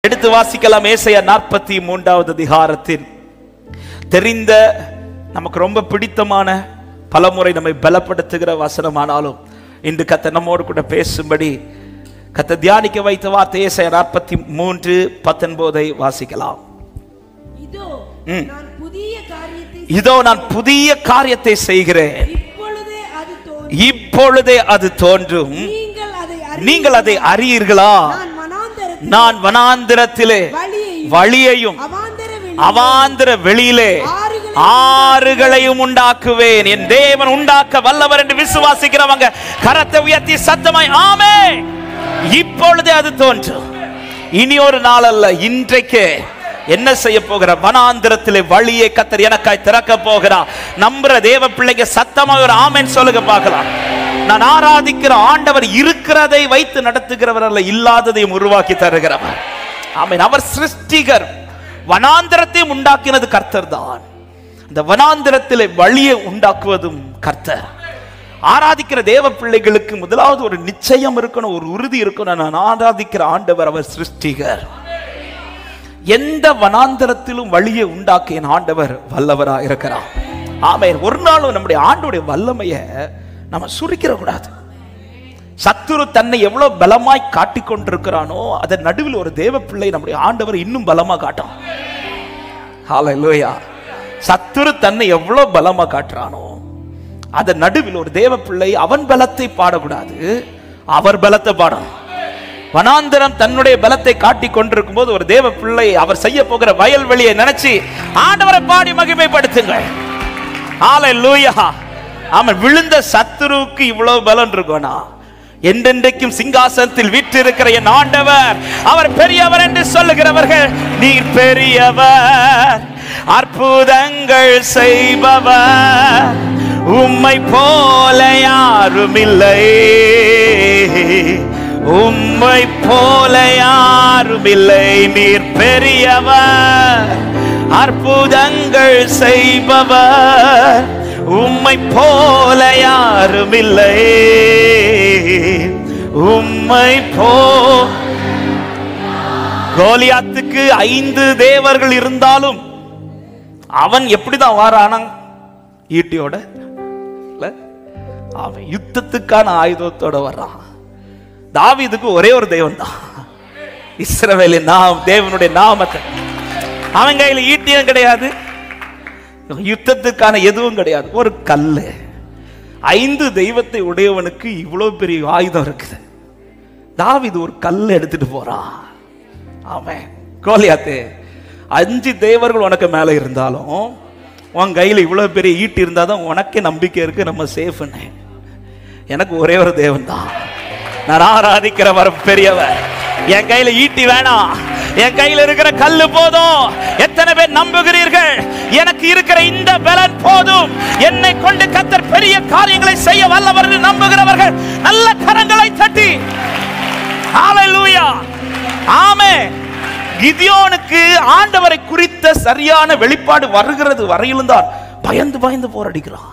எடுத்து வாசிக்கலாம். ஏசாயா 43வது அதிகாரத்தின் தெரிந்த நமக்கு ரொம்ப பிடித்தமான பலமுறை நம்மை பலப்படுத்துகிற வசனமானாலும் இன்று கர்த்தர் நம்மோடு கூட பேசும்படி கர்த்தர் தியானிக்க வைத்த வார்த்தை ஏசாயா 43:19 வாசிக்கலாம். இதோ நான் புதிய காரியத்தை செய்கிறேன், இப்பொழுதே அது தோன்றும், நீங்கள் அதை அறியீர்களா? நான் வனாந்திரத்திலே வழியையும் அவாந்திர வெளியிலே ஆறுகளையும் உண்டாக்குவேன். என் தேவன் உண்டாக்க வல்லவர் என்று விசுவாசிக்கிறவங்க கரத்தை உயர்த்தி சத்தமாய் ஆமென். இப்பொழுதே அது தோன்றும். இனி ஒரு நாள் அல்ல, இன்றைக்கே என்ன செய்ய போகிற? வனாந்திரத்திலே வழியை கர்த்தர் எனக்காய் திறக்க போகிறார். நம்புற தேவ பிள்ளைங்க சத்தமாக ஒரு ஆமென் சொல்லுங்க பார்க்கலாம். நான் ஆராதிக்கிற ஆண்டவர் இருக்கிறதை வைத்து நடத்துகிறவர் அல்ல, இல்லாததையும் உருவாக்கி தருகிறவர். ஆமென். அவர் சிருஷ்டிகர். வனாந்திரத்தையும் உண்டாக்கினது கர்த்தர் தான். இந்த வனாந்திரத்திலே வழியை உண்டாக்குவதும் கர்த்தர். ஆராதிக்கிற தேவ பிள்ளைகளுக்கு முதலாவது ஒரு நிச்சயம் இருக்கணும், ஒரு உறுதி இருக்கணும். நான் ஆராதிக்கிற ஆண்டவர் அவர் சிருஷ்டிகர். எந்த வனாந்திரத்திலும் வழியை உண்டாக்க என் ஆண்டவர் வல்லவராக இருக்கிறார். ஆமென். ஒரு நாளும் நம்முடைய ஆண்டவருடைய வல்லமையை நம்ம சுருக்கிற கூடாது. சத்துரு தன்னை எவ்வளவு பலமாய் காட்டிக் கொண்டிருக்கிறானோ அதன் நடுவில் ஒரு தேவ பிள்ளை நம்முடைய ஆண்டவர் இன்னும் பலமா காட்டும். ஹல்லேலூயா. சத்துரு தன்னை எவ்வளவு பலமா காட்டுறானோ அதன் நடுவில் ஒரு தேவ பிள்ளை அவன் பலத்தை பாடக்கூடாது, அவர் பலத்தை பாடும். வனாந்திரம் தன்னுடைய பலத்தை காட்டிக் கொண்டிருக்கும் போது ஒரு தேவ பிள்ளை அவர் செய்ய போகிற வயல்வெளியை நினைச்சு ஆண்டவரை பாடி மகிமைப்படுத்துங்கள். ஹல்லேலூயா. ஆமென். விழுந்த சத்துருவுக்கு இவ்வளவு பலம் இருக்கும்னா என்றென்றைக்கும் சிங்காசனத்தில் வீற்றிருக்கிற என் ஆண்டவர் அவர் பெரியவர் என்று சொல்லுகிறவர்கள், நீர் பெரியவர், அற்புதங்கள் செய்பவர், உம்மை போல யாரும் இல்லை, உம்மை போல யாரும் இல்லை. நீர் பெரியவர், அற்புதங்கள் செய்பவர், உம்மை போல யாரும் இல்லை, உம்மை போ. கோலியாத்துக்கு 5 தேவர்கள் இருந்தாலும் அவன் எப்படிதான் வாரானா? ஈட்டியோட. அவன் யுத்தத்துக்கான ஆயுதத்தோட வர்றான். தாவீதுக்கு ஒரே ஒரு தேவன் தான், இஸ்ரவேலின் தேவனுடைய நாமத்தை. அவன் கையில ஈட்டியும் கிடையாது, யுத்தத்துக்கான எதுவும் கிடையாது, ஒரு கல்லு. 5 தெய்வத்தை உடையவனுக்கு இவ்வளவு பெரிய ஆயுதம் இருக்குது. தாவீது ஒரு கல் எடுத்துட்டு போறான். ஆமென். கோலியாத்து 5 தேவர்கள் உனக்கு மேல இருந்தாலும் உன் கையில இவ்வளவு பெரிய ஈட்டி இருந்தாதான் உனக்கே நம்பிக்கை இருக்கு, நம்ம சேஃப்னு. எனக்கு ஒரே ஒரு தேவன் தான், நான் ஆராதிக்கிறவர் பெரியவர். என் கையில ஈட்டி வேணாம், என் கையில இருக்கிற கல்லு போதும். எத்தனை பேர் நம்புகிறீர்கள்? எனக்கு இருக்கிற இந்த பலன் போதும், என்னை கொண்டு கர்த்தர் பெரிய காரியங்களை செய்ய வல்லவர் என்று நம்புகிறவர்கள் நல்ல கரங்களை தட்டி ஹல்லேலூயா. ஆமென். கிதியோனுக்கு ஆண்டவரை குறித்த சரியான வெளிப்பாடு வருகிறது வரையிலும் தான் பயந்து பயந்து போராடிக்கிறான்,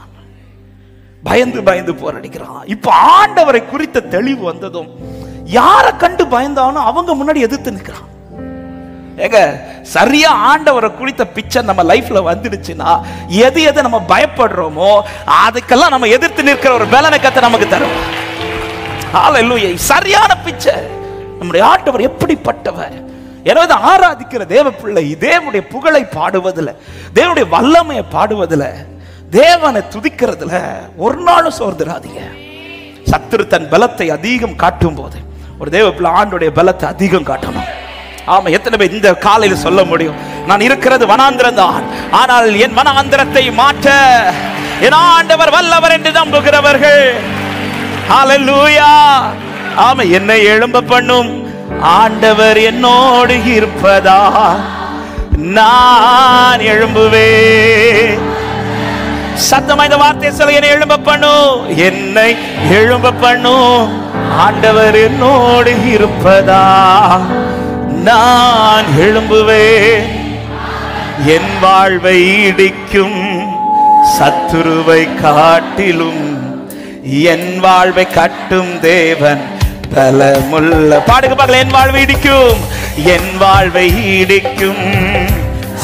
பயந்து பயந்து போராடிக்கிறான். இப்ப ஆண்டவரை குறித்த தெளிவு வந்ததும் யாரை கண்டு பயந்தானோ அவங்க முன்னாடி எதிர்த்து நிற்கிறான். ஏங்க, சரியா ஆண்டவரை குறித்த பிக்சர் நம்ம லைஃப்ல வந்துடுச்சுன்னா எது எது நம்ம பயப்படுறோமோ அதுக்கெல்லாம் நம்ம எதிர்த்து நிற்கிற ஒரு பலனை கர்த்தர் நமக்கு தரும். ஹல்லேலூயா. சரியான பிக்சர் நம்முடைய ஆண்டவர் எப்படிப்பட்டவர். எனவே ஆராதிக்கிற தேவ பிள்ளை தேவனுடைய புகழை பாடுவதில், தேவனுடைய வல்லமையை பாடுவதில், தேவனை துதிக்கிறதுல ஒரு நாளும் சோர்ந்துடாதீங்க. சத்துரு தன் பலத்தை அதிகம் காட்டும் போது ஒரு தேவ பிள்ளை ஆண்டோடைய பலத்தை அதிகம் காட்டணும். ஆமா, எத்தனை பேர் இந்த காலையில் சொல்ல முடியும், நான் இருக்கிறது வனாந்திரம் தான், ஆனால் என் வனாந்திரத்தை மாற்ற என் ஆண்டவர் வல்லவர் என்று நம்புகிறவர்கள்? ஹல்லேலூயா. ஆமா, என்னை எழும்ப பண்ணும் ஆண்டவர் என்னோடு இருப்பதா நான் எழும்புவேன். சத்தமா இந்த வார்த்தை சொல்ல, என்னை எழும்ப பண்ணும், என்னை எழும்ப பண்ணும் ஆண்டவர் என்னோடு இருப்பதா நான் எழும்புவேன். என் வாழ்வை இடிக்கும் சத்துருவை காட்டிலும் என் வாழ்வை கட்டும் தேவன் பலமுள்ள. பாடுக பார்க்கல. என் வாழ்வை இடிக்கும், என் வாழ்வை இடிக்கும்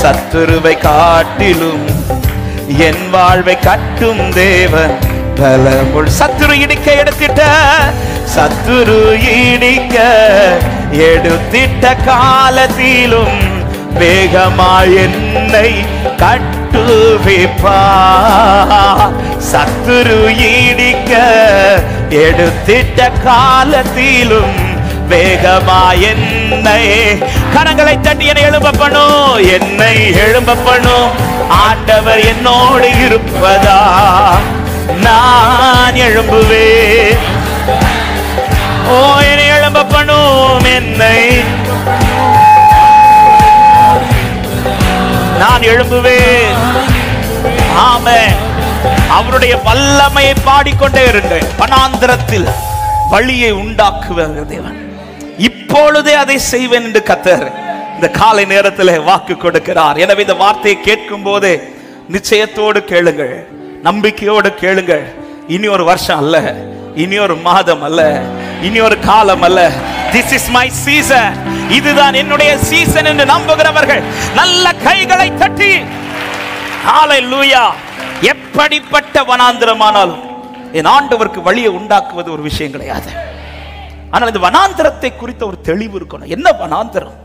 சத்துருவை காட்டிலும் என் வாழ்வை கட்டும் தேவன் பலமுள். சத்துரு இடிக்க எடுத்திட்ட, சத்துரு இடிக்க எடுத்திட்ட காலத்திலும் வேகமாய் என்னை கட்டுவிப்பா. சத்துரு இடிக்க எடுத்திட்ட காலத்திலும் வேகமாய் என்னை, கரங்களை தட்டி என்னை எழும்ப பண்ணும், என்னை எழும்ப பண்ணும். ஆண்டவர் என்னோடு இருப்பதா நான் எழும்புவேன். ஓ என்னை எழும்ப பண்ணும், என்னை நான் எழும்புவேன். ஆமென். அவருடைய வல்லமையை பாடிக்கொண்டே இருங்கள். வனாந்திரத்தில் வழியை உண்டாக்குவார் தேவன். இப்பொழுதே அதை செய்வேன் என்று கர்த்தர் இந்த காலை நேரத்தில் வாக்கு கொடுக்கிறார். எனவே இந்த வார்த்தையை கேட்கும் போது நிச்சயத்தோடு கேளுங்கள், நம்பிக்கையோடு கேளுங்கள். இனி ஒரு வருஷம் அல்ல, இனி ஒரு மாதம் அல்ல, இனி ஒரு காலம் அல்ல. This is my season. இதுதான் என்னுடைய சீசன் என்று நம்புகிறவர்கள் நல்ல கைகளை தட்டி ஹalleluya. எப்படிப்பட்ட வனாந்திரமானாலும் என் ஆண்டவருக்கு வழியை உண்டாக்குவது ஒரு விஷயம் கிடையாது. ஆனால் இந்த வனாந்திரத்தை குறித்த ஒரு தெளிவு இருக்கணும். என்ன வனாந்திரம்?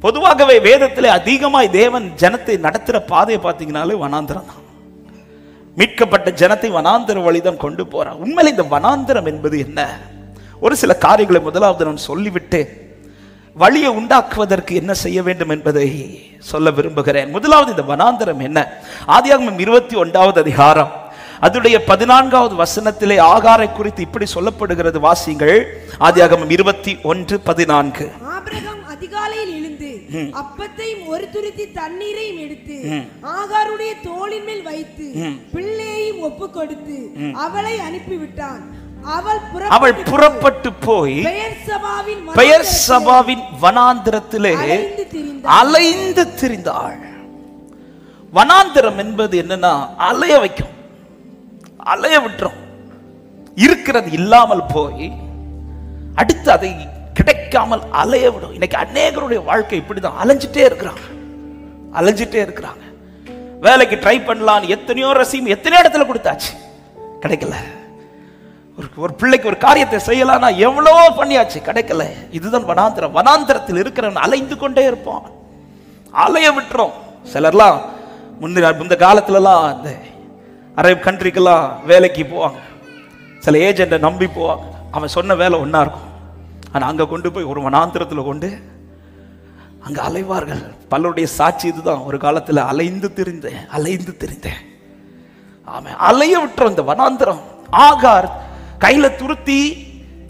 பொதுவாகவே வேதத்திலே அதிகமாய் தேவன் ஜனத்தை நடத்துற பாதையை பார்த்தீங்கன்னாலே வனாந்திரம் தான். மீட்கப்பட்ட ஜனத்தை வனாந்திர வழிதான் கொண்டு போறார். உண்மையில இந்த வனாந்திரம் என்பது என்ன? ஒரு சில காரியங்களை முதலாவது நான் சொல்லிவிட்டு வழியை உண்டாக்குவதற்கு என்ன செய்ய வேண்டும் என்பதை சொல்ல விரும்புகிறேன். முதலாவது இந்த வனாந்திரம் என்ன? ஆதியாகமம் 21வது அதிகாரம் அதுடைய 14வது வசனத்திலே ஆகாரை குறித்து இப்படி சொல்லப்படுகிறது. வாசிங்கள். ஆதியாகமம் 21:14. ஆபிரகாம் அதிகாலையில் எழுந்து அப்பத்தையும் ஒரு துருத்தி தண்ணீரையும் எடுத்து ஆகாருடைய தோளின் மேல் வைத்து பிள்ளையையும் ஒப்பு கொடுத்து அவளை அனுப்பிவிட்டான். அவள் புறப்பட்டு போய் பெயர்சபாவின் வனாந்திரத்திலே அலைந்து திரிந்தாள். வனாந்திரம் என்பது என்னன்னா, அலைய வைக்கும், அலைய விட்டுரும். இருக்கிறது இல்லாமல் போய் அடுத்து அதை கிடைக்காமல் அலைய விடும். இன்னைக்கு அநேகருடைய வாழ்க்கை இப்படிதான், அலைஞ்சிட்டே இருக்கிறாங்க. வேலைக்கு ட்ரை பண்ணலாம், எத்தனையோ ரசீம் எத்தனையோ இடத்துல கொடுத்தாச்சு, கிடைக்கல. ஒரு பிள்ளைக்கு ஒரு காரியத்தை செய்யலாம்னா எவ்வளவோ பண்ணியாச்சு, கிடைக்கல. இதுதான் வனாந்திரம். வனாந்திரத்தில் இருக்கிறவன் அலைந்து கொண்டே இருப்பான், அலைய விட்டுரும். சிலர்லாம் முந்த காலத்துலலாம் இந்த அரேப் கண்ட்ரிக்கெல்லாம் வேலைக்கு போவாங்க. சில ஏஜென்ட்டை நம்பி போவாங்க. அவன் சொன்ன வேலை ஒன்றா இருக்கும். ஆனால் அங்கே கொண்டு போய் ஒரு வனாந்திரத்தில் கொண்டு அங்கே அலைவார்கள். பலருடைய சாட்சி இதுதான். ஒரு காலத்தில் அலைந்து திரிந்தேன். ஆமாம், அலைய விட்டுரும் இந்த வனாந்திரம். ஆகார் கையில துருத்தி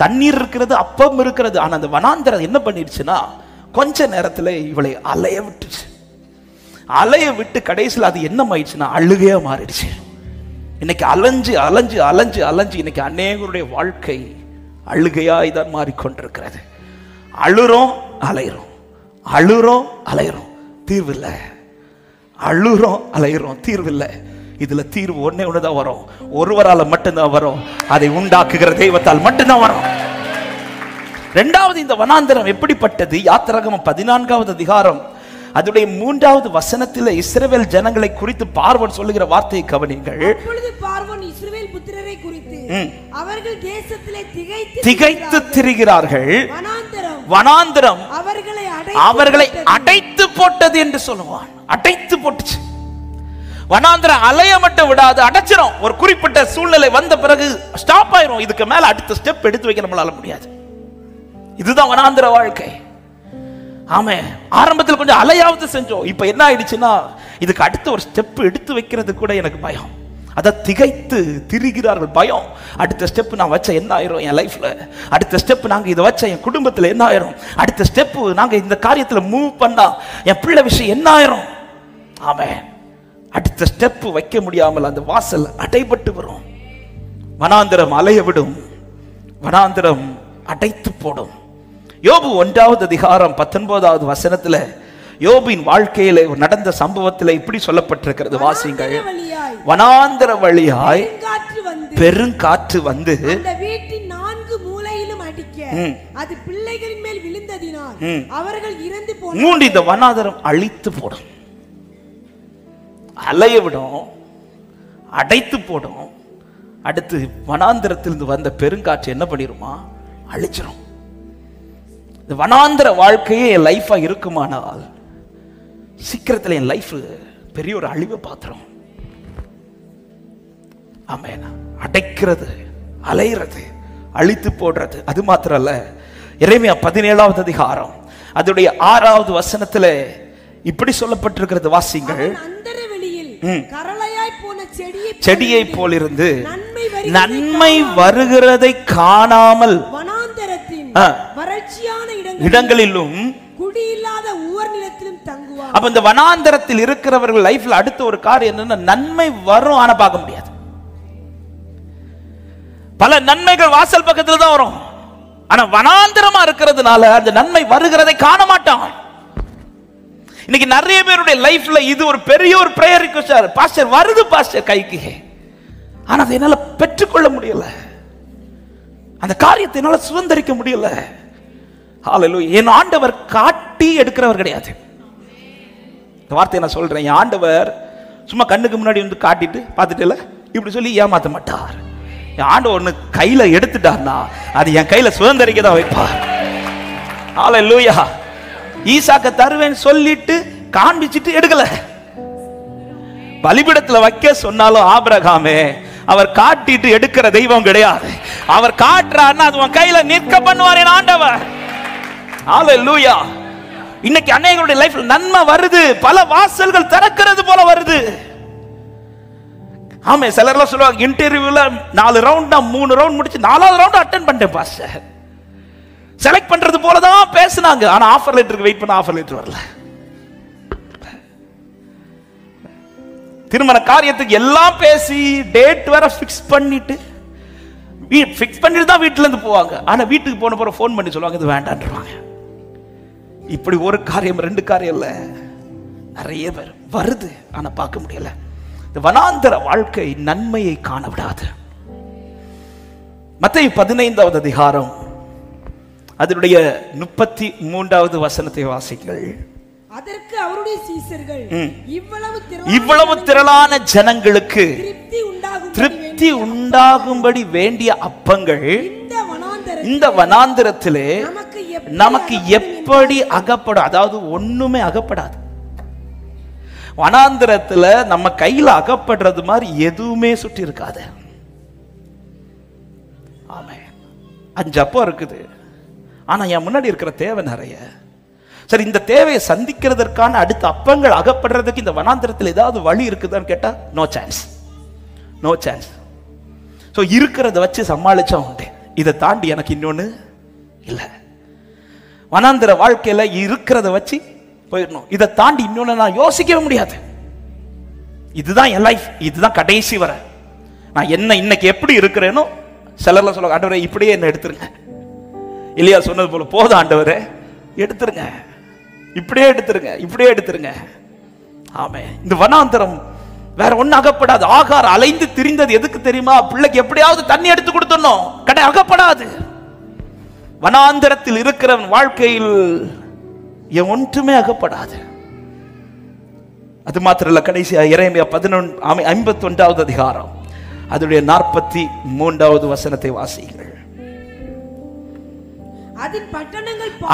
தண்ணீர் இருக்கிறது, அப்பம் இருக்கிறது. ஆனா அந்த வனாந்திரம் என்ன பண்ணிடுச்சுன்னா, கொஞ்ச நேரத்தில் இவளை அலைய விட்டுச்சு. அலைய விட்டு கடைசியில் அது என்ன ஆயிடுச்சுன்னா அழுகையா மாறிடுச்சு. இன்னைக்கு அலைஞ்சு இன்னைக்கு அநேகருடைய வாழ்க்கை அழுகையாய் தான் மாறிக்கொண்டிருக்கிறது. அழுறோம் அலையிறோம், தீர்வில்லை. அழுறோம் அலையிறோம், தீர்வில்லை. இதுல தீர்வு ஒன்னேதான் வரும், ஒருவரால மட்டும்தான் வரும், அதை உண்டாக்குகிற தெய்வத்தால் மட்டும்தான் வரும். இரண்டாவது, இந்த வனாந்திரம் எப்படிப்பட்டது? யாத்திராகமம் 14வது அதிகாரம் அதுடைய 3வது வசனத்தில் இஸ்ரவேல் ஜனங்களை குறித்து பார்வோன் சொல்லுகிற வார்த்தையை கவனிங்கள். அப்பொழுது பார்வோன் இஸ்ரவேல் புத்திரரை குறித்து, அவர்கள் தேசத்திலே திகைத்து திரிகிறார்கள், வனாந்திரம் அவர்களை அடைத்து போட்டது என்று சொல்லுவான். அடைத்து போட்டுச்சு. வனாந்திரம் அலைய மட்டும் விடாது, அடைச்சிரும். ஒரு குறிப்பிட்ட சூழ்நிலை வந்த பிறகு ஸ்டாப் ஆயிரும். இதுக்கு மேல அடுத்த ஸ்டெப் எடுத்து வைக்க நம்மளால முடியாது. இதுதான் வனாந்திர வாழ்க்கை. ஆமே, ஆரம்பத்தில் கொஞ்சம் அலையாவது செஞ்சோம். இப்ப என்ன ஆயிடுச்சுன்னா, இதுக்கு அடுத்த ஒரு ஸ்டெப் எடுத்து வைக்கிறது கூட எனக்கு பயம். அதை திகைத்து திரிகிறார்கள், பயம். அடுத்த ஸ்டெப் நான் வச்ச என்ன ஆயிரும் என் லைஃப்ல, அடுத்த ஸ்டெப் நாங்க இதை வச்ச என் குடும்பத்தில் என்ன ஆயிரும், அடுத்த ஸ்டெப் நாங்க இந்த காரியத்துல மூவ் பண்ணா என் பிள்ளை விஷயம் என்ன ஆயிரும். ஆமே, அடுத்த ஸ்டெப் வைக்க முடியாமல் அந்த வாசல் அடைபட்டு வரும். வனாந்திரம் அலைய விடும், வனாந்திரம் அடைத்து போடும். யோபு 1வது அதிகாரம் 19வது வசனத்துல யோபின் வாழ்க்கையில நடந்த சம்பவத்தில் இப்படி சொல்லப்பட்டிருக்கிறது. வாசிங்கள். வனாந்திர வழியாய் பெருங்காற்று வந்து அந்த வீட்டின் 4 மூலையிலும் அடிக்க, அது பிள்ளைகளின் மேல் விழுந்ததினால் அவர்கள் இறந்து போன. 3 இந்த வனாந்தரம் அழித்து போடும், அலைய விடும், அடைத்து போடும். அடுத்து வனாந்தரத்திலிருந்து வந்த பெருங்காற்று என்ன பண்ணிருமா? அழிச்சிரும். இந்த வனாந்தர வாழ்க்கையே என் லைஃபா இருக்குமானால் சீக்கிரத்தில் என் லைஃப் பெரிய ஒரு அழிவை பாத்திரம். ஆமென். அடைக்கிறது, அலைகிறது, அழித்து போடுறது. அது மாத்திரம் அல்ல, எரேமியா 17வது அதிகாரம் அதோடைய 6வது வசனத்துல இப்படி சொல்லப்பட்டிருக்கிறது, வாசிங்கள். கரளையாய் போன செடியை போலிருந்து நன்மை வருகிறதை காணாமல் வனாந்தரத்தின் வறட்சியான இடங்களிலும் குடியில்லாத ஊர் நிலத்திலும் தங்குவார். அப்ப இந்த வனாந்தரத்தில் இருக்கிறவர்கள் லைஃப்ல அடுத்த ஒரு காரியம் என்னன்னா, நன்மை வரும் ஆனா பார்க்க முடியாது. பல நன்மைகள் வாசல் பக்கத்துல தான் வரும், ஆனா வனாந்தரமா இருக்கிறதுனால அந்த நன்மை வருகிறதை காண மாட்டான். இன்னைக்கு நிறைய பேருடைய லைஃப்ல இது ஒரு பெரிய ஒரு பிரேயர் ரிக்வெஸ்ட். பாஸ்டர் வருது பாஸ்டர் கைக்கு, ஆனா அதை என்னால பெற்றுக்கொள்ள முடியல, அந்த காரியத்தை என்னால சுதந்திரிக்க முடியல. ஹalleluya. என் ஆண்டவர் காட்டி எடுக்கிறவர் கிடையாது. இந்த வார்த்தையை நான் சொல்றேன், என் ஆண்டவர் சும்மா கண்ணுக்கு முன்னாடி வந்து காட்டிட்டு பார்த்துட்டு இப்படி சொல்லி ஏமாத்த மாட்டார். என் ஆண்டவர் ஒண்ணு கையில எடுத்துட்டார்னா அது என் கையில சுதந்திரிக்க தான் வைப்பார். ஹalleluya. ஈசாக்க தருவேன் சொல்லிட்டு காண்பிச்சிட்டு எடுக்கல. பலிபீடத்துல வைக்க சொன்னாலும் ஆபிரகாமே அவர் காட்டிட்டு எடுக்கிற தெய்வம் கிடையாது. அவர் காட்டுறாருன்னா அது உன் கையில நிற்க பண்ணுவார் என் ஆண்டவர். ஹalleluya. இன்னைக்கு அநேகருடைய லைஃப்ல நன்மை வருது, பல வாசல்கள் திறக்கிறது போல வருது. ஆமே, சிலர்லாம் சொல்லுவாங்க இன்டர்வியூல 4 ரவுண்ட் 3 ரவுண்ட் முடிச்சு 4வது ரவுண்ட் அட்டெண்ட் பண்ணிட்டேன் பாஸ்டர். செலக்ட் பண்றது போலதான் பேசினாங்க, ஆனா ஆஃபர் லெட்டருக்கு வெயிட் பண்ண ஆஃபர் லெட்டர் வரல. திருமண காரியத்துக்கு எல்லாம் பேசி டேட் வேற ஃபிக்ஸ் பண்ணிட்டு தான் வீட்டுல இருந்து போவாங்க. ஆனா வீட்டுக்கு போன பிறகு ஃபோன் பண்ணி சொல்லுவாங்க இது வேண்டான்றாங்க. இப்படி ஒரு காரியம் 2 காரியம் இல்ல, நிறைய பேர் வருது ஆனா பார்க்க முடியல. இந்த வனாந்தர வாழ்க்கை நன்மையை காண விடாது. மத்தேயு 15வது அதிகாரம் அதனுடைய 33வது வசனத்தை வாசிங்கள். அதற்கு அவருடைய சீசர்கள் இவ்வளவு திரளான ஜனங்களுக்கு திருப்தி உண்டாகும்படி வேண்டிய அப்பங்கள் இந்த வனாந்தரத்திலே நமக்கு எப்படி அகப்படும்? அதாவது ஒண்ணுமே அகப்படாது. வனாந்தரத்துல நம்ம கையில அகப்படுறது மாதிரி எதுவுமே சுற்றி இருக்காது. ஆமே, 5 அப்பம் இருக்குது, ஆனா என் முன்னாடி இருக்கிற தேவை நிறைய. சரி, இந்த தேவையை சந்திக்கிறதற்கான அடுத்த அப்பங்கள் அகப்படுறதுக்கு இந்த வனாந்தரத்தில் ஏதாவது வழி இருக்குதான்னு கேட்டா no chance, no chance. So இருக்கிறத வச்சு சமாளிச்சா உண்டு, இதை தாண்டி எனக்கு இன்னொன்னு இல்லை. வனாந்தர வாழ்க்கையில இருக்கிறத வச்சு போயிடணும், இதை தாண்டி இன்னொன்னு நான் யோசிக்கவே முடியாது. இதுதான் என் லைஃப், இதுதான் கடைசி வர. நான் என்ன இன்னைக்கு எப்படி இருக்கிறேனோ, சிலர்லாம் சொல்லுவாங்க ஆண்டவரே இப்படியே என்ன எடுத்துருங்க. இல்லையா சொன்னது போல போதும் ஆண்டவரே எடுத்துருங்க, இப்படியே எடுத்துருங்க, இப்படியே எடுத்துருங்க. ஆமே, இந்த வனாந்தரம் வேற ஒண்ணு அகப்படாது. ஆகார் அலைந்து திரிந்தது எதுக்கு தெரியுமா? பிள்ளைக்கு எப்படியாவது தண்ணி எடுத்து கொடுத்தணும், கடை அகப்படாது. வனாந்தரத்தில் இருக்கிறவன் வாழ்க்கையில் ஒன்றுமே அகப்படாது. அது மாத்திரம் இல்ல, கடைசியா எரேமியா 51வது அதிகாரம் அதனுடைய 43வது வசனத்தை வாசியுங்கள்.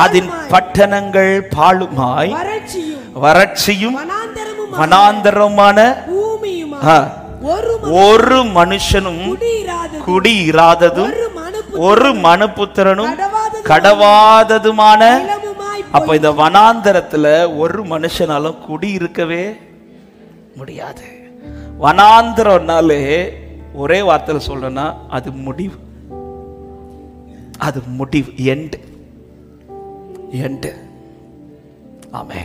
அதின் பட்டணங்கள் பாழுமாய் வறட்சியும் வனாந்தரமான ஒரு மனுஷனும் குடியிராததும் ஒரு மனுபுத்திரனும் கடவாததுமான. அப்ப இந்த வனாந்தரத்துல ஒரு மனுஷனாலும் குடி இருக்கவே முடியாது. வனாந்தரம்னாலே ஒரே வார்த்தையில சொல்றேன்னா அது முடிவு, அது முடிவு, எண்டு, எண்டு. ஆமே,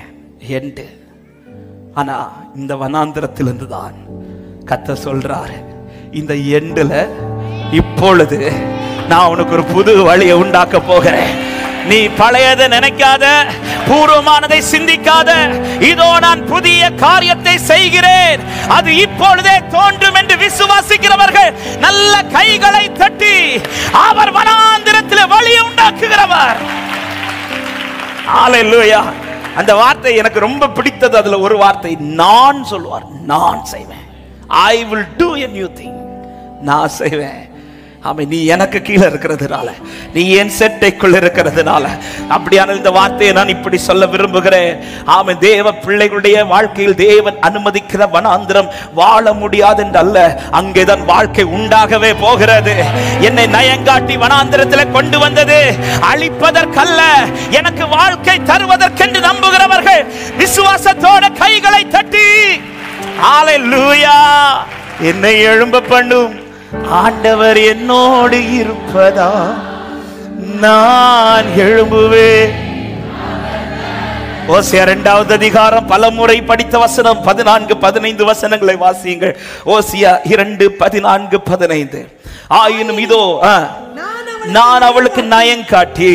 எண்டு. ஆனா இந்த வனாந்தரத்திலிருந்து தான் கர்த்தர் சொல்றாரு, இந்த எண்டுல இப்பொழுது நான் உனக்கு ஒரு புது வழியை உண்டாக்க போகிறேன். நீ பழையதை நினைக்காத, பூர்வமானதை சிந்திக்காத. இதோ நான் புதிய காரியத்தை செய்கிறேன், அது இப்பொழுதே தோன்றும் என்று விசுவாசிக்கிறவர்கள் நல்ல கைகளை தட்டி, அவர் வனாந்திரத்தில் வழியை உண்டாக்குகிறவர். ஹalleluya. அந்த வார்த்தை எனக்கு ரொம்ப பிடித்தது. அதுல ஒரு வார்த்தை நான் சொல்வார், நான் செய்வேன். I will do a new thing. நான் செய்வேன். ஆமே, நீ எனக்கு கீழே இருக்கிறதுனால, நீ என் செட்டைக்குள் இருக்கிறதுனால. அப்படியான இந்த வார்த்தையை நான் இப்படி சொல்ல விரும்புகிறேன். ஆமே, தேவ பிள்ளைகளுடைய வாழ்க்கையில் தேவன் அனுமதிக்கிற வனாந்திரம் வாழ முடியாது என்று அல்ல, அங்கேதான் வாழ்க்கை உண்டாகவே போகிறது. என்னை நயங்காட்டி வனாந்திரத்தில் கொண்டு வந்தது அழிப்பதற்கல்ல, எனக்கு வாழ்க்கை தருவதற்கென்று நம்புகிறவர்கள் விசுவாசத்தோட கைகளை தட்டி ஹalleluya, என்னை எழும்ப பண்ணும் ஆண்டவர் என்னோடு இருப்பதா நான் எழும்புவேன். ஓசியா 2வது அதிகாரம் பலமுறை படித்த வசனம் 14-15 வசனங்களை வாசியுங்கள். ஓசியா 2:14-15. ஆயினும் இதோ நான் அவளுக்கு நயம் காட்டி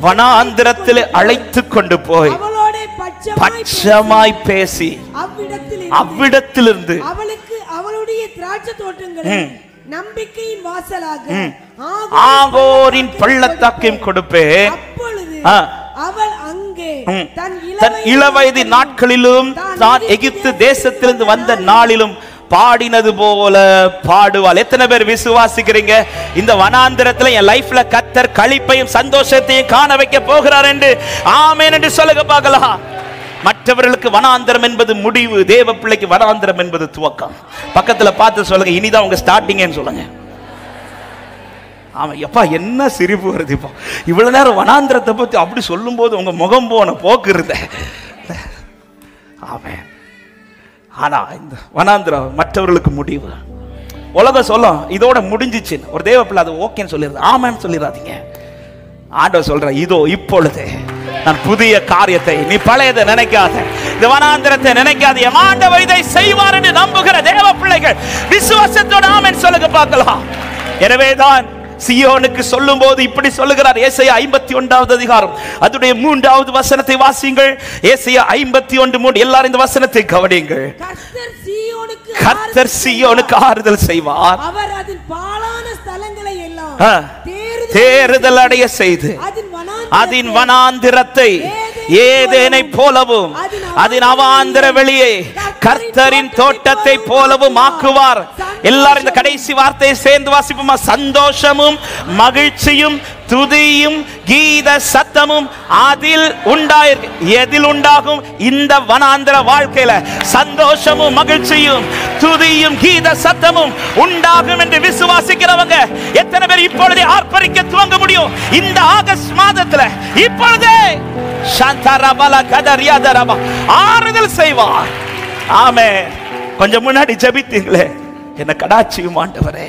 வனாந்திரத்தில் அழைத்து கொண்டு போய் பட்சமாய் பேசி அவ்விடத்திலிருந்து அவளுக்கு அவளுடைய திராட்சை தோட்டங்களை நம்பிக்கையின் வாசலாக ஆகோரின் பள்ளத்தாக்கையும் கொடுப்பேன். அப்பொழுது அவள் அங்கே தன் இளவயது நாட்களிலும் தான் எகிப்து தேசத்திலிருந்து வந்த நாளிலும் பாடினது போல பாடுவாள். எத்தனை பேர் விசுவாசிக்கிறீங்க இந்த வனாந்திரத்துல என் லைஃப்ல கர்த்தர் களிப்பையும் சந்தோஷத்தையும் காண வைக்க போகிறார் என்று? ஆமென் என்று சொல்லுங்க பார்க்கலாம். மற்றவர்களுக்கு வனாந்திரம் என்பது முடிவு, தேவ பிள்ளைக்கு வனாந்திரம் என்பது துவக்கம். பக்கத்துல பார்த்து சொல்லுங்க, இனிதான் உங்க ஸ்டார்டிங்னு சொல்லுங்க. ஆமா, எப்பா என்ன சிரிப்பு வருது இப்போ. இவ்வளவு நேரம் வனாந்திரத்தை பத்தி அப்படி சொல்லும் போது உங்க முகம் போன போக்கு இருந்த. ஆமென். ஆனா இந்த வனாந்திரம் மற்றவர்களுக்கு முடிவு. உலகம் சொல்லும் இதோட முடிஞ்சிச்சு. ஒரு தேவ பிள்ளை அது ஓகேன்னு சொல்லிடுது, ஆமான்னு சொல்லிடாதீங்க. ஆண்டவர் சொல்ற, இதோ இப்பொழுது நான் புதிய காரியத்தை, நீ பழையதை நினைக்காத, இந்த வனாந்திரத்தை நினைக்காத, ஆண்டவர் இதை செய்வார் என்று நம்புகிற தேவ பிள்ளைகள் விசுவாசத்தோட ஆமென் சொல்லுங்க பார்க்கலாம். எனவேதான் சியோனுக்கு சொல்லும் போது இப்படி சொல்லுகிறார். ஏசாயா 51வது அதிகாரம் அதுடைய 3வது வசனத்தை வாசியுங்கள். ஏசாயா 51:3. எல்லாரும் இந்த வசனத்தை கவனியுங்கள். கர்த்தர் சீயோனுக்கு ஆறுதல் செய்வார், அவர் அதின் பாழான ஸ்தலங்களை எல்லாம் தேறுதல் அடைய செய்து அதின் வனாந்திரத்தை ஏதேனை போலவும் அதன் அவாந்திர வெளியை கர்த்தரின் தோட்டத்தை போலவும் ஆக்குவார். எல்லாரும் இந்த கடைசி வார்த்தையை சேர்ந்து வாசிப்போமா? சந்தோஷமும் மகிழ்ச்சியும் துதியும் கீத சத்தமும் அதில் உண்டாயிருக்கு. எதில் உண்டாகும்? இந்த வனாந்திர வாழ்க்கையில சந்தோஷமும் மகிழ்ச்சியும் துதியும் கீத சத்தமும் உண்டாகும் என்று விசுவாசிக்கிறவங்க எத்தனை பேர் இப்பொழுதே ஆர்ப்பரிக்க துவங்க முடியும்? இந்த ஆகஸ்ட் மாதத்துல இப்பொழுதே ஆறுதல் செய்வார். ஆமென். கொஞ்சம் முன்னாடி ஜெபித்தீங்களே, என்னை கடாட்சியும் ஆண்டவரே,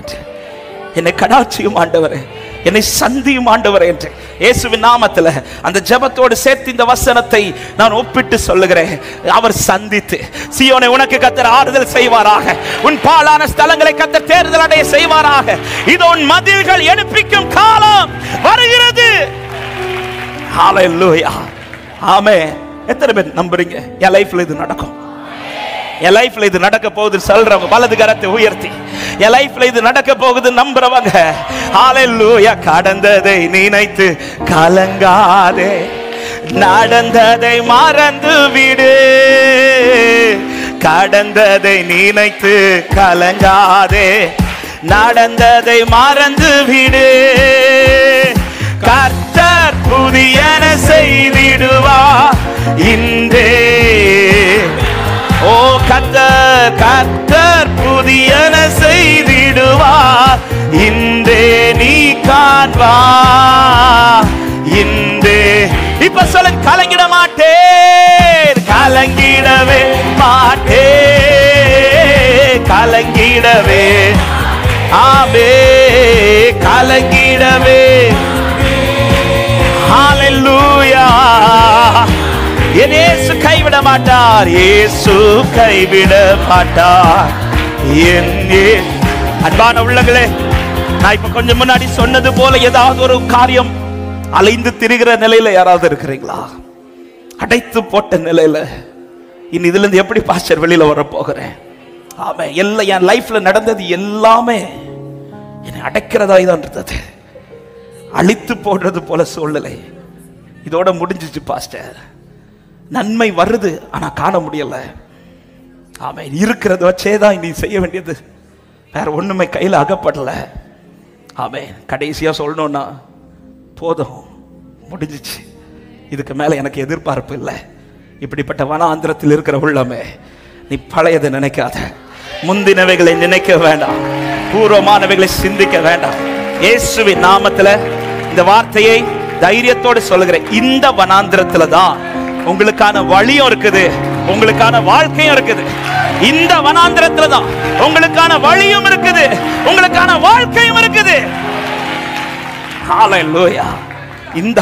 என்னை கடாட்சியும் ஆண்டவரே, என்னை சந்தியும் ஆண்டவரே என்று இயேசுவின் நாமத்தில் அந்த ஜெபத்தோடு சேர்த்து இந்த வசனத்தை நான் ஒப்பிட்டு சொல்லுகிறேன். அவர் சந்தித்து சீயோனை உனக்கு கர்த்தர் ஆறுதல் செய்வாராக, உன் பாழான ஸ்தலங்களை கர்த்தர் தேறுதல் அடைய செய்வாராக. இது உன் மதில்கள் எடுப்பிக்கும் காலம் வருகிறது. ஹalleluya. ஆமென். எத்தனை பேர் நம்புறீங்க என் லைஃப்ல இது நடக்கும்? என் லைஃப்ல இது நடக்க போகுது சொல்றவங்க வலது கரத்தை உயர்த்தி, என் லைஃப்ல இது நடக்க போகுது நம்புறவங்க ஹalleluya. கடந்ததை நினைத்து கலங்காதே, நடந்ததை மறந்து விடு. கடந்ததை நினைத்து கலங்காதே, நடந்ததை மறந்து விடு. கர்த்தர் புதியன செய்திடுவார் இன்றே. ஓ கர்த்தர், கர்த்தர் புதியன செய்திடுவார் இன்றே நீ காண்பா. இன்றே இப்ப சொல்ல, கலங்கிட மாட்டேன், கலங்கிடவே மாட்டேன், கலங்கிடவே ஆமே, கலங்கிடவே. ஹalleluya. இயேசு கைவிட மாட்டார், இயேசு கைவிட மாட்டார். அன்பான உள்ளங்களே, நான் இப்ப கொஞ்சம் முன்னாடி சொன்னது போல ஏதாவது ஒரு காரியம் அலைந்து திரிகிற நிலையில யாராவது இருக்கிறீங்களா? அடைத்து போட்ட நிலையில, இனி இதுல இருந்து எப்படி பாஸ்டர் வெளியில வர போகிறேன்? ஆமா, எல்லாம் என் லைஃப்ல நடந்தது எல்லாமே என்னை அடைக்கிறதாய் தான் இருந்தது. அழித்து போடுறது போல சூழ்நிலை. இதோட முடிஞ்சிச்சு பாஸ்டர். நன்மை வருது, ஆனா காண முடியல. ஆமென். இருக்கிறத வச்சேதான் நீ செய்ய வேண்டியது, வேற ஒண்ணுமே கையில் அகப்படல. ஆமென். கடைசியா சொல்லணும்னா போதும், முடிஞ்சிச்சு, இதுக்கு மேல எனக்கு எதிர்பார்ப்பு இல்லை. இப்படிப்பட்ட வனாந்திரத்தில் இருக்கிற உள்ளமே, நீ பழையதை நினைக்காத, முந்தினவைகளை நினைக்க வேண்டாம், பூர்வமானவைகளை சிந்திக்க வேண்டாம். இயேசுவின் நாமத்துல இந்த வார்த்தையை தைரியத்தோடு சொல்லுகிறேன். இந்த வனாந்திரத்துல தான் உங்களுக்கான வழியும் இருக்குது, உங்களுக்கான வாழ்க்கையும் இருக்குது. இந்த வனாந்திரத்துல தான் உங்களுக்கான வழியும் இருக்குது, உங்களுக்கான வாழ்க்கையும் இருக்குது. ஹல்லேலூயா. இந்த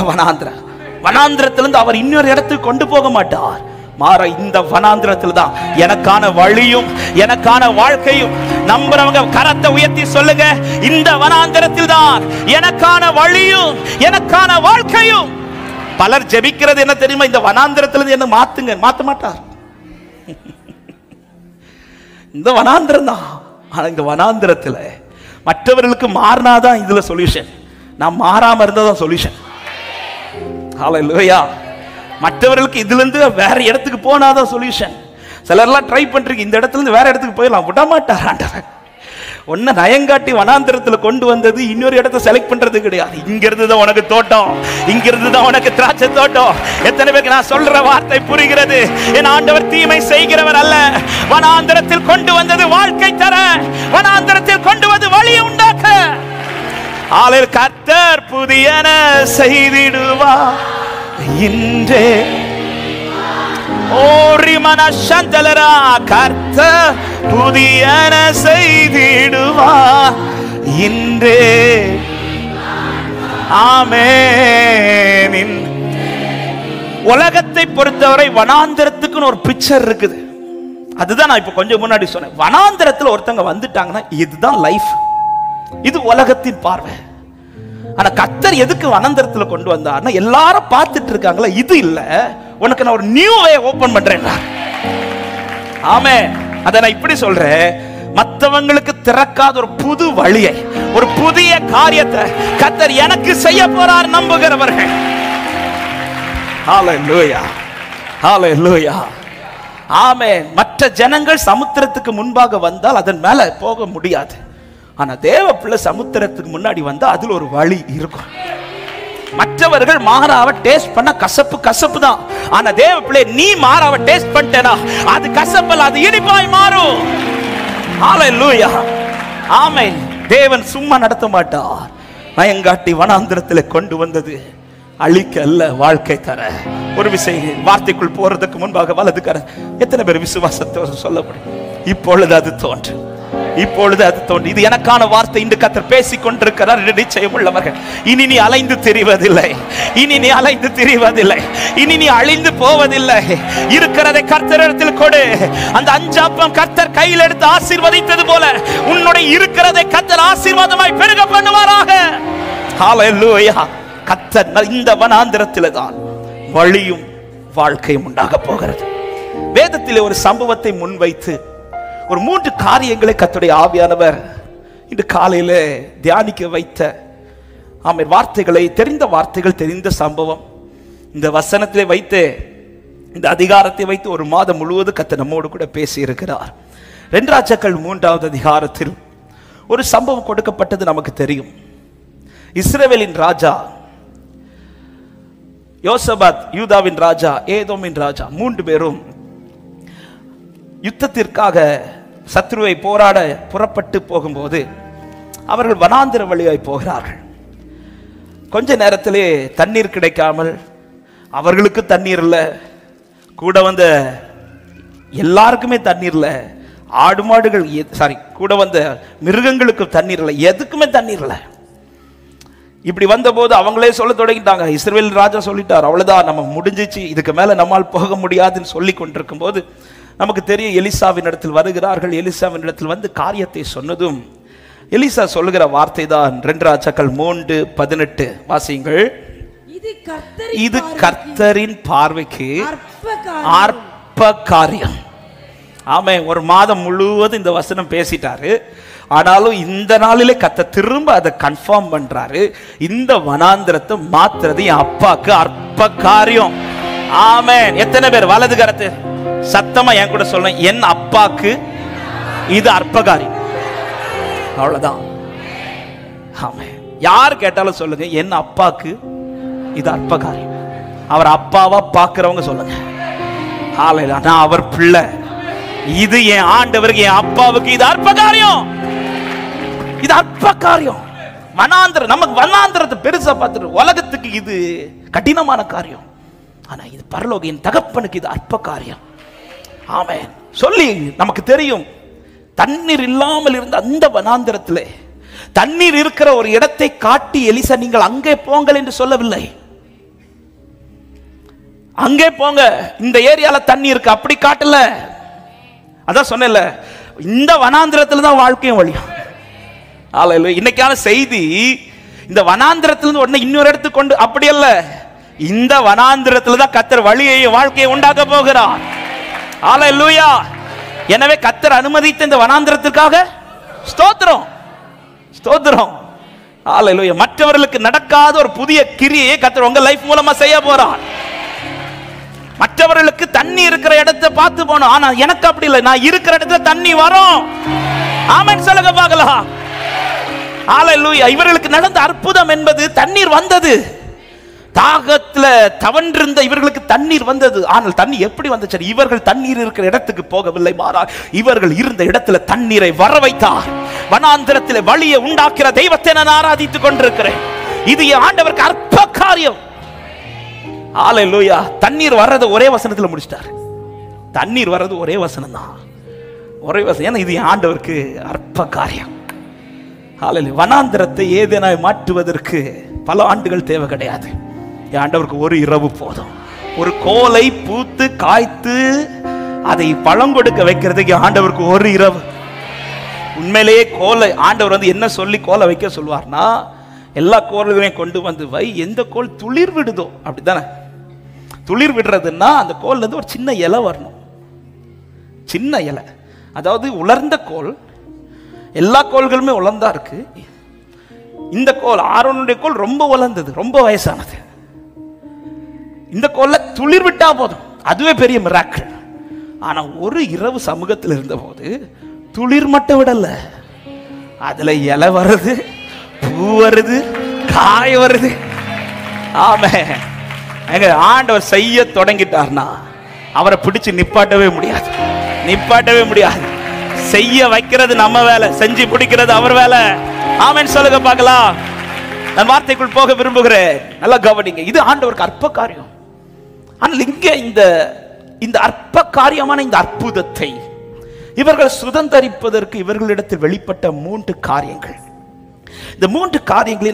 வனாந்திரத்திலிருந்து அவர் இன்னொரு இடத்துக்கு கொண்டு போக மாட்டார். மாற இந்த வனாந்திரத்தில் தான் எனக்கான வழியும் எனக்கான வாழ்க்கையும். நம்புறவங்க கரத்தை உயர்த்தி சொல்லுங்க, இந்த வனாந்திரத்தில் தான் எனக்கான வழியும் எனக்கான வாழ்க்கையும். பலர் ஜெபிக்கிறது என்ன தெரியுமா? இந்த வனாந்திரத்திலிருந்து என்ன மாத்துங்க, மாத்த மாட்டார். இந்த வனாந்திரம் தான். ஆனா இந்த வனாந்திரத்துல மற்றவர்களுக்கு மாறினாதான் இதுல சொல்யூஷன், நான் மாறாம இருந்ததான் சொல்யூஷன். ஹல்லேலூயா. மற்றவர்களுக்கு இதுல இருந்து வேற இடத்துக்கு போனாதான் சொல்யூஷன். சிலர்லாம் ட்ரை பண்றீங்க, இந்த இடத்துல இருந்து வேற இடத்துக்கு போயிடலாம், விட மாட்டார் ஆண்டவர். ஒன்ன நயங்காட்டி வனாந்திரத்துல கொண்டு வந்தது இன்னொரு இடத்தை செலக்ட் பண்றது கிடையாது. இங்க இருந்து தான் உனக்கு தோட்டம், இங்க இருந்து தான் உனக்கு திராட்சை தோட்டம். எத்தனை பேருக்கு நான் சொல்ற வார்த்தை புரிகிறது? என் ஆண்டவர் தீமை செய்கிறவர் அல்ல. வனாந்திரத்தில் கொண்டு வந்தது வாழ்க்கை தர, வனாந்திரத்தில் கொண்டு வந்து வழி உண்டாக்க. ஆளர் கர்த்தர் புதியன செய்திடுவார் இன்றே. ஓரி மனசந்தலரா கர்த்தர் புதியன செய்திடுவார் இன்றே. ஆமென். உலகத்தை பொறுத்தவரை வனாந்திரத்துக்குன்னு ஒரு பிக்சர் இருக்குது. அதுதான் நான் இப்ப கொஞ்சம் முன்னாடி சொன்னேன். வனாந்திரத்தில் ஒருத்தங்க வந்துட்டாங்கன்னா இதுதான் லைஃப், இது உலகத்தின் பார்வை. ஆனா கர்த்தர் எதுக்கு வனாந்திரத்துல கொண்டு வந்தார்னா, எல்லாரும் பார்த்துட்டு இருக்காங்களா, இது இல்ல, உனக்கு நான் ஒரு நியூ வே ஓபன் பண்றேன். ஆமென். அத நான் இப்படி சொல்றேன், மற்றவங்களுக்கு திறக்காத ஒரு புது வழியை, ஒரு புதிய காரியத்தை கர்த்தர் எனக்கு செய்ய போறார் நம்புகிறவர்கள். ஹல்லேலூயா, ஹல்லேலூயா. ஆமென். மற்ற ஜனங்கள் சமுத்திரத்துக்கு முன்பாக வந்தால் அதன் மேல போக முடியாது. ஆனா தேவ பிள்ளை சமுத்திரத்துக்கு முன்னாடி வந்தா அதுல ஒரு வழி இருக்கும். மற்றவர்கள் மாறாவை டேஸ்ட் பண்ண கசப்பு கசப்பு தான். ஆனா தேவ பிள்ளை நீ மாறாவை டேஸ்ட் பண்ணிட்டேனா அது கசப்பல்ல, அது இனிப்பாய் மாறும். ஹல்லேலூயா. ஆமென். தேவன் சும்மா நடத்த மாட்டார். நயங்காட்டி வனாந்திரத்தில் கொண்டு வந்தது அழிக்க அல்ல, வாழ்க்கை தர. ஒரு விஷயம், வார்த்தைக்குள் போறதுக்கு முன்பாக வலதுக்கர எத்தனை பேர் விசுவாசத்தோடு சொல்ல முடியும்? இப்பொழுது அது தோன்று, இப்பொழுது அது தோன்றி. இது எனக்கான வார்த்தை. இன்று கர்த்தர் பேசிக் கொண்டிருக்கிறார். நிச்சயம் உள்ளவர்கள், இனி நீ அலைந்து திரிவதில்லை, இனி நீ அலைந்து திரிவதில்லை, இனி நீ அழிந்து போவதில்லை. இருக்கிறதை கர்த்தரிடத்தில் கொடு. அந்த அஞ்சாப்பம் கர்த்தர் கையில் எடுத்து ஆசீர்வதித்தது போல உன்னுடைய இருக்கிறதை கர்த்தர் ஆசீர்வாதமாய் பெருக பண்ணுவாராக. ஹல்லேலூயா. கர்த்தர் இந்த வனாந்திரத்திலே தான் வழியும் வாழ்க்கையும் உண்டாக போகிறது. வேதத்திலே ஒரு சம்பவத்தை முன்வைத்து ஒரு 3 காரியங்களை கர்த்தருடைய ஆவியானவர் இன்று காலையில தியானிக்க வைத்த ஆமென் வார்த்தைகளை, தெரிந்த வார்த்தைகள், தெரிந்த சம்பவம். இந்த வசனத்திலே வைத்து, இந்த அதிகாரத்தை வைத்து ஒரு மாதம் முழுவதும் கர்த்தர் நம்மோடு கூட பேசி இருக்கிறார். 2 ராஜாக்கள் 3வது அதிகாரத்தில் ஒரு சம்பவம் கொடுக்கப்பட்டது நமக்கு தெரியும். இஸ்ரவேலின் ராஜா யோசபாத், யூதாவின் ராஜா, ஏதோமின் ராஜா, 3 பேரும் யுத்தத்திற்காக சத்ருவை போராட புறப்பட்டு போகும்போது அவர்கள் வனாந்திர வழியாய் போகிறார்கள். கொஞ்ச நேரத்திலே தண்ணீர் கிடைக்காமல், அவர்களுக்கு தண்ணீர் இல்லை, கூட வந்த எல்லாருக்குமே தண்ணீர் இல்லை, ஆடு மாடுகள் கூட வந்த மிருகங்களுக்கு தண்ணீர் இல்லை, எதுக்குமே தண்ணீர் இல்லை. இப்படி வந்தபோது அவங்களே சொல்ல தொடங்கிட்டாங்க. இஸ்ரவேல் ராஜா சொல்லிட்டார், அவ்வளவுதான், நம்ம முடிஞ்சிச்சு, இதுக்கு மேல நம்மால் போக முடியாதுன்னு சொல்லி கொண்டிருக்கும் போது நமக்கு தெரியும், எலிசாவின் இடத்தில் வருகிறார்கள். எலிசாவின் இடத்தில் வந்து காரியத்தை சொன்னதும் எலிசா சொல்லுகிற வார்த்தை தான் 2 ராஜாக்கள் 3:18 வாசியுங்கள். இது கர்த்தரின் பார்வைக்கு அற்ப காரியம். ஆமே, ஒரு மாதம் முழுவதும் இந்த வசனம் பேசிட்டாரு. ஆனாலும் இந்த நாளிலே கர்த்தர் திரும்ப அதை கன்ஃபார்ம் பண்றாரு. இந்த வனாந்திரத்தை மாத்துறது என் அப்பாக்கு அற்ப அற்ப காரியம். ஆமென். எத்தனை பேர் வலது கரத்தை சத்தமா என் கூட சொல்லுங்க, என் அப்பாக்கு இது அற்ப காரியம். அவ்வளவுதான். ஆமென். யார் கேட்டாலும் சொல்லுங்க, என் அப்பாக்கு இது அற்ப காரியம். அவர் அப்பாவா பார்க்கிறவங்க சொல்லுங்க, ஹalleluya, நான் அவர் பிள்ளை, இது என் ஆண்டவருக்கு என் அப்பாவுக்கு இது அற்ப காரியம். இது அற்ப காரியம். வனாந்திரம், நமக்கு வனாந்திரத்தை பெருசா பார்த்துட்டு உலகத்துக்கு இது கடினமான காரியம். ஆனா இது பரலோக என் தகப்பனுக்கு இது அற்ப காரியம். ஆமென். சொல்லி நமக்கு தெரியும், தண்ணீர் இல்லாமல் இருந்த அந்த வனாந்திரத்திலே தண்ணீர் இருக்கிற ஒரு இடத்தை காட்டி எலிசா நீங்கள் அங்கே போங்கள் என்று சொல்லவில்லை. அங்கே போங்க, இந்த ஏரியால தண்ணி இருக்கு அப்படி காட்டல. அதான் சொன்னேன்ல, இந்த வனாந்திரத்துல தான் வாழ்க்கையும் வழியும். ஹalleluya. இன்னைக்கான செய்தி இந்த வனாந்திரத்திலிருந்து உடனே இன்னொரு இடத்துக்கு கொண்டு அப்படி அல்ல, இந்த வனாந்திரத்துல தான் கர்த்தர் வழியை வாழ்க்கையை உண்டாக்க போகிறார். ஹalleluya. எனவே கர்த்தர் அனுமதித்த இந்த வனாந்திரத்திற்காக ஸ்தோத்திரம், ஸ்தோத்திரம். ஹalleluya. மற்றவர்களுக்கு நடக்காத ஒரு புதிய கிரியை கர்த்தர் உங்க லைஃப் மூலமா செய்ய போறார். மற்றவர்களுக்கு தண்ணி இருக்கிற இடத்தை பார்த்து போனோம், ஆனா எனக்கு அப்படி இல்லை, நான் இருக்கிற இடத்துல தண்ணி வரும். ஆமென் சொல்லுங்க பார்க்கலாம். ஹalleluya. இவர்களுக்கு நடந்த அற்புதம் என்பது தண்ணீர் வந்தது. தாகத்துல தவன்றிருந்த இவர்களுக்கு தண்ணீர் வந்தது. ஆனால் தண்ணி எப்படி வந்துச்சு? இவர்கள் தண்ணீர் இருக்கிற இடத்துக்கு போகவில்லை, மாறா இவர்கள் இருந்த இடத்துல தண்ணீரை வர வைத்தார். வனாந்திரத்தில் வழியை உண்டாக்குற தெய்வத்தை நான் ஆராதித்துக் கொண்டிருக்கிறேன். இது ஆண்டவருக்கு அற்ப காரியம். ஹalleluya. தண்ணீர் வர்றது ஒரே வசனத்துல முடிச்சிட்டார். தண்ணீர் வர்றது ஒரே வசனம் தான், ஒரே வசனம். ஏன்னா இது ஆண்டவருக்கு அற்ப காரியம். ஹalleluya. வனாந்திரத்தை ஏதேனாய் மாற்றுவதற்கு பல ஆண்டுகள் தேவை கிடையாது. ஆண்டவருக்கு ஒரு இரவு போதும். ஒரு கோலை பூத்து காய்த்து அதை பழம் கொடுக்க வைக்கிறதுக்கு ஆண்டவருக்கு ஒரு இரவு. உண்மையிலேயே கோலை ஆண்டவர் வந்து என்ன சொல்லி கோலை வைக்க சொல்வார்னா, எல்லா கோல்களையும் கொண்டு வந்து வை, எந்த கோல் துளிர் விடுதோ அப்படித்தானே. துளிர் விடுறதுன்னா அந்த கோல்ல இருந்து ஒரு சின்ன இலை வரணும், சின்ன இலை. அதாவது உலர்ந்த கோல், எல்லா கோள்களுமே உலர்ந்தா இருக்கு. இந்த கோல் ஆரோனுடைய கோல் ரொம்ப உலர்ந்தது, ரொம்ப வயசானது. இந்த கோல்ல துளிர் விட்டா போதும், அதுவே பெரிய மிராக்கிள். ஆனா ஒரு இரவு சமூகத்தில் இருந்த போது துளிர் மட்டும் விடல, அதுல இலை வருது, பூ வருது, காய் வருது. ஆமென். எங்க ஆண்டவர் செய்ய தொடங்கிட்டார்னா அவரை பிடிச்சு நிப்பாட்டவே முடியாது, நிப்பாட்டவே முடியாது. செய்ய வைக்கிறது நம்ம வேலை, செஞ்சு பிடிக்கிறது அவர் வேலை. ஆமென் சொல்லுங்க பார்க்கலாம். நான் வார்த்தைக்குள் போக விரும்புகிறேன், நல்லா கவனிங்க. இது ஆண்டவருக்கு அற்ப காரியம். ஆனால் இங்க இந்த அற்ப காரியமான இந்த அற்புதத்தை இவர்கள் சுதந்தரிப்பதற்கு இவர்களிடத்தில் வெளிப்பட்ட 3 காரியங்கள். இந்த 3 காரியங்களை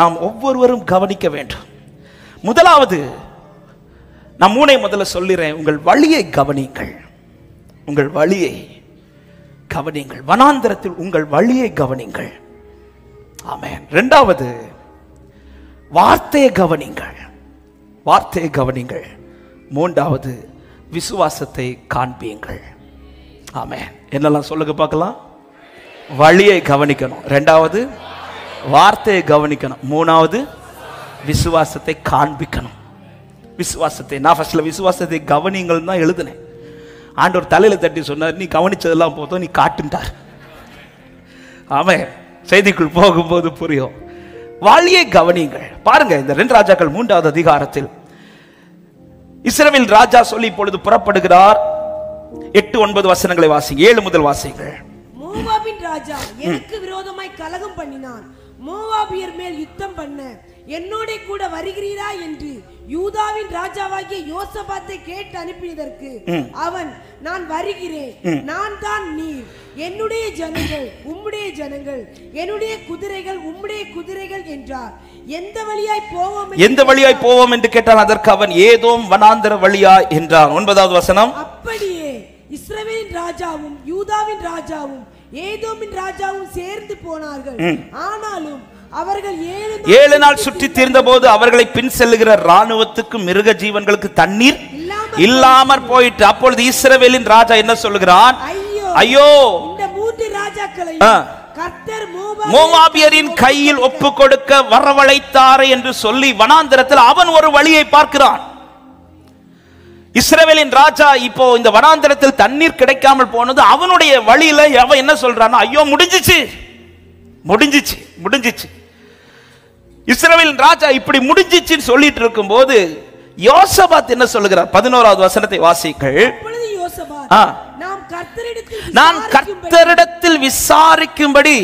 நாம் ஒவ்வொருவரும் கவனிக்க வேண்டும். முதலாவது, நான் 3 முதல்ல சொல்லிறேன், உங்கள் வழியை கவனிங்கள். உங்கள் வழியை கவனிங்கள். வனாந்திரத்தில் உங்கள் வழியை கவனிங்கள். ஆமென். இரண்டாவது, வார்த்தையை கவனிங்கள், வார்த்தையை கவனிங்கள். மூன்றாவது, விசுவாசத்தை காண்பியுங்கள். ஆமென். என்னெல்லாம் சொல்லுங்க பார்க்கலாம். வழியை கவனிக்கணும், இரண்டாவது வார்த்தையை கவனிக்கணும், மூணாவது விசுவாசத்தை காண்பிக்கணும். விசுவாசத்தை நான் ஃபர்ஸ்ட்ல விசுவாசத்தை கவனிங்கள் தான் எழுதினேன். ஆண்டவர் தலையில தட்டி சொன்னார், நீ கவனிச்சதெல்லாம் போதும், நீ காட்டுண்டார். ஆமென். செய்திக்குள் போகும்போது புரியும். வழியை கவனிங்கள். பாருங்க, இந்த 2 ராஜாக்கள் 3வது அதிகாரத்தில் இஸ்ரவேல் ராஜா சொல்லி இப்பொழுது புறப்படுகிறார். 8-9 வசனங்களை வாசிங்க. 7 முதல் வாசிங்கள். மோவாபின் ராஜா எனக்கு விரோதமாய் கலகம் பண்ணினான். மோவாபியர் மேல் யுத்தம் பண்ண என்னோட கூட வருகிறீரா என்று யூதாவின் ராஜாவாகிய யோசபாத்தை கேட்டு அனுப்பியதற்கு அவன், நான் வருகிறேன், நான் தான் நீர், என்னுடைய ஜனங்கள் உம்முடைய ஜனங்கள், என்னுடைய குதிரைகள் உம்முடைய குதிரைகள் என்றார். எந்த வழியாய் போவோம் என்று கேட்டான். அதற்கு அவன், ஏதோம் வனாந்தர வழியா என்றான். 9வது வசனம். அப்படியே இஸ்ரவேலின் ராஜாவும் யூதாவின் ராஜாவும் ஏதோமின் ராஜாவும் சேர்ந்து போனார்கள். ஆனாலும் அவர்கள் 7 நாள் சுற்றி தீர்ந்த போது அவர்களை பின் செல்லுகிற ராணுவத்துக்கு மிருக ஜீவன்களுக்கு தண்ணீர் இல்லாமற் போயிட்டு. அப்பொழுது இஸ்ரவேலின் ராஜா என்ன சொல்லுகிறான்? ஐயோ, இந்த 3 ராஜாக்களையும் கர்த்தர் மோவாபியரின் கையில் ஒப்பு கொடுக்க வரவழைத்தாரே என்று சொல்லி வனாந்தரத்தில் அவன் ஒரு வழியை பார்க்கிறான். இஸ்ரவேலின் ராஜா இப்போ இந்த வனாந்தரத்தில் தண்ணீர் கிடைக்காமல் போனது அவனுடைய வழியில அவன் என்ன சொல்றான், ஐயோ முடிஞ்சிச்சு முடிஞ்சிச்சு முடிஞ்சிச்சு. இஸ்ரவேலின் ராஜா இப்படி முடிஞ்சிச்சுன்னு சொல்லிட்டு இருக்கும் போது யோசபாத் என்ன சொல்லுகிறார்? 11வது வசனத்தை வாசிங்கள். நான் கர்த்தரிடத்தில் விசாரிக்கும்படி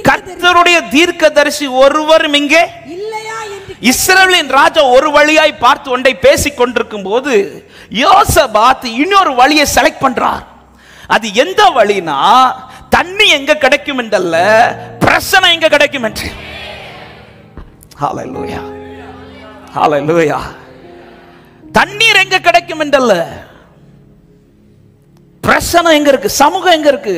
கர்த்தருடைய தீர்க்கதரிசி ஒருவரும் இங்கே இல்லையா என்று இஸ்ரவேலின் ராஜா ஒரு வழியாய் பார்த்து ஒன்றை பேசிக் கொண்டிருக்கும் போது யோசபாத் இன்னொரு வழியை செலக்ட் பண்றார். அது எந்த வழினா, தண்ணி எங்க கிடைக்கும் என்றல்ல, பிரசனை எங்க கிடைக்கும் என்று. ஹல்லேலூயா ஹல்லேலூயா. தண்ணீர் எங்க கிடைக்கும் என்றல்ல, பிரசனை எங்க இருக்கு, சமூகம் எங்க இருக்கு,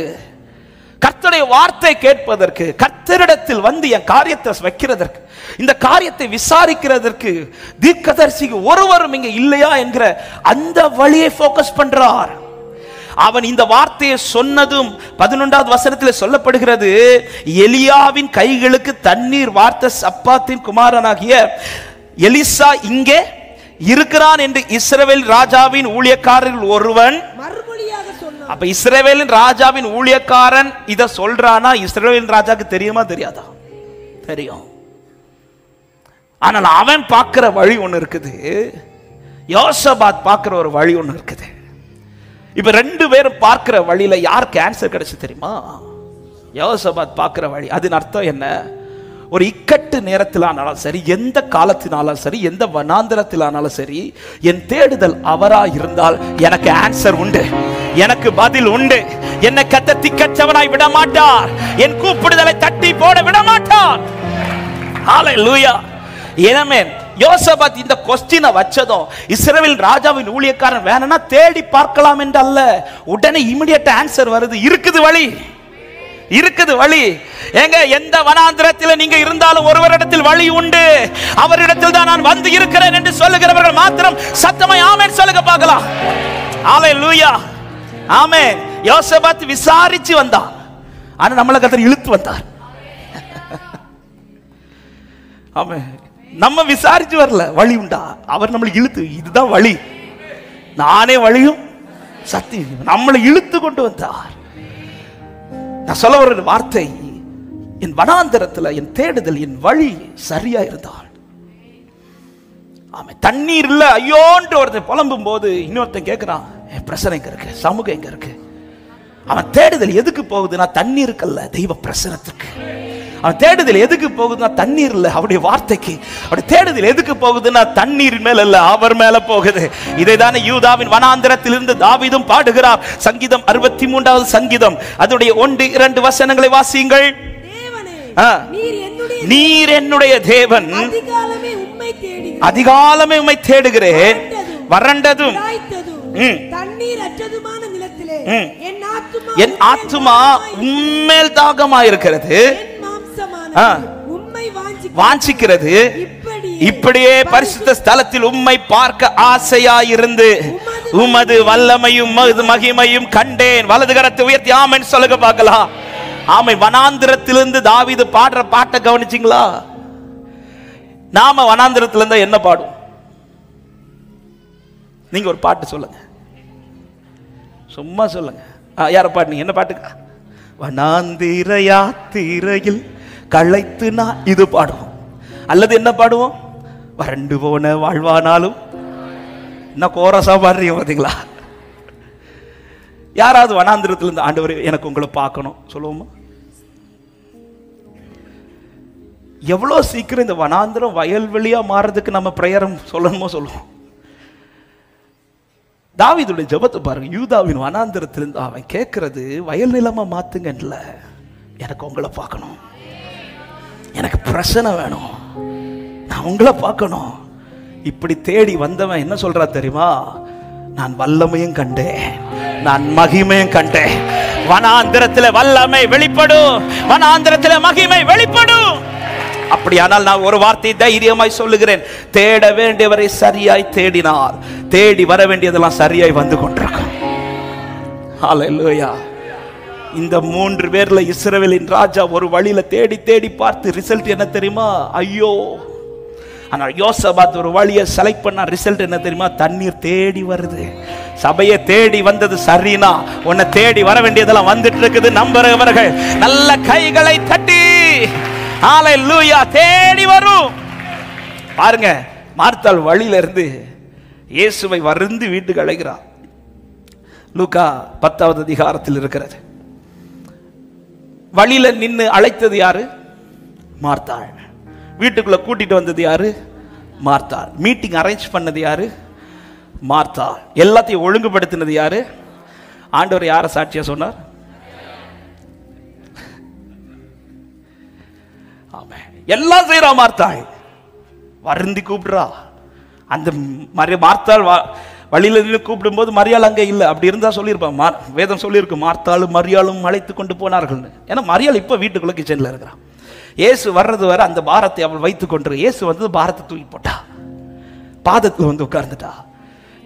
கர்த்தருடைய வார்த்தை கேட்பதற்கு, கர்த்தரிடத்தில் வந்து என் காரியத்தை வைக்கிறதற்கு, இந்த காரியத்தை விசாரிக்கிறதற்கு தீர்க்கதரிசிக்கு ஒருவரும் இங்க இல்லையா என்கிற அந்த வழியை போக்கஸ் பண்றார். அவன் இந்த வார்த்தையை சொன்னதும் 11வது வசனத்தில் சொல்லப்படுகிறது, எலியாவின் கைகளுக்கு தண்ணீர் வார்த்த சப்பாத்தின் குமாரனாகிய எலிசா இங்கே இருக்கிறான் என்று இஸ்ரவேல் ராஜாவின் ஊழியக்காரர்கள் ஒருவன் மறுமொழியாக சொன்னான். அப்ப இஸ்ரவேலின் ராஜாவின் ஊழியக்காரன் இத சொல்றானா, இஸ்ரவேலின் ராஜாக்கு தெரியுமா தெரியாதா? தெரியும். ஆனால் அவன் பார்க்கிற வழி ஒண்ணு இருக்குது, யோசபாத் பார்க்கிற ஒரு வழி ஒண்ணு இருக்குது. இப்ப ரெண்டு பேரும் பார்க்கிற வழியில யாருக்கு ஆன்சர் கிடைச்சு தெரியுமா? யோசபாத் பார்க்கிற வழி. அதன் அர்த்தம் என்ன? ஒரு இக்கட்டு நேரத்தில் ஆனாலும் சரி, எந்த காலத்தினாலும் சரி, எந்த வனாந்தரத்திலானாலும் சரி, என் தேடுதல் அவரா இருந்தால் எனக்கு ஆன்சர் உண்டு, எனக்கு பதில் உண்டு. என்னை கத்த திக்கற்றவனாய் விட மாட்டார், என் கூப்பிடுதலை தட்டி போட விட மாட்டார். ஹல்லேலூயா. ஆமென். யோசபாத் இந்த கொஸ்டினை வச்சதும் இஸ்ரவேல் ராஜாவின் ஊழியக்காரன் வேணும்னா தேடி பார்க்கலாம் என்று அல்ல, உடனே இமிடியேட் ஆன்சர் வருது. இருக்குது வழி, இருக்குது வழி. எங்க எந்த வனாந்திரத்தில் நீங்க இருந்தாலும் ஒருவரிடத்தில் வழி உண்டு, அவரிடத்தில் தான் நான் வந்து இருக்கிறேன் என்று சொல்லுகிறவர்கள் மாத்திரம் சத்தமாய் ஆமென் சொல்லுங்க பார்க்கலாம். ஹல்லேலூயா ஆமென். யோசபாத் விசாரிச்சு வந்தான், ஆனா நம்மள கர்த்தர் இழுத்து வந்தார். ஆமென். நம்ம விசாரிச்சு வரல, வழி உண்டா, அவர் நம்மளை இழுத்து, இதுதான் வழி, நானே வழியும் சத்தியம், நம்மளை இழுத்து கொண்டு வந்தார். நான் சொல்ல ஒரு வார்த்தை, என் வனாந்தரத்தில் என் தேடுதல், என் வழி சரியா இருந்தால், ஆமா தண்ணீர் இல்ல ஐயோன்று ஒருத்தன் புலம்பும் போது இன்னொருத்தன் கேட்கிறான், பிரசனை எங்க இருக்கு, சமூகம் எங்க இருக்கு. அவன் தேடுதல் எதுக்கு போகுதுன்னா தண்ணீருக்கு அல்ல, தெய்வ பிரசனத்துக்கு. அவன் தேடுதல் எதுக்கு போகுதுன்னா தண்ணீர் இல்ல, அவருடைய வார்த்தைக்கு. அவருடைய தேடுதல் எதுக்கு போகுதுன்னா தண்ணீர் மேல இல்ல, அவர் மேல போகுது. இதைதானே யூதாவின் வனாந்தரத்திலிருந்து தாவீதும் பாடுகிறார். சங்கீதம் 63வது சங்கீதம் அதனுடைய 1-2 வசனங்களை வாசியுங்கள். நீர் என்னுடைய தேவன், அதிகாலமே உம்மை தேடுகிறேன், வறண்டதும் என் ஆத்துமா உம்மேல் தாகமாயிருக்கிறது, வாஞ்சிக்கிறது. இப்படியே பரிசுத்த ஸ்தலத்தில் உம்மை பார்க்க ஆசையாயிருந்து உமது வல்லமையும் மகிமையும் கண்டேன். வலது கரத்தை உயர்த்தி ஆமென் சொல்லுங்க பார்க்கலாம். ஆமை. வனாந்திரத்திலிருந்து தாவீது பாடுற பாட்டை கவனிச்சிங்களா? நாம வனாந்திரத்திலிருந்து என்ன பாடுவோம்? நீங்க ஒரு பாட்டு சொல்லுங்க, சும்மா சொல்லுங்க. யார பாடுனீங்க? என்ன பாட்டுக்கா? வனாந்திர யாத்திரையில் களைத்து நான் இது பாடுவோம். அல்லது என்ன பாடுவோம்? வறண்டு போன வாழ்வானாலும். என்ன கோரசா பாடுறீங்க பார்த்தீங்களா? யாராவது வனாந்திரத்தில் இருந்து ஆண்டவரே எனக்கு உங்களை பார்க்கணும் சொல்லுவோமா? எவ்வளோ சீக்கிரம் இந்த வனாந்திரம் வயல்வெளியா மாறதுக்கு நம்ம பிரேயரம் சொல்லணுமோ சொல்லுவோம். தாவீதுடைய ஜெபத்தை பாருங்க. யூதாவின் வனாந்திரத்திலிருந்து அவன் கேட்கிறது வயல் நிலமா மாத்துங்கல்ல, எனக்கு உங்களை பார்க்கணும், எனக்கு பிரச்சனை வேணும், நான் உங்களை பார்க்கணும். இப்படி தேடி வந்தவன் என்ன சொல்றா தெரியுமா? நான் வல்லமையும் கண்டேன், நான் மகிமையும் கண்டேன். வனாந்திரத்தில் வல்லமை வெளிப்படும், வனாந்திரத்தில் மகிமை வெளிப்படும். அப்படியானால் நான் ஒரு வார்த்தை தைரியமாய் சொல்லுகிறேன், தேட வேண்டியவரை சரியாய் தேடினார், தேடி வர வேண்டியதெல்லாம் சரியாய் வந்து கொண்டிருக்கும். ஹல்லேலூயா. இந்த 3 பேர்ல இஸ்ரவேலின் ராஜா ஒரு வழியில தேடி தேடி பார்த்து ரிசல்ட் என்ன தெரியுமா? ஐயோ. ஆனா யோசபாத் ஒரு வழியை செலக்ட் பண்ண ரிசல்ட் என்ன தெரியுமா? தண்ணீர் தேடி வருது. சபையை தேடி வந்தது சரினா, உன்னை தேடி வர வேண்டியதெல்லாம் வந்துட்டு இருக்குது. நம்புறவர்கள் நல்ல கைகளை தட்டி ஹalleluya தேடி வரும். பாருங்க, மார்த்தாள் வழியில இருந்து இயேசுவை வருந்து வீட்டுக்கு அழைக்கிறார். லூக்கா 10வது அதிகாரத்தில் இருக்கிறது. வழியில நின்று அழைத்தது யாரு? மார்த்தாள். வீட்டுக்குள்ள கூட்டிட்டு வந்தது யாரு? மார்த்தாள். மீட்டிங் அரேஞ்ச் பண்ணது யாரு? மார்த்தாள். எல்லாத்தையும் ஒழுங்குபடுத்தினது யாரு? ஆண்டவர் யாரை சாட்சியா சொன்னார்? ஆமென். எல்லாம் செய்றா மார்த்தாள். வருந்தி கூப்பிடுறா. அந்த மார்த்தாள் வழியில நின்று கூப்பிடும் போது மரியாள் அங்கே இல்லை. அப்படி இருந்தா சொல்லியிருப்பான், வேதம் சொல்லியிருக்கு மார்த்தாளும் மரியாளும் அழைத்து கொண்டு போனார்கள். ஏன்னா மரியாள் இப்ப வீட்டுக்குள்ள கிச்சன்ல இருக்கிறான். இயேசு வர்றது வரை அந்த பாரத்தை அவள் வைத்துக் கொண்டு, இயேசு வந்து பாரத்தை தூக்கி போட்டா, பாதத்துல வந்து உட்கார்ந்துட்டா.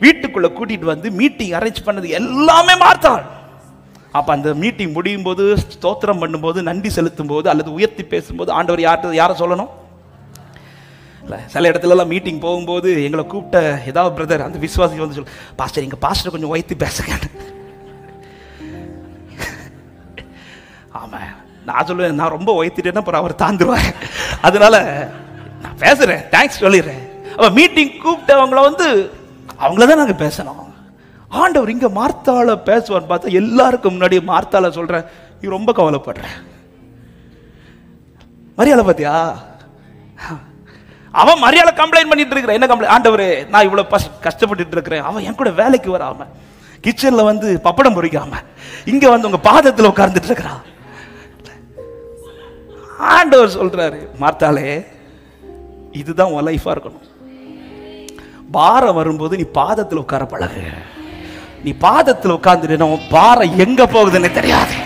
வீட்டுக்குள்ள கூட்டிட்டு வந்து மீட்டிங் அரேஞ்ச் பண்ணது எல்லாமே மார்த்தாள். அப்ப அந்த மீட்டிங் முடியும் போது, ஸ்தோத்திரம் பண்ணும்போது, நன்றி செலுத்தும் போது அல்லது உயர்த்தி பேசும்போது ஆண்டவர் யாரை சொல்லணும்? சில இடத்துல எல்லாம் மீட்டிங் போகும்போது எங்களை கூப்பிட்ட ஏதாவது பிரதர் அந்த விசுவாசி வந்து சொல்லு, பாஸ்டர் எங்க பாஸ்டர் கொஞ்சம் உயர்த்தி பேசுங்க. ஆமா, நான் சொல்லுவேன், நான் ரொம்ப உயர்த்திட்டேன்னா அப்புறம் அவர் தாந்துருவார். அதனால நான் பேசுறேன், தேங்க்ஸ் சொல்லிடுறேன். அப்ப மீட்டிங் கூப்பிட்டவங்கள வந்து அவங்களதான் நாங்க பேசணும். ஆண்டவர் இங்க மார்த்தாள பேசுவான்னு பார்த்தா எல்லாருக்கும் முன்னாடி மார்த்தாள சொல்றேன், நீ ரொம்ப கவலைப்படுற. மரியாதை பாத்தியா? அவன் மரியாதை கம்ப்ளைண்ட் பண்ணிட்டு இருக்கிற. என்ன கம்ப்ளைண்ட்? ஆண்டவரே நான் இவ்வளவு கஷ்டப்பட்டு இருக்கிறேன், அவன் என் கூட வேலைக்கு வராம, கிச்சன்ல வந்து பப்படம் பொரிக்காம, இங்க வந்து உங்க பாதத்துல உட்கார்ந்துட்டு இருக்கிறான். ஆண்டவர் சொல்றாரு, மார்த்தாளே இதுதான் உன் லைஃபா இருக்கணும். பாரம் வரும்போது நீ பாதத்தில் உட்கார பழகு. நீ பாதத்தில் உட்கார்ந்துட்டு உன் பாரம் எங்க போகுதுன்னு தெரியாது.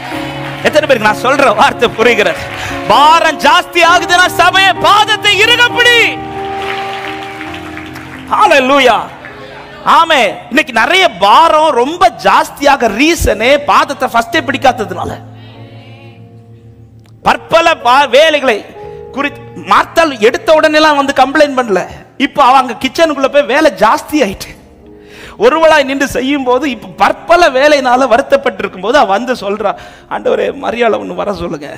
எத்தனை பேருக்கு நான் சொல்ற வார்த்தை புரிகிறது? பாரம் ஜாஸ்தி ஆகுதுன்னா சபையை பாதத்தை இறுகப்பிடி. ஹalleluya. ஆமே. இன்னைக்கு நிறைய பாரம் ரொம்ப ஜாஸ்தியாக ரீசனே பாதத்தை ஃபர்ஸ்டே பிடிக்காததுனால. பற்பல வேலைகளை குறித்து மார்த்தாள் எடுத்த உடனே எல்லாம் வந்து கம்ப்ளைண்ட் பண்ணல. இப்ப அவங்க கிச்சனுக்குள்ள போய் வேலை ஜாஸ்தி ஆயிட்டு ஒருவளாய் நின்று செய்யும் போது இப்ப பற்பல வேலைனால வருத்தப்பட்டு இருக்கும் போது அவன் வந்து சொல்றா, ஆண்டவரே மரியாதை ஒண்ணு வர சொல்லுங்க,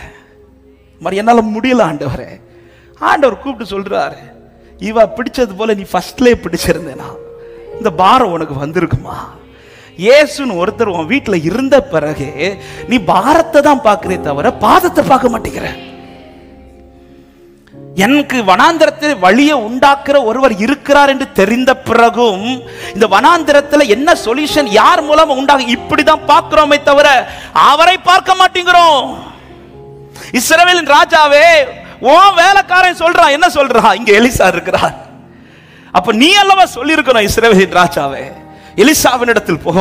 என்னால முடியல ஆண்டவரே. ஆண்டவர் கூப்பிட்டு சொல்றாரு, இவ பிடிச்சது போல நீ ஃபர்ஸ்ட்லயே பிடிச்சிருந்தேனா இந்த பாரம் உனக்கு வந்திருக்குமா? இயேசுன்னு ஒருத்தர் உன் வீட்டுல இருந்த பிறகு நீ பாரத்தை தான் பார்க்கிறே தவிர பாதத்தை பார்க்க மாட்டேங்கிற. எனக்கு வனாந்திரத்தில் வழியை உண்டாக்குற ஒருவர் இருக்கிறார் என்று தெரிந்த பிறகும் இந்த வனாந்திரத்தில் என்ன சொல்யூஷன் யார் மூலம் உண்டாக இப்படிதான் பார்க்கிறோமே தவிர அவரை பார்க்க மாட்டேங்கிறோம். இஸ்ரவேலின் ராஜாவே, உன் வேலைக்காரன் சொல்றான், என்ன சொல்றான்? இங்க எலிசா இருக்கிறார். அப்ப நீ அல்லவா சொல்லி இருக்கணும், இஸ்ரவேலின் ராஜாவே எலிசாவின் இடத்தில் போ,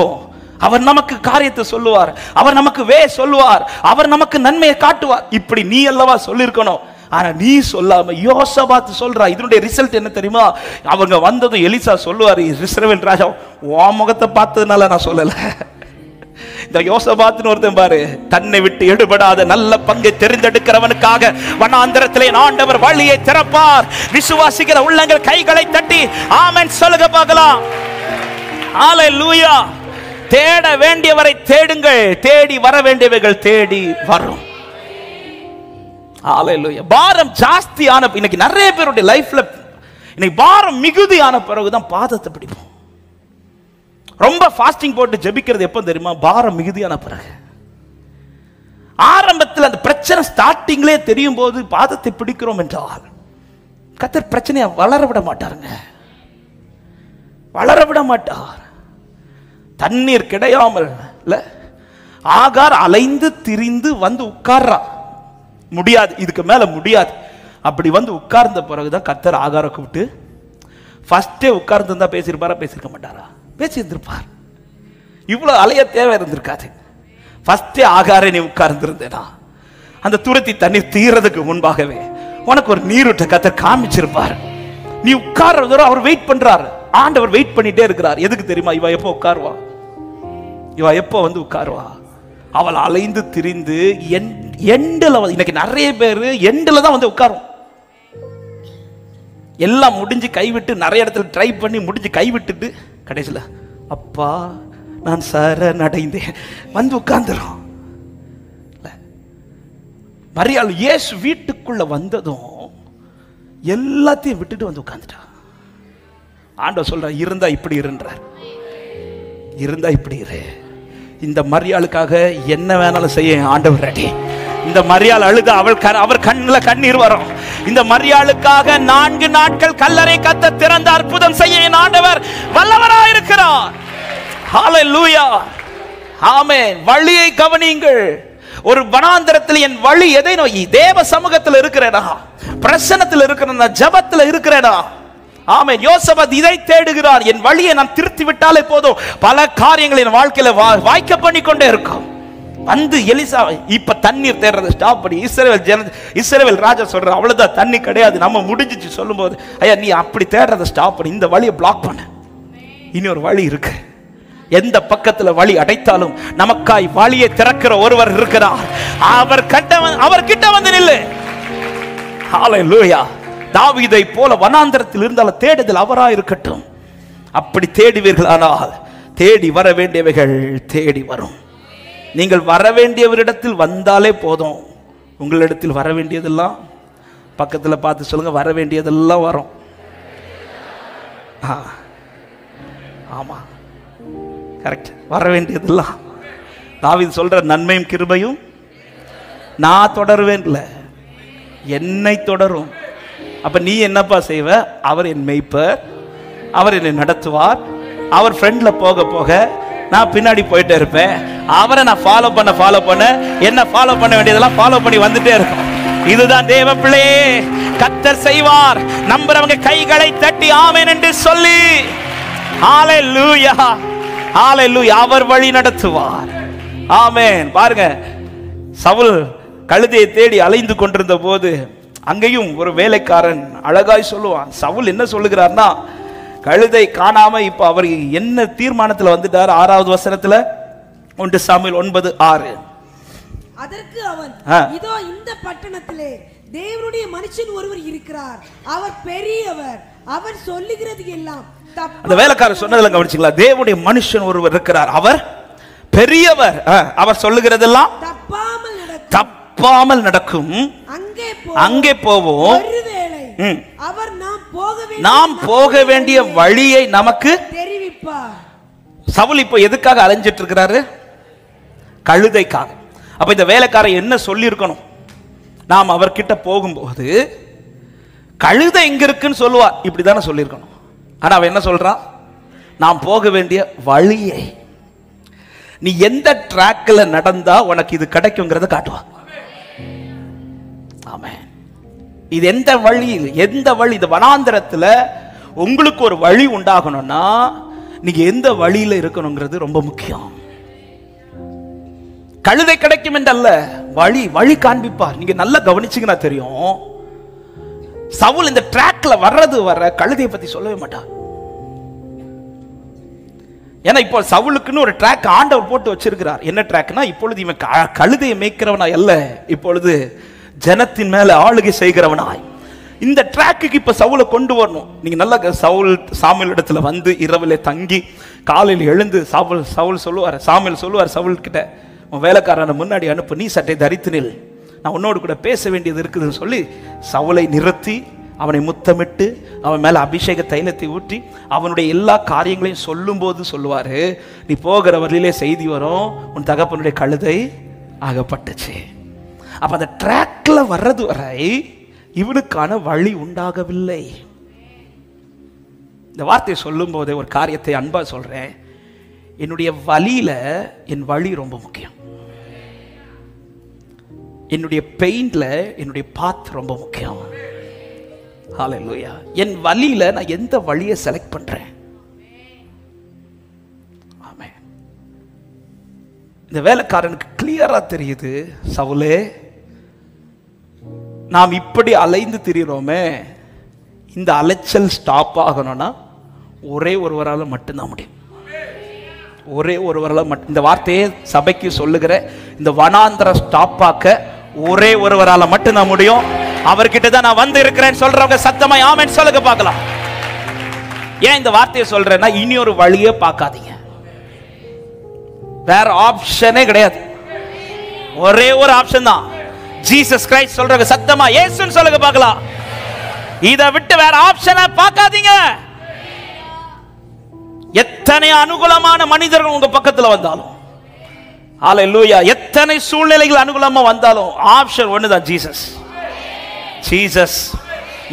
அவர் நமக்கு காரியத்தை சொல்லுவார், அவர் நமக்கு சொல்லுவார், அவர் நமக்கு நன்மையை காட்டுவார். இப்படி நீ அல்லவா சொல்லி இருக்கணும். ஆனா நீ சொல்லாம யோசபாத் சொல்றா. இதனுடைய ரிசல்ட் என்ன தெரியுமா? அவங்க வந்ததும் எலிசா சொல்லுவாரு, இஸ்ரவேல் ராஜா உன் முகத்தை பார்த்ததுனால நான் சொல்லல. இந்த யோசபாத்னு ஒருத்தன் பாரு, தன்னை விட்டு எடுபடாத நல்ல பங்கை தெரிந்தெடுக்கிறவனுக்காக வனாந்தரத்திலே ஆண்டவர் வழியை திறப்பார். விசுவாசிக்கிற உள்ளங்கள் கைகளை தட்டி ஆமென் சொல்லுங்க பார்க்கலாம். ஹalleluya. தேட வேண்டியவரை தேடுங்கள், தேடி வர வேண்டியவைகள் தேடி வரும். ஹalleluya. பாரம் ஜாஸ்தியான இன்னைக்கு நிறைய பேருடைய லைஃப்ல இன்னைக்கு பாரம் மிகுதியான பிறகுதான் பாதத்தை பிடிப்போம். ரொம்ப ஃபாஸ்டிங் போட்டு ஜெபிக்கிறது எப்ப தெரியுமா? பாரம் மிகுதியான பிறகு. ஆரம்பத்தில் அந்த பிரச்சனை ஸ்டார்டிங்லே தெரியும் போது பாதத்தை பிடிக்கிறோம் என்றால் கர்த்தர் பிரச்சனையை வளர விட மாட்டாருங்க, வளர விட மாட்டார். தண்ணீர் கிடையாமல் ஆகார் அலைந்து திரிந்து வந்து உட்கார்றா, முடியாது, இதுக்கு மேல முடியாது. அப்படி வந்து உட்கார்ந்த பிறகுதான் கர்த்தர் ஆகார கூப்பிட்டு, ஃபர்ஸ்டே உட்கார்ந்து இருந்தா பேசியிருப்பாரா? பேசியிருக்க மாட்டாரா? பேசியிருந்திருப்பார். இவ்வளவு அலைய தேவை இருந்திருக்காது. ஃபர்ஸ்டே ஆகாரே நீ உட்கார்ந்து இருந்தேனா அந்த துருத்தி தண்ணீர் தீரதுக்கு முன்பாகவே உனக்கு ஒரு நீரூற்ற கர்த்தர் காமிச்சிருப்பார். நீ உட்கார்றதோட அவர் வெயிட் பண்றாரு. ஆண்டவர் வெயிட் பண்ணிட்டே இருக்கிறார். எதுக்கு தெரியுமா? இவ எப்போ உட்காருவா, இவ எப்போ வந்து உட்காருவா. அவள் அலைந்து திரிந்து எண்டில், இன்னைக்கு நிறைய பேர் எண்டில் தான் வந்து உட்காரும். எல்லாம் முடிஞ்சு கைவிட்டு, நிறைய இடத்துல ட்ரை பண்ணி முடிஞ்சு கைவிட்டுட்டு கடைசியில் அப்பா நான் சரணடைந்தேன் வந்து உட்கார்ந்துரும். மரியாள் இயேசு வீட்டுக்குள்ள வந்ததும் எல்லாத்தையும் விட்டுட்டு வந்து உட்கார்ந்துட்டா. ஆண்டவர் சொல்ற, இருந்தா இப்படி இருன்றார், இருந்தா இப்படி இரு. இந்த மரியாளுக்காக என்ன வேணாலும் செய்ய ஆண்டவர் ரெடி. இந்த மரியாள் அழுத அவர் கண்ணில் கண்ணீர் வரும். இந்த மரியாளுக்காக 4 நாட்கள் கல்லறை கத்த திறந்த அற்புதம் செய்ய என் ஆண்டவர் வல்லவராயிருக்கிறார். ஹல்லேலூயா, ஆமென். வழியை கவனியுங்கள். ஒரு வனாந்தரத்தில் என் வழி எதை நோக்கி? தேவ சமூகத்தில் இருக்கிறேனா, பிரசன்னத்தில் இருக்கிறேனா, ஜபத்தில் இருக்கிறேனா? ஆமென். யோசபாத் இதை தேடுகிறார். என் வழியை நான் திருத்தி விட்டாலே போதும், பல காரியங்கள் என் வாழ்க்கையில வாய்க்க பண்ணி கொண்டே இருக்கும். வந்து எலிசா இப்ப தண்ணீர் தேடுறதை ஸ்டாப் பண்ணி இஸ்ரவேல் ராஜா சொல்ற, அவ்வளவுதான், தண்ணி கிடையாது, நம்ம முடிஞ்சிச்சு சொல்லும் போது, ஐயா நீ அப்படி தேடுறதை ஸ்டாப் பண்ணி இந்த வழியை பிளாக் பண்ண. இனி ஒரு வழி இருக்கு. எந்த பக்கத்துல வழி அடைத்தாலும் நமக்காய் வழியை திறக்கிற ஒருவர் இருக்கிறார். அவர் கிட்ட வந்து நில்லு. ஹல்லேலூயா. தாவீதை போல வனாந்தரத்தில் இருந்தாலும் தேடுதல் அவராய் இருக்கட்டும். அப்படி தேடுவீர்கள், ஆனால் தேடி வர வேண்டியவைகள் தேடி வரும். நீங்கள் வர வேண்டியவரிடத்தில் வந்தாலே போதும். உங்களிடத்தில் வர வேண்டியதெல்லாம், பக்கத்தில் பார்த்து சொல்லுங்க, வர வேண்டியதெல்லாம் வரும். ஆமா, கரெக்ட். வர வேண்டியதெல்லாம் தாவீது சொல்ற, நன்மையும் கிருபையும் நான் தொடருவேன், என்னை தொடரும். அப்ப நீ என்னப்பா செய்வ? அவர் என் மேய்ப்பர், அவர் என்னை நடத்துவார். அவர் ஃப்ரெண்ட்ல போக போக நான் பின்னாடி போயிட்டே இருப்பேன். அவரை நான் ஃபாலோ பண்ண என்ன ஃபாலோ பண்ண வேண்டியதெல்லாம் ஃபாலோ பண்ணி வந்துட்டே இருக்கும். இதுதான் தேவ பிள்ளையே, கர்த்தர் செய்வார். நம்புறவங்க கைகளை தட்டி ஆமென் என்று சொல்லி, ஹல்லேலூயா, ஹல்லேலூயா, அவர் வழி நடத்துவார். ஆமென். பாருங்க, சவுல் கழுதையை தேடி அலைந்து கொண்டிருந்த போது அங்கேயும் ஒரு வேலைக்காரன் அழகாய் சொல்லுவான். சவுல் என்ன சொல்லுகிறார்னா, கழுதை காணாம இப்ப அவர் என்ன தீர்மானத்தில் வந்துட்டார்? 6வது வசனத்துல 1 சாமுவேல் 9:6. அதற்கு அவன், இதோ இந்த பட்டணத்திலே தேவனுடைய மனுஷன் ஒருவர் இருக்கிறார், அவர் பெரியவர், அவர் சொல்லுகிறது எல்லாம். அந்த வேலைக்காரர் சொன்னதுல கவனிச்சீங்களா? தேவனுடைய மனுஷன் ஒருவர் இருக்கிறார், அவர் பெரியவர், அவர் சொல்லுகிறதெல்லாம் தப்பாமல் நடக்கும். அங்கே போவோம். அவர் நாம் போக வேண்டிய வழியை நமக்கு தெரிவிப்பார். சவுல் இப்போ எதுக்காக அலைஞ்சிட்டு இருக்கிறாரு? கழுதைக்காக. அப்ப இந்த வேலைக்காரர் என்ன சொல்லி இருக்கணும்? நாம் அவர்கிட்ட போகும்போது கழுதை எங்க இருக்குன்னு சொல்லுவார், இப்படிதானே சொல்லியிருக்கணும். ஆனா அவன் என்ன சொல்றான்? நாம் போக வேண்டிய வழியை, நீ எந்த ட்ராக்ல நடந்தா உனக்கு இது கிடைக்குங்கிறத காட்டுவா. ஆமென். இது எந்த வழி? இந்த வனாந்தரத்துல உங்களுக்கு ஒரு வழி உண்டாகணும்னா நீங்க எந்த வழியில இருக்கணுங்கிறது ரொம்ப முக்கியம். கழுதை கிடைக்கும் என்றல்ல, வழி காண்பிப்பார். நீங்க நல்லா கவனிச்சீங்கன்னா தெரியும், சவுல் இந்த ட்ராக்ல வர கழுதையை பத்தி சொல்லவே மாட்டார். ஏன்னா இப்போ சவுலுக்குன்னு ஒரு ட்ராக் ஆண்டவர் போட்டு வச்சிருக்கிறார். என்ன ட்ராக்னா, இப்பொழுது இவன் கழுதையை மேய்க்கிறவனா அல்ல, இப்பொழுது ஜனத்தின் மேல ஆளுகை செய்கிறவனாய் இந்த ட்ராக்குக்கு இப்ப சவுலை கொண்டு வரணும். நீங்க நல்லா சாமுவேல் இடத்துல வந்து இரவிலே தங்கி காலையில் எழுந்து சாமுவேல் சொல்லுவார் சவுல் கிட்ட, உன் வேலைக்காரனை முன்னாடி அனுப்பு, நீ சட்டை தரித்து நில், நான் உன்னோடு கூட பேச வேண்டியது இருக்குதுன்னு சொல்லி சவுலை நிறுத்தி அவனை முத்தமிட்டு அவன் மேல அபிஷேக தைலத்தை ஊற்றி அவனுடைய எல்லா காரியங்களையும் சொல்லும் போது சொல்லுவாரு, நீ போகிற வழியிலே செய்தி வரும், உன் தகப்பனுடைய கழுதை ஆகப்பட்டுச்சு. அப்ப அந்த ட்ராக்ல வர்றது வரை இவனுக்கான வழி உண்டாகவில்லை. இந்த வார்த்தையை சொல்லும் போதே ஒரு காரியத்தை அன்பா சொல்றேன், என்னுடைய வழியில என் வழி ரொம்ப முக்கியம். என்னுடைய பெயின்ல என்னுடைய பாத் ரொம்ப முக்கியம். ஹல்லேலூயா. என் வழியில நான் எந்த வழியை செலக்ட் பண்றேன். ஆமென். இந்த வேலைக்காரனுக்கு கிளியரா தெரியுது, சவுலே நாம் இப்படி அலைந்து திரிகிறோமே, இந்த அலைச்சல் ஸ்டாப் ஆகணும்னா ஒரே ஒருவரால் மட்டும்தான் முடியும். ஒரே ஒருவரால் மட்டும். இந்த வார்த்தையை சபைக்கு சொல்லுகிற இந்த வனாந்தரம் ஸ்டாப் ஆக்க ஒரே ஒருவரால மட்டும்தான் முடியும். அவர்கிட்ட தான் நான் வந்து இருக்கிறேன்னு சொல்றவங்க சத்தமா ஆமென் சொல்லுங்க பார்க்கலாம். ஏன் இந்த வார்த்தையை சொல்றேன்னா, இனி ஒரு வழியே பார்க்காதீங்க. வேற ஆப்ஷனே கிடையாது. ஒரே ஒரு ஆப்ஷன் தான். ஜீசஸ் கிரைஸ்ட் சொல்றவங்க சத்தமா இயேசுன்னு சொல்லுங்க பார்க்கலாம். இதை விட்டு வேற ஆப்ஷனை பார்க்காதீங்க. எத்தனை அனுகூலமான மனிதர்கள் உங்க பக்கத்துல வந்தாலும், ஹalleluya, எத்தனை சூழ்நிலைகள் அனுகூலமா வந்தாலும் ஆப்ஷன் ஒண்ணுதான், ஜீசஸ். ஜீசஸ்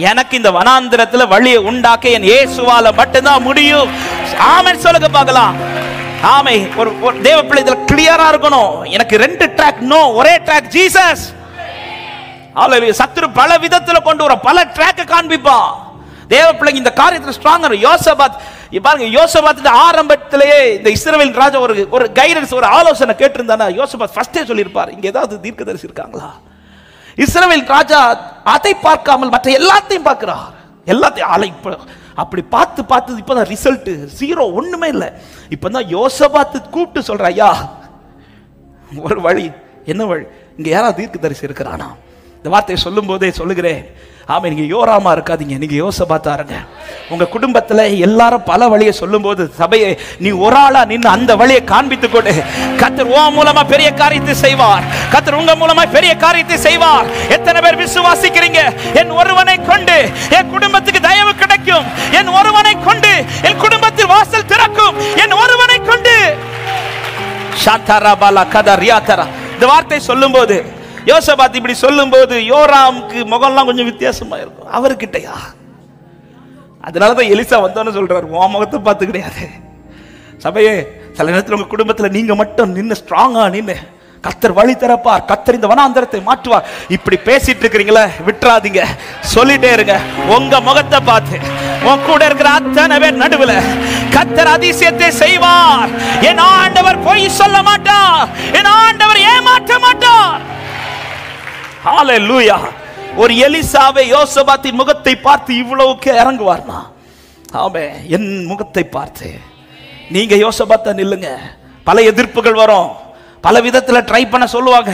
எனக்கு இந்த வனாந்திரத்துல வழியை உண்டாக்க என் இயேசுவால மட்டும்தான் முடியும். ஆமென் சொல்லுங்க பார்க்கலாம். ஆமை ஒரு தேவ பிள்ளைகளை கிளியரா இருக்கணும். எனக்கு 2 ட்ராக் நோ, ஒரே ட்ராக் ஜீசஸ். ஹalleluya. சத்துரு பல விதத்துல கொண்டு வர பல ட்ராக் காண்பிப்பான். தேவ பிள்ளைங்க இந்த காரியத்துல ஸ்ட்ராங்கர். யோசபாத் பாருங்க, யோசபாத் ஆரம்பத்திலேயே இந்த இஸ்ரவேல் ராஜா ஒரு கைடன்ஸ், ஒரு ஆலோசனை கேட்டிருந்தானா யோசபாத் ஃபர்ஸ்டே சொல்லியிருப்பார். இங்க ஏதாவது தீர்க்கதரிசி இருக்காங்களா? இஸ்ரவேல் ராஜா அதை பார்க்காமல் மற்ற எல்லாத்தையும் பார்க்கிறார். எல்லாத்தையும் அப்படி பார்த்து பார்த்து இப்பதான் ரிசல்ட் 0, ஒண்ணுமே இல்லை. இப்பதான் யோசபாத் கூப்பிட்டு சொல்ற, ஐயா ஒரு வழி. என்ன வழி? இங்க யாராவது தீர்க்கதரிசி இருக்கிறானா? இந்த வார்த்தையை சொல்லும் போதே சொல்லுகிறேன், ஆமா, நீங்க யோராமா இருக்காதீங்க, நீங்க யோசபாத்தா இருங்க. உங்க குடும்பத்துல எல்லாரும் பல வழியை சொல்லும் போது, சபையை நீ ஒரு ஆளா நின்று அந்த வழியை காண்பித்து கொண்டு, கர்த்தர் உன் மூலமா பெரிய காரியத்தை செய்வார். கர்த்தர் உங்க மூலமா பெரிய காரியத்தை செய்வார். எத்தனை பேர் விசுவாசிக்கிறீங்க? என் ஒருவனை கொண்டு என் குடும்பத்துக்கு தயவு கிடைக்கும், என் ஒருவனை கொண்டு என் குடும்பத்தில் வாசல் திறக்கும், என் ஒருவனை கொண்டு. ஷாந்தரபாலா கதரியாதரா. இந்த வார்த்தை சொல்லும் போது, யோசபாத் இப்படி சொல்லும் போது யோராமுக்கு முகம்லாம் கொஞ்சம் வித்தியாசமா இருக்கும். அவர்கிட்டயா? அதனாலதான் எலிசா வந்தோன்னு சொல்றாரு, உன் முகத்தை பார்த்து கிடையாது. சபையே, சில நேரத்தில் உங்க குடும்பத்துல நீங்க மட்டும் நின்று ஸ்ட்ராங்கா நின்று, கர்த்தர் வழி திறப்பார், கர்த்தர் இந்த வனாந்தரத்தை மாற்றுவார், இப்படி பேசிட்டு இருக்கிறீங்களே, விட்டுறாதீங்க, சொல்லிட்டே இருங்க. உங்க முகத்தை பார்த்து உன் கூட இருக்கிற அத்தனை பேர் நடுவில் கர்த்தர் அதிசயத்தை செய்வார். என் ஆண்டவர் பொய் சொல்ல மாட்டார், என் ஆண்டவர் ஏமாற்ற மாட்டார். ஹalleluya. ஒரு எலிசாவை யோசபாத்தின் முகத்தை பார்த்து இவ்வளவுக்கு இறங்குவார்னா, ஆமே, என் முகத்தை பார்த்து நீங்க யோசபாத்தா நில்லுங்க. பல எதிர்ப்புகள் வரும், பல விதத்துல ட்ரை பண்ண சொல்லுவாங்க.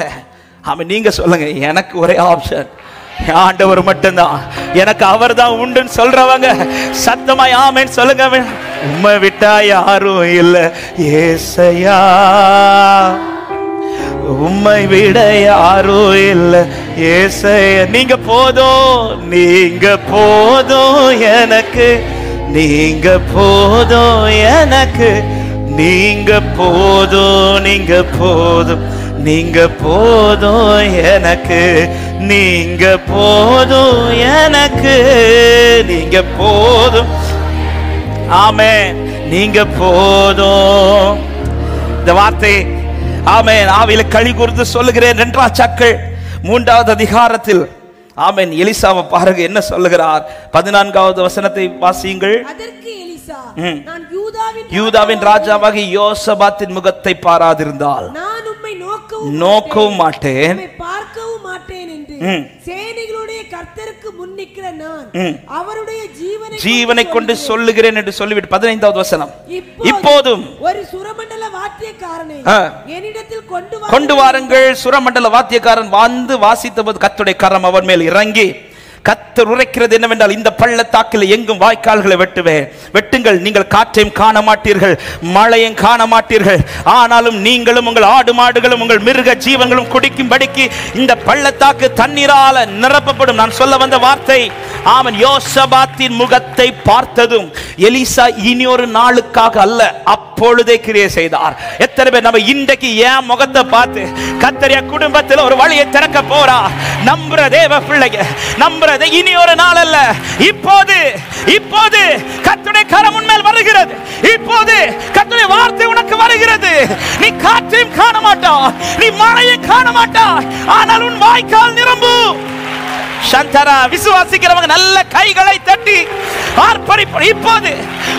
ஆமே, நீங்க சொல்லுங்க, எனக்கு ஒரே ஆப்ஷன், ஆண்டவர் மட்டும்தான், எனக்கு அவர் தான் உண்டுன்னு சொல்றவங்க சத்தமா ஆமென் சொல்லுங்க. உம்மை விட்டா யாரும் இல்ல ஏசையா, உம்மை விட யாரும் இல்ல ஏசையா. நீங்க போதும், நீங்க போதும் எனக்கு, நீங்க போதும் எனக்கு, நீங்க போதும், நீங்க போதும், நீங்க போதும் எனக்கு, நீங்க போதும் எனக்கு, நீங்க போதும். ஆமென், நீங்க போதும். இந்த வார்த்தை ஆமென் ஆவியில களி கூர்ந்து சொல்லுகிறேன். 2 சாக்கள் 3வது அதிகாரத்தில் ஆமென் எலிசாவை பாருங்க என்ன சொல்லுகிறார். 14வது வசனத்தை வாசியுங்கள். அதற்கு எலிசா, நான் யூதாவின் ராஜாவாகிய யோசபாத்தின் முகத்தை பாராதிருந்தால் நான் உம்மை நோக்கவும் மாட்டேன், உம்மை பார்க்கவும் மாட்டேன் என்று சேனைகளுடைய கர்த்தருக்கு முன்னிக்கிற நான் அவருடைய ஜீவனை கொண்டு சொல்லுகிறேன் என்று சொல்லிவிட்டு 15வது வசனம், இப்போதும் ஒரு சுரமண்டல வாத்தியக்காரனை என்னிடத்தில் கொண்டு வாருங்கள். சுரமண்டல வாத்தியக்காரன் வந்து வாசித்தபோது கர்த்தருடைய கரம் அவன் மேல் இறங்கி, கர்த்தர் உரைக்கிறது என்னவென்றால், இந்த பள்ளத்தாக்கில் எங்கும் வாய்க்கால்களை வெட்டுங்கள், நீங்கள் காற்றையும் காண மாட்டீர்கள், மழையும் காண மாட்டீர்கள், ஆனாலும் நீங்களும் உங்கள் ஆடு மாடுகளும் உங்கள் மிருக ஜீவங்களும் குடிக்கும்படிக்கு இந்த பள்ளத்தாக்கு தண்ணீரால நிரப்பப்படும். நான் சொல்ல வந்த வார்த்தை, அவன் யோசபாத்தின் முகத்தை பார்த்ததும் எலிசா இனி ஒரு நாளுக்காக அல்ல, அப்பொழுதே கிரியை செய்தார். எத்தனை பேர் நம்ம இன்றைக்கு என் முகத்தை பார்த்து கர்த்தர் குடும்பத்தில் ஒரு வழியை திறக்க போறார்? நம்புற தேவ பிள்ளைங்க, நம்புறது இனி ஒரு நாள் அல்ல, இப்போது கர்த்தருடைய கரம் உன்மேல் வருகிறது, இப்போது கர்த்தருடைய வார்த்தை உனக்கு வருகிறது. நீ காற்றையும் காண மாட்டாய், நீ மழையும் காண மாட்டாய், ஆனால் உன் வாய்க்கால் நிரம்பும். சந்தரா, விசுவாசிக்கிறவங்க நல்ல கைகளை தட்டி ஆர்ப்பரிப்பு. இப்போது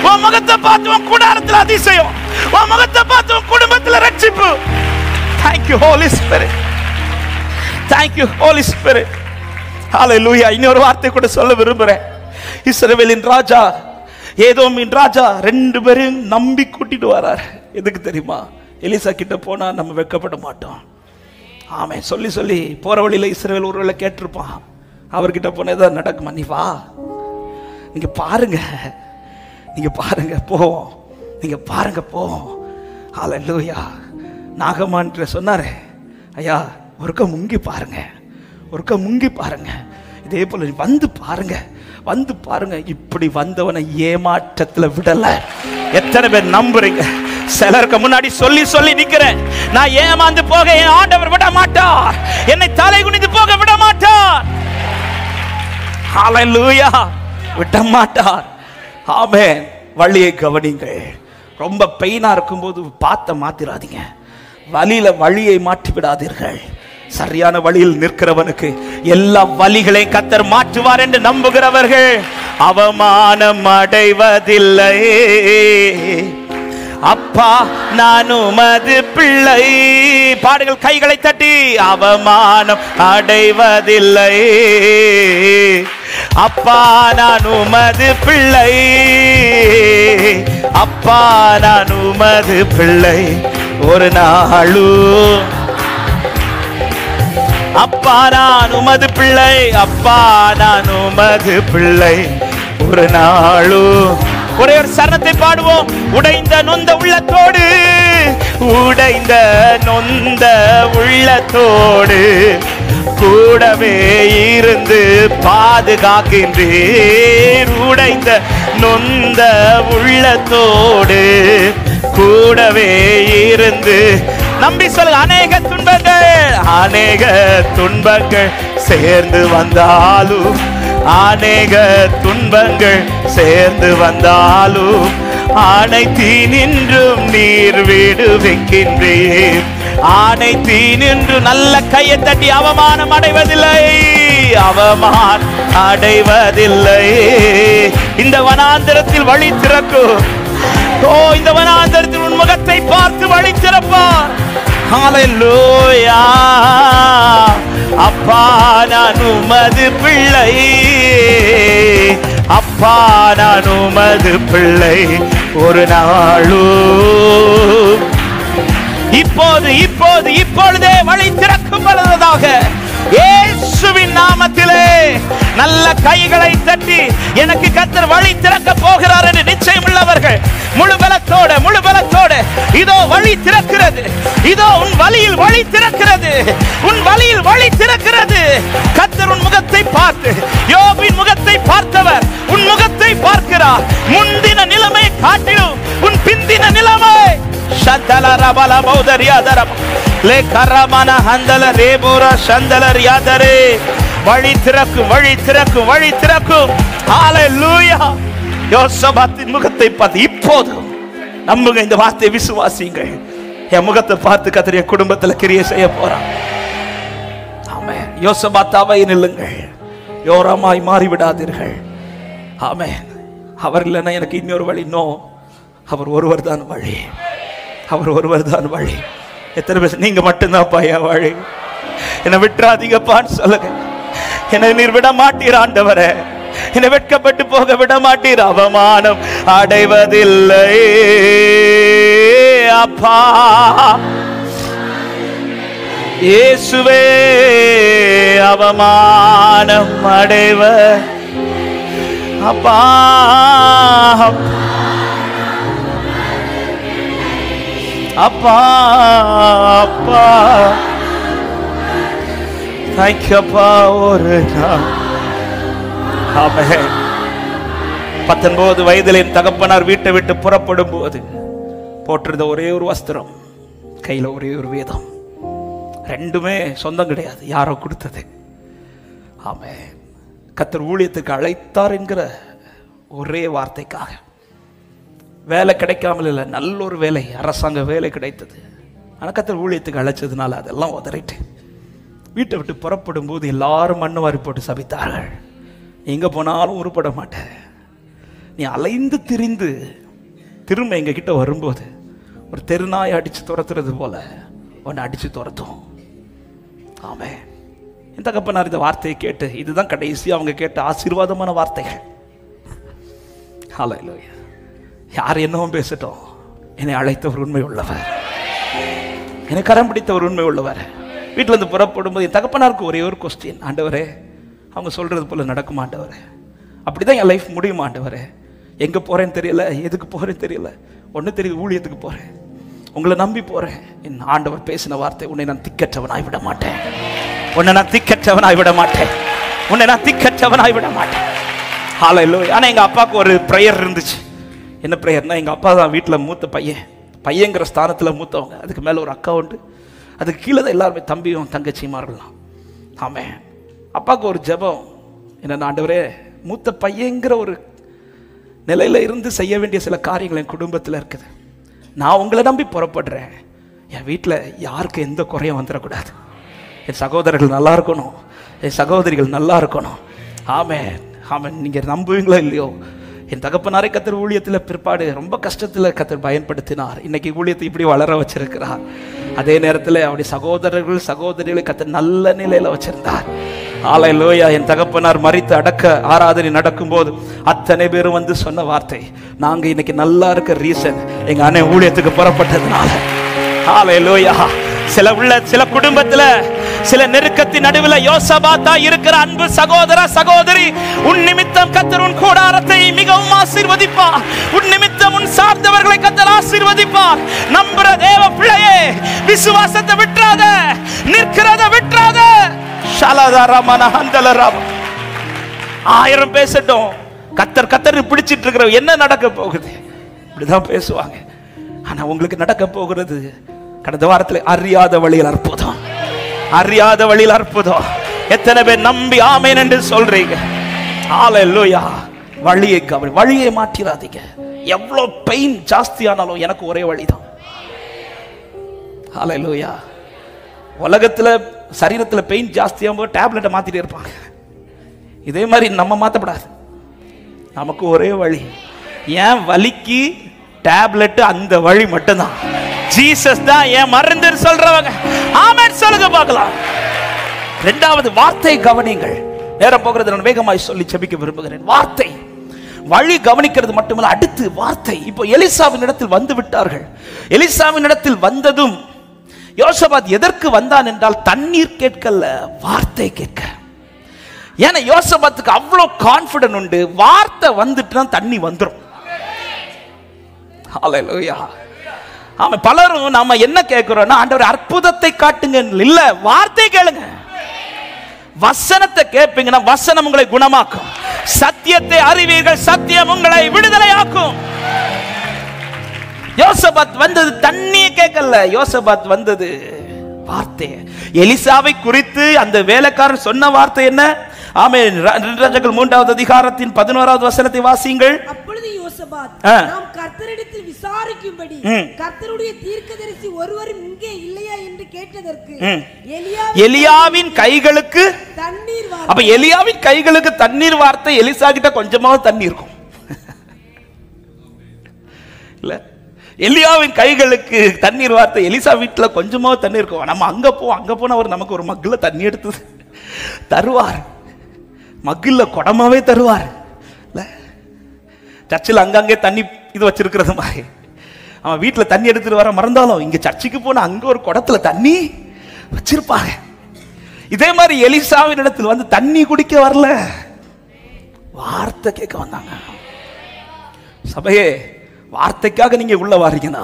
உன் முகத்தை பார்த்து உன் கூடாரத்தில் அதிசயம், உன் முகத்தை பார்த்து உன் குடும்பத்தில் ரட்சிப்பு. Thank you Holy Spirit, thank you Holy Spirit. ஹalleluya. இன்னொரு வார்த்தை கூட சொல்ல விரும்புறேன். இஸ்ரவேலின் ராஜா ஏதோமின் ராஜா 2 பேரையும் நம்பி கூட்டிட்டு வரார். எதுக்கு தெரியுமா? எலிசா கிட்ட போனா நம்ம வெட்கப்பட மாட்டோம். ஆமே. சொல்லி சொல்லி போற வழியில இஸ்ரவேல் ஒருவேளை கேட்டிருப்பான், அவர்கிட்ட போனதான் நடக்குமா, நீ வா, நீங்க பாருங்க, நீங்க பாருங்க போ, நீங்க பாருங்க போ. ஹல்லேலூயா. நாகமான் சொன்னாரு, ஐயா ஒருக்க முங்கி பாருங்க, ஒருக்க முங்கி பாருங்க, இதே போல வந்து பாருங்க, வந்து பாருங்க. இப்படி வந்தவனை ஏமாற்றத்துல விடல. எத்தனை பேர் நம்புறீங்க? சிலருக்கு முன்னாடி சொல்லி சொல்லி நிக்கிறேன், நான் ஏமாந்து போக என் ஆண்டவர் விட மாட்டார், என்னை தலை குனிந்து போக விட மாட்டார். ஹல்லேலூயா. விட மாட்டார். ஆமென். வழியை கவனிங்கள். ரொம்ப பெயினா இருக்கும்போது பார்த்த மாத்திராதீங்க, வழியில வழியை மாற்றி விடாதீர்கள். சரியான வழியில் நிற்கிறவனுக்கு எல்லா வழிகளையும் கர்த்தர் மாற்றுவார் என்று நம்புகிறவர்கள் அவமானம் அடைவதில்லை. அப்பா நான் உமது பிள்ளை. பாடுகள் கைகளை தட்டி. அவமானம் அடைவதில்லை. அப்பா நான் உமது பிள்ளை. அப்பா நான் உமது பிள்ளை. ஒரு நாளும் அப்பா நான் உமது பிள்ளை. அப்பா நான் உமது பிள்ளை. ஒரு நாளும் ஒரே ஒரு சரணத்தை பாடுவோம். உடைந்த நொந்த உள்ளத்தோடு, உடைந்த நொந்த உள்ளத்தோடு கூடவே இருந்து பாதுகாக்கின்றீர். உடைந்த நொந்த உள்ளத்தோடு கூடவே இருந்து நம்பி சொல்லுங்க. அநேக துன்பங்கள், அநேக துன்பங்கள் சேர்ந்து வந்தாலும், அநேக துன்பங்கள் சேர்ந்து வந்தாலும் அனைத்தினின்றும் நீர் விடுவிக்கின்றீர். அனைத்தினின்று நல்ல கையை தட்டி. அவமானம் அடைவதில்லை, அவமானம் அடைவதில்லை. இந்த வனாந்தரத்தில் வழி திறக்கும். ஓ, இந்த வனாந்தரத்தில் உன் முகத்தை பார்த்து வழி திறப்பார். ஹல்லேலூயா. அப்பா நான் உமது பிள்ளை. அப்பா நான் உமது பிள்ளை. ஒரு நாளும் இப்போது இப்போது இப்பொழுதே வழி திறக்கும் பொழுதாக இயேசுவின் நாமத்திலே நல்ல கைகளை தட்டி எனக்கு கர்த்தர் வழி திறக்க போகிறார் என்று நிச்சயம் உள்ளவர்கள் முழு பலத்தோட முழு பலத்தோட இதோ வழி திறக்கிறது. இதோ உன் வழியில் வழி திறக்கிறது. உன் வழியில் வழி திறக்கிறது. கர்த்தர் உன் முகத்தை பார்த்து, யோபின் முகத்தை பார்த்தவர் உன் முகத்தை பார்க்கிறார். முந்தின நிலைமை காட்டிலும் உன் பிந்தின நிலைமை வழி திறக்கும், வழி திறக்கும், வழி திறக்கும். ஹல்லேலூயா. யோசபாத்தின் முகத்தை பார்த்து இப்போது நம்புங்க. இந்த வார்த்தையை விசுவாசிங்கள். என் முகத்தை பார்த்து கர்த்தர் என் குடும்பத்தில் கிரியை செய்ய போறான். ஆமென். யோசபாத்தாவை நில்லுங்கள், யோராமாய் மாறிவிடாதீர்கள். ஆமென். அவர் இல்லைன்னா எனக்கு இன்னொரு வழி. நோ, அவர் ஒருவர் தான் வழி. அவர் ஒருவர் தான் வழி. எத்தனை பேர் நீங்க மட்டும்தான் பையன் வழி, என்னை விட்டுறாதீங்கப்பான்னு சொல்லுங்க. என்னை நீர் விட மாட்டீர் ஆண்டவரே, என்னை வெட்கப்பட்டு போக விட மாட்டீர். அவமானம் அடைவதில்லை அப்பா. இயேசுவே அவமானம் அடைவ அப்பா. அப்பா அப்பா தேங்க்யூ அப்பா. ஒரு 19 வயதில் என் தகப்பனார் வீட்டை விட்டு புறப்படும் போது போட்டிருந்த ஒரே ஒரு வஸ்திரம், கையில ஒரே ஒரு வேதம். ரெண்டுமே சொந்தம் கிடையாது, யாரோ கொடுத்தது. ஆமென். கர்த்தர் ஊழியத்துக்கு அழைத்தார் என்கிற ஒரே வார்த்தைக்காக வேலை கிடைக்காமல் இல்லை, நல்ல ஒரு வேலை, அரசாங்க வேலை கிடைத்தது. ஆனால் கர்த்தர் ஊழியத்துக்கு அழைச்சதுனால அதெல்லாம் உதறிட்டு வீட்டை விட்டு புறப்படும் போது எல்லாரும் மண்ணு வாரி போட்டு சபித்தார்கள். எங்கே போனாலும் உருப்பட மாட்டேன், நீ அலைந்து திரிந்து திரும்ப எங்ககிட்ட வரும்போது ஒரு தெருநாயை அடித்து துரத்துறது போல உன்னை அடித்து துரத்தும். ஆமென். என் தகப்பனார் இந்த வார்த்தையை கேட்டு, இதுதான் கடைசி அவங்க கேட்ட ஆசீர்வாதமான வார்த்தைகள். ஹல்லேலூயா. யார் என்னவும் பேசட்டும், என்னை அழைத்தவர் உண்மை உள்ளவர், என்னை கரம் பிடித்தவர் உண்மை உள்ளவர். வீட்டுல இருந்து புறப்படும் போது என் தகப்பனாருக்கு ஒரே ஒரு கொஸ்டின், ஆண்டவரே அவங்க சொல்றது போல நடக்குமா ஆண்டவரே? அப்படிதான் என் லைஃப் முடியுமா ஆண்டவரே? எங்க போறேன்னு தெரியல, எதுக்கு போறேன்னு தெரியல, ஒண்ணு தெரியுது, ஊழியத்துக்கு போறேன், உங்களை நம்பி போறேன். என் ஆண்டவர் பேசின வார்த்தை, உன்னை நான் திக்கற்றவனாய் விட மாட்டேன், உன்னை நான் திக்கற்றவனாய் விட மாட்டேன், உன்னை நான் திக்கற்றவனாய் விட மாட்டேன். ஹல்லேலூயா. ஆனா எங்க அப்பாவுக்கு ஒரு பிரேயர் இருந்துச்சு. என்ன பிரேயர்னா, எங்க அப்பா தான் வீட்டில் மூத்த பையன், பையங்கிற ஸ்தானத்துல மூத்தவங்க, அதுக்கு மேல ஒரு அக்கா உண்டு, அதுக்கு கீழே தான் எல்லாருமே தம்பியும் தங்கச்சியுமா இருக்கலாம். ஆமே. அப்பாவுக்கு ஒரு ஜெபம் என்னன்னா, ஆண்டவரே மூத்த பையங்கிற ஒரு நிலையில இருந்து செய்ய வேண்டிய சில காரியங்கள் என் குடும்பத்தில் இருக்குது, நான் உங்களை நம்பி புறப்படுறேன், என் வீட்டில் யாருக்கு எந்த குறையும் வந்துடக்கூடாது, என் சகோதரர்கள் நல்லா இருக்கணும், என் சகோதரிகள் நல்லா இருக்கணும். ஆமென் ஆமென். நீங்க நம்புவீங்களோ இல்லையோ, என் தகப்பனாரை கர்த்தர் ஊழியத்தில் பிற்பாடு ரொம்ப கஷ்டத்தில் கர்த்தர் பயன்படுத்தினார். இன்னைக்கு ஊழியத்தை இப்படி வளர வச்சிருக்கிறார். அதே நேரத்தில் அவருடைய சகோதரர்கள் சகோதரிகளை கர்த்தர் நல்ல நிலையில வச்சிருந்தார். ஹல்லேலூயா. என் தகப்பனார் மரித்து அடக்க ஆராதனை நடக்கும் போது அத்தனை பேரும் வந்து சொன்ன வார்த்தை, நாங்க இன்னைக்கு நல்லா இருக்க ரீசன் எங்க அண்ணன் ஊழியத்துக்கு புறப்பட்டதுனால. ஹல்லேலூயா. சில குடும்பத்துல சில நெருக்கத்தின் நடுவில் யோசபாத்தா இருக்கிற அன்பு சகோதர சகோதரி, உன் நிமித்தம் கர்த்தர் உன் கூடாரத்தை மிகவும் ஆசீர்வதிப்பார், உன் நிமித்தம் உன் சார்ந்தவர்களை கர்த்தர் ஆசீர்வதிப்பார். நம்புற தேவ பிள்ளையே, விசுவாசத்தை விட்டுறாத, நிற்கிறத விட்டுறாத. ஆயிரம் பேசட்டும், கர்த்தர் கர்த்தர் பிடிச்சிட்டு இருக்கிற என்ன நடக்க போகுது இப்படிதான் பேசுவாங்க. ஆனா உங்களுக்கு நடக்க போகிறது, கடந்த வாரத்தில் அறியாத வழியில் அற்புதம், அறியாத வழியில் அற்புதம். எத்தனை பேர் நம்பி ஆமென் என்று சொல்றீங்க? ஹல்லேலூயா. வழியை மாற்றிராதீங்க. எவ்வளவு பெயின் ஜாஸ்தியானாலும் எனக்கு ஒரே வழிதான். ஹல்லேலூயா. உலகத்துல சரீரத்துல பெயின் ஜாஸ்தியாகும் போது டேப்லெட்டை மாத்திட்டே இருப்பாங்க. இதே மாதிரி நம்ம மாத்தப்படாது, நமக்கு ஒரே வழி. ஏன் வலிக்கு டேப்லெட் அந்த வழி மட்டும்தான். ஜீசஸ் தான் என் மருந்து சொல்றவங்க ஆமென் சொல்லுங்க பார்க்கலாம். இரண்டாவது வார்த்தை கவனிங்கள். நேரம் போகிறது, நான் வேகமாய் சொல்லி ஜெபிக்க விரும்புகிறேன். வார்த்தை வழி கவனிக்கிறது மட்டுமல்ல, அடுத்து வார்த்தை. இப்போ எலிசாவின் இடத்தில் வந்து விட்டார்கள். எலிசாவின் இடத்தில் வந்ததும் யோசபாத் எதற்கு வந்தான் என்றால் தண்ணீர் கேட்கல, வார்த்தை கேட்க. ஏன்னா யோசபாத்துக்கு அவ்வளவு கான்பிடன்ட் உண்டு, வார்த்தை வந்துட்டுனா தண்ணி வந்துடும். ஹல்லேலூயா. ஆமா, பலரும் நாம என்ன கேட்கிறோம்னா, ஆண்டவர் அற்புதத்தை காட்டுங்க இல்ல, வார்த்தை கேளுங்க. வசனத்தை கேட்பீங்கன்னா வசனம் உங்களை குணமாக்கும். சத்தியத்தை அறிவீர்கள், சத்தியம் உங்களை விடுதலையாக்கும். யோசபாத் வந்தது தண்ணியை கேட்கல, யோசபாத் வந்தது வார்த்தை. எலிசாவை குறித்து அந்த வேலைக்காரன் சொன்ன வார்த்தை என்ன? ஆமென். 3வது அதிகாரத்தின் 11வது வசனத்தை வாசியுங்கள். அப்பொழுது யோசபாத், நாம் கர்த்தரிடத்தில் விசாரிக்கும்படி கர்த்தருடைய தீர்க்கதரிசி ஒருவரும் இங்கே இல்லையா என்று கேட்டதற்கு எலியாவின் கைகளுக்கு தண்ணீர் வார்த்தை. அப்ப எலியாவின் கைகளுக்கு தண்ணீர் வார்த்தை. எலிசா கிட்ட கொஞ்சமாவது தண்ணி இருக்கும் இல்ல? எலியாவின் கைகளுக்கு தண்ணீர் வார்த்தை. எலிசா வீட்டுல கொஞ்சமாவது தண்ணி இருக்கும். நம்ம அங்க போன அவர் நமக்கு ஒரு மக்குல தண்ணி எடுத்து தருவார், மக்குல குடமாவே தருவார். சர்ச்சில் அங்கங்கே தண்ணி இது வச்சிருக்கிறது மாதிரி அவன் வீட்டுல தண்ணி எடுத்துட்டு வர மறந்தாலும் இங்க சர்ச்சுக்கு போன அங்க ஒரு குடத்துல தண்ணி வச்சிருப்பாங்க. இதே மாதிரி எலிசாவின் இடத்தில் வந்து தண்ணி குடிக்க வரல, வார்த்தை கேட்க வந்தாங்க. சபையே, வார்த்தைக்காக நீங்க உள்ள வாரீங்கன்னா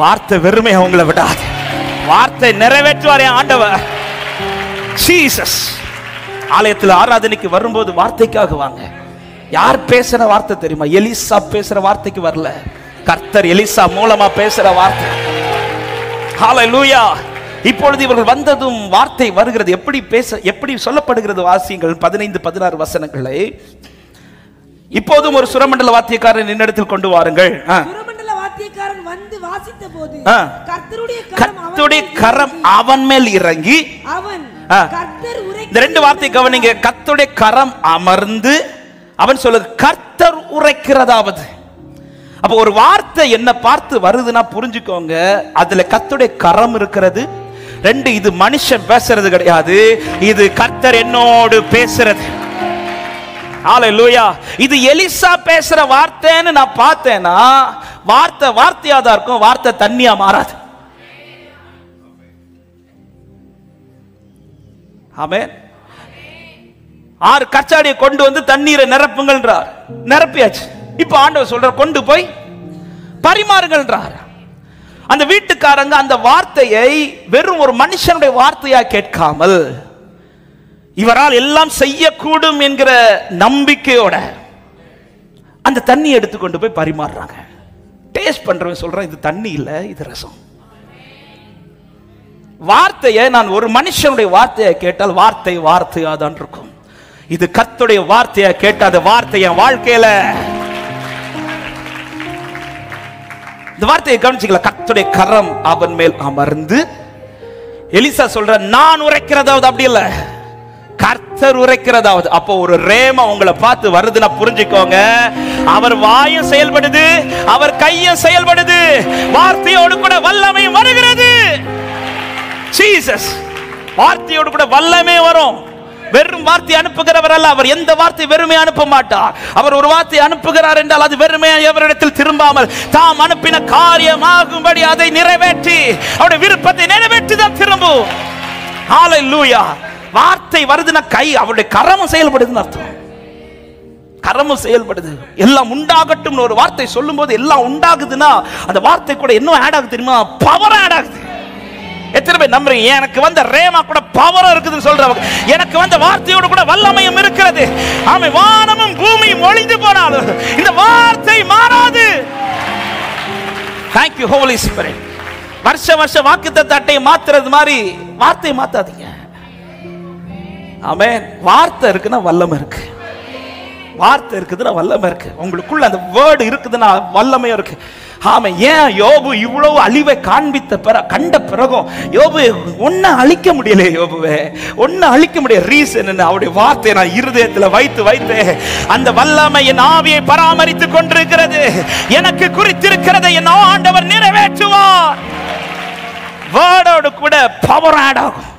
வார்த்தை வெறுமை அவங்களை விடாது, வார்த்தை நிறைவேற்றுவாரே ஆண்டவர். ஜீசஸ் ஆலயத்தில் ஆராதனைக்கு வரும்போது வார்த்தைக்காக வாங்க. யார் பேசுற வார்த்தை தெரியுமா? எலிசா பேசுற வார்த்தைக்கு வரல, கர்த்தர் எலிசா மூலமா பேசுற வார்த்தை. ஹல்லேலூயா. இப்பொழுது இவர்கள் வந்ததும் வார்த்தை வருகிறது. எப்படி சொல்லப்படுகிறது வாசியுங்கள் 15-16 வசனங்களை. இப்போதும் ஒரு சுரமண்டல வாத்தியக்காரன் என்னிடத்தில் கொண்டு வாருங்கள். சுரமண்டல வாத்தியக்காரன் வந்து வாசித்தபோது கர்த்தருடைய கரம் அவன் மேல் இறங்கி, அவன் கர்த்தர் இந்த ரெண்டு வார்த்தை கவனிங்க. கர்த்தருடைய கரம் அமர்ந்து, அவன் சொல்லுது கர்த்தர் உரைக்கிறதாவது. அப்ப ஒரு வார்த்தை என்ன பார்த்து வருதுன்னா புரிஞ்சுக்கோங்க, அதுல கர்த்தருடைய கரம் இருக்கிறது. ரெண்டு, இது மனுஷன் பேசுறது கிடையாது, இது கர்த்தர் என்னோடு பேசுறது. ஹல்லேலூயா. இது எலிசா பேசுற வார்த்தைன்னு நான் பார்த்தேன்னா வார்த்தை வார்த்தையா தான் இருக்கும், வார்த்தை தண்ணியா மாறாது. ஆமென். 6 கச்சாடியை கொண்டு வந்து தண்ணீரை நிரப்புங்கள்ன்றார். நிரப்பியாச்சு. இப்ப ஆண்டவர் சொல்ற கொண்டு போய் பரிமாறுங்கள்ன்றார். அந்த வீட்டுக்காரங்க அந்த வார்த்தையை வெறும் ஒரு மனுஷனுடைய வார்த்தையா கேட்காமல் இவரால் எல்லாம் செய்யக்கூடும் என்கிற நம்பிக்கையோட அந்த தண்ணி எடுத்துக்கொண்டு போய் பரிமாறுறாங்க. டேஸ்ட் பண்றவன் சொல்றான், இது தண்ணி இல்ல, இது ரசம். வார்த்தையை நான் ஒரு மனுஷனுடைய வார்த்தையை கேட்டால் வார்த்தை வார்த்தையா தான் இருக்கும். இது கர்த்தருடைய வார்த்தையை கேட்டாத வார்த்தை என் வாழ்க்கையில. இந்த வார்த்தையை கவனிச்சுக்கல. கர்த்தருடைய கரம் அவன் மேல் அமர்ந்து, எலிசா சொல்ற நான் உரைக்கிறதாவது அப்படி இல்ல, கர்த்தர் உரைக்கிறதாவது. அப்போ ஒரு ரேமா உங்களை பார்த்து வருதுன்னா புரிஞ்சுக்கோங்க, அவர் வாயும் செயல்படுது, அவர் கையும் செயல்படுது, வார்த்தையோடு கூட வல்லமை வருகிறது. ஜீசஸ் வார்த்தையோடு கூட வல்லமை வரும். வெறும் வார்த்தை அனுப்புகிறவர் அல்ல, அவர் எந்த வார்த்தை வெறுமே அனுப்ப மாட்டார். அவர் ஒரு வார்த்தை அனுப்புகிறார் என்றால் அது வெறுமே எவரிடத்தில் திரும்பாமல் தாம் அனுப்பின காரியமாகும்படி அதை நிறைவேற்றி அவருடைய விருப்பத்தை நிறைவேற்றி தான் திரும்பும். ஹalleluya. வார்த்தை வருதுன்னா கை அவருடைய கரமும் செயல்படுதுன்னு அர்த்தம். கரமும் செயல்படுது. எல்லாம் உண்டாகட்டும் ஒரு வார்த்தை சொல்லும் போது எல்லாம் உண்டாகுதுன்னா அந்த வார்த்தை கூட என்ன ஆட் ஆகுது தெரியுமா? பவர் ஆட் ஆகுது. எத்தனை பேர் நம்புறீங்க? எனக்கு வந்த ரேமா கூட பவர் இருக்குதுன்னு சொல்றவங்க, எனக்கு வந்த வார்த்தையோடு கூட வல்லமையும் இருக்கிறது. ஆமே, வானமும் பூமியும் ஒளிந்து போனாலும் இந்த வார்த்தை மாறாது. Thank you Holy Spirit. வருஷம் வாக்குத்தத்த அட்டையை மாத்துறது மாதிரி வார்த்தையை மாத்தாதீங்க. ஆமென். வார்த்தை இருக்குன்னா வல்லமை இருக்கு. வார்த்தை இருக்குதுன்னா வல்லமை இருக்கு. உங்களுக்குள்ள அந்த வேர்டு இருக்குதுன்னா வல்லமையும் இருக்கு. ஆமா, ஏன் யோபு இவ்வளவு அழிவை கண்ட பிறகும் யோபு ஒன்ன அழிக்க முடியல. யோபுவே ஒன்ன அழிக்க முடியல. ரீசன் என்ன? அவருடைய வார்த்தையை நான் இருதயத்துல வைத்து அந்த வல்லமை என் ஆவியை பராமரித்துக் கொண்டிருக்கிறது. எனக்கு குறித்திருக்கிறதை என் ஆண்டவர் நிறைவேற்றுவார். வேர்டோடு கூட பவர் ஆட் ஆகும்.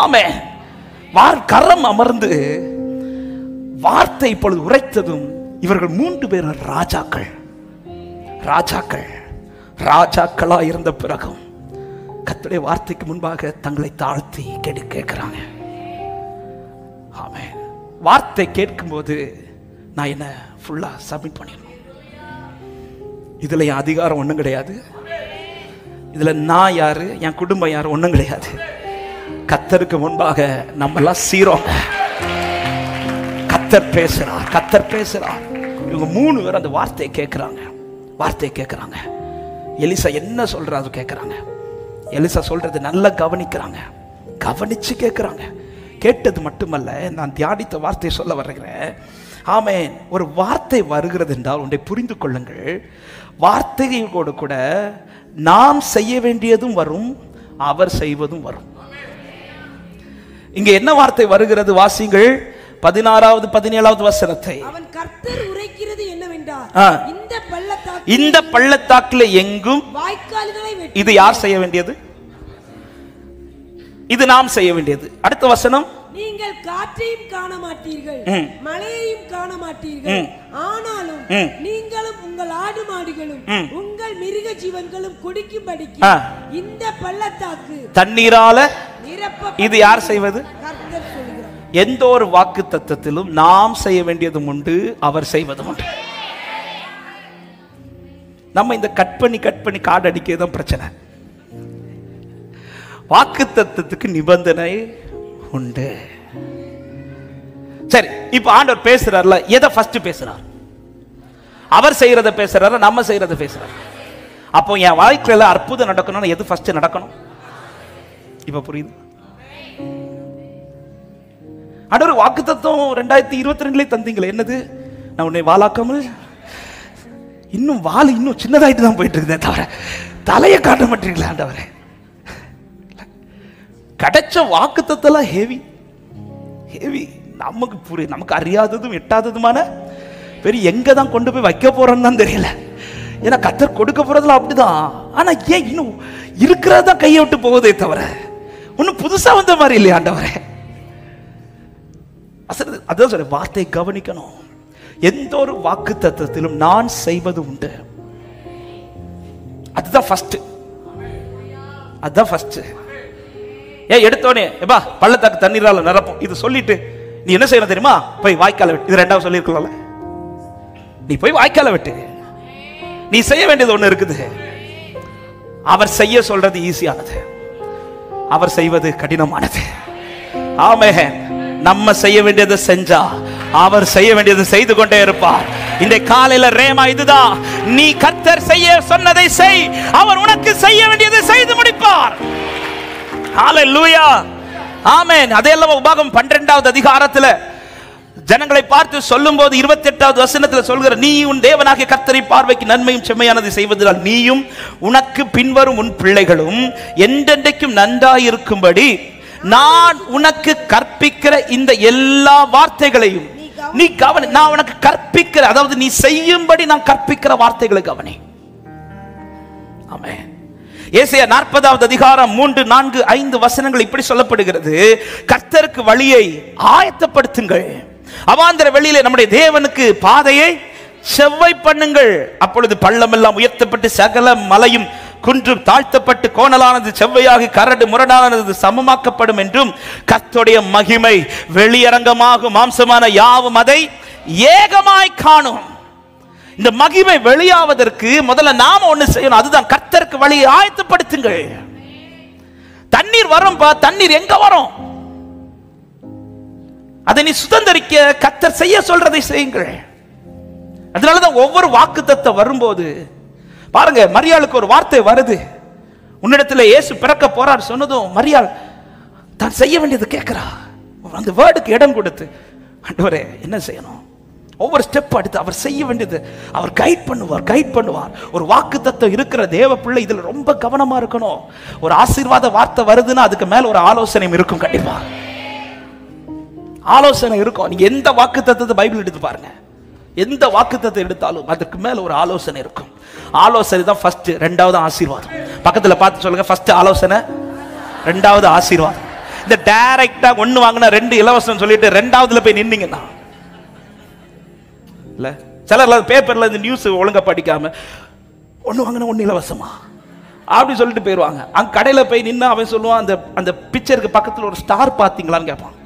ஆமே, கரம் அமர்ந்து வார்த்தை இப்பொழுது உரைத்ததும் இவர்கள் 3 பேரும் ராஜாக்களா இருந்த பிறகும் கர்த்தருடைய வார்த்தைக்கு முன்பாக தங்களை தாழ்த்தி கேட்கிறாங்க. ஆமென். வார்த்தை கேட்கும் போது நான் என்ன ஃபுல்லா சப்மிட் பண்ணிடணும். இதுல என் அதிகாரம் ஒண்ணும் கிடையாது. இதுல நான் யாரு, என் குடும்பம் யாரு ஒண்ணும் கிடையாது. கர்த்தருக்கு முன்பாக நம்ம எல்லாம் சீரோங்க. கர்த்தர் பேசுறார். இவங்க 3 பேர் அந்த வார்த்தையை கேட்கிறாங்க. எலிசா என்ன சொல்றாரு கேட்கிறாங்க. எலிசா சொல்றது நல்லா கவனிச்சு கேட்கிறாங்க. கேட்டது மட்டுமல்ல, நான் தியானித்த வார்த்தையை சொல்ல வருகிறேன். ஆமென். ஒரு வார்த்தை வருகிறது என்றால் ஒன்றை புரிந்து கொள்ளுங்கள். வார்த்தையோடு கூட நாம் செய்ய வேண்டியதும் வரும், அவர் செய்வதும் வரும். இங்க என்ன வார்த்தை வருகிறது? வாசிங்கள் 16வது 17வது வசனத்தை. அவன் கர்த்தர் உரைக்கிறது என்னவென்றால், இந்த பள்ளத்தாக்கிலே எங்கும் வாய்க்கால்களை வெட்டி. இது யார் செய்ய வேண்டியது? இது நாம் செய்ய வேண்டியது. அடுத்த வசனம், நீங்கள் காற்றையும் காண மாட்டீர்கள், மழையையும் காண மாட்டீர்கள், ஆனாலும் நீங்களும் உங்கள் ஆடு மாடுகளும் உங்கள் மிருக ஜீவன்களும் குடிக்கும்படிக்கு இந்த பள்ளத்தாக்கு தண்ணீரால நிரப்ப. இது யார் செய்வது? கர்த்தர் சொல்கிறார். எந்த ஒரு வாக்கு தத்தத்திலும் நாம் செய்ய வேண்டியதும் உண்டு, அவர் செய்வதும் உண்டு. நம்ம இந்த கட் பண்ணி கார்டு அடிக்கிறதுதான் பிரச்சனை. வாக்கு தத்தத்துக்கு நிபந்தனை உண்டு. சரி, இப்ப ஆண்டவர் பேசுறாருல, எதை ஃபர்ஸ்ட் பேசுறார்? அவர் செய்யறத பேசுறாரு, நம்ம செய்யறத பேசுறாரு. அப்போ என் வாழ்க்கையில அற்புதம் நடக்கணும்னா எது ஃபர்ஸ்ட் நடக்கணும்? இப்ப புரியுது? ஆண்டவர் வாக்குத்தத்தம் 2022 தந்தீங்களே, என்னது? நான் உன்னை வாளாக்காமல், இன்னும் வால் இன்னும் சின்னதாயிட்டு தான் போயிட்டு இருக்குதே தவிர தலையை காட்ட மாட்டீங்களா ஆண்டவரே? கிடைச்ச வாக்குத்தத்தெல்லாம் ஹெவி. நமக்கு அறியாததும் எட்டாததுமான பெரிய எங்க தான் கொண்டு போய் வைக்க போறோம்னு தான் தெரியல. ஏன்னா கர்த்தர் கொடுக்க போறதுல அப்படிதான். ஆனா ஏன் இன்னும் இருக்கிறதான் கையை விட்டு போவதே தவிர ஒன்னும் புதுசா வந்த மாதிரி இல்லையா ஆண்டவரே? அதான் சொல்ற, வார்த்தை கவனிக்கணும். எந்த ஒரு வாக்கு தத்தத்திலும் நான் செய்வது உண்டு. அதுதான் ஃபர்ஸ்ட். எடுத்தோனே எப்பா பள்ளத்தாக்கு தண்ணீரால நிரப்பும் இது சொல்லிட்டு நீ என்ன செய்யணும் தெரியுமா? போய் வாய்க்கால வெட்டு. இது ரெண்டாவது சொல்லியிருக்கல, நீ போய் வாய்க்கால வெட்டு. நீ செய்ய வேண்டியது ஒண்ணு இருக்குது. அவர் செய்ய சொல்றது ஈஸியானது, அவர் செய்வது கடினமானது. ஆமென். நம்ம செய்ய வேண்டியதை செஞ்சா அவர் செய்ய வேண்டியதை செய்து கொண்டே இருப்பார். இந்த காலையில ரேமா இதுதான், நீ கர்த்தர் செய்ய சொன்னதை செய், அவர் உனக்கு செய்ய வேண்டியதை செய்து முடிப்பார். ஹalleluya, ஆமென். அதேல்ல உபாகமம் 12வது அதிகாரத்துல ஜனங்களை பார்த்து சொல்லும்போது 28வது வசனத்தில் சொல்கிற, நீ உன் தேவனாகிய கர்த்தரை பார்வைக்கு நன்மையும் செம்மையானதை செய்வதால் நீயும் உனக்கு பின்வரும் உன் பிள்ளைகளும் என்றென்றைக்கும் நன்றாயிருக்கும்படி நான் உனக்கு கற்பிக்கிற இந்த எல்லா வார்த்தைகளையும் நீ கவனி. நான் உனக்கு கற்பிக்கிற, அதாவது நீ செய்யும்படி நான் கற்பிக்கிற வார்த்தைகளை கவனி. ஆமென். ஏசாயா 40வது அதிகாரம் 3, 4, 5 வசனங்கள் இப்படி சொல்லப்படுகிறது, கர்த்தருக்கு வழியை ஆயத்தப்படுத்துங்கள், அவாந்தர வெளியிலே நம்முடைய தேவனுக்கு பாதையை செவ்வை பண்ணுங்கள். அப்பொழுது பள்ளம் எல்லாம் உயர்த்தப்பட்டு சகல மலையும் குன்றும் தாழ்த்தப்பட்டு கோணலானது செவ்வையாகி கரடு முரடானது சமமாக்கப்படும் என்றும் கர்த்தருடைய மகிமை வெளியரங்கமாகும், மாம்சமான யாவும் அதை ஏகமாய் காணும். இந்த மகிமை வெளியாவதற்கு முதல்ல நாம ஒண்ணு செய்யணும், அதுதான் கர்த்தருக்கு வழியை ஆயத்தப்படுத்துங்கள். தண்ணீர் வரும், தண்ணீர் எங்க வரும்? அதை நீ சுதந்திரிக்க கர்த்தர் செய்ய சொல்றதை செய்யுங்கள். அதனாலதான் ஒவ்வொரு வாக்குத்தத்தம் வரும்போது பாருங்க, மரியாளுக்கு ஒரு வார்த்தை வருது, உன்னிடத்துல இயேசு பிறக்க போறார் சொன்னதும் மரியாள் தான் செய்ய வேண்டியது கேட்கிறா. அந்த வேர்டுக்கு இடம் கொடுத்து, ஆண்டவரே என்ன செய்யணும், ஒவ்வொரு ஸ்டெப் எடுத்து அவர் செய்ய வேண்டியது அவர் கைட் பண்ணுவார். ஒரு வாக்குத்தத்தம் இருக்கிற தேவ பிள்ளை இதுல ரொம்ப கவனமா இருக்கணும். ஒரு ஆசீர்வாத வார்த்தை வருதுன்னா அதுக்கு மேல ஒரு ஆலோசனை இருக்கும், கண்டிப்பா ஆலோசனை இருக்கும். நீங்க எந்த வாக்குத்தத்தத்தை பைபிள் எடுத்து பாருங்க, எந்த வாக்குத்தத்தத்தை எடுத்தாலும் அதுக்கு மேல ஒரு ஆலோசனை இருக்கும். ஆலோசனை தான் ஃபர்ஸ்ட், ரெண்டாவது ஆசீர்வாதம். பக்கத்துல பார்த்து சொல்லுங்க, ஃபர்ஸ்ட் ஆலோசனை, ரெண்டாவது ஆசீர்வாதம். இந்த டைரக்டா ஒண்ணு வாங்கினா 2 இலவசம் சொல்லிட்டு ரெண்டாவதுல போய் நின்னீங்கன்னா இல்ல, சிலர் பேப்பர்ல இந்த நியூஸ் ஒழுங்கா படிக்காம ஒண்ணு வாங்கினா 1 இலவசமா அப்படி சொல்லிட்டு போயிருவாங்க. அங்க கடையில போய் நின்னா அவன் சொல்லுவான், அந்த அந்த பிக்சருக்கு பக்கத்துல ஒரு ஸ்டார் பாத்தீங்களான்னு கேட்பான்.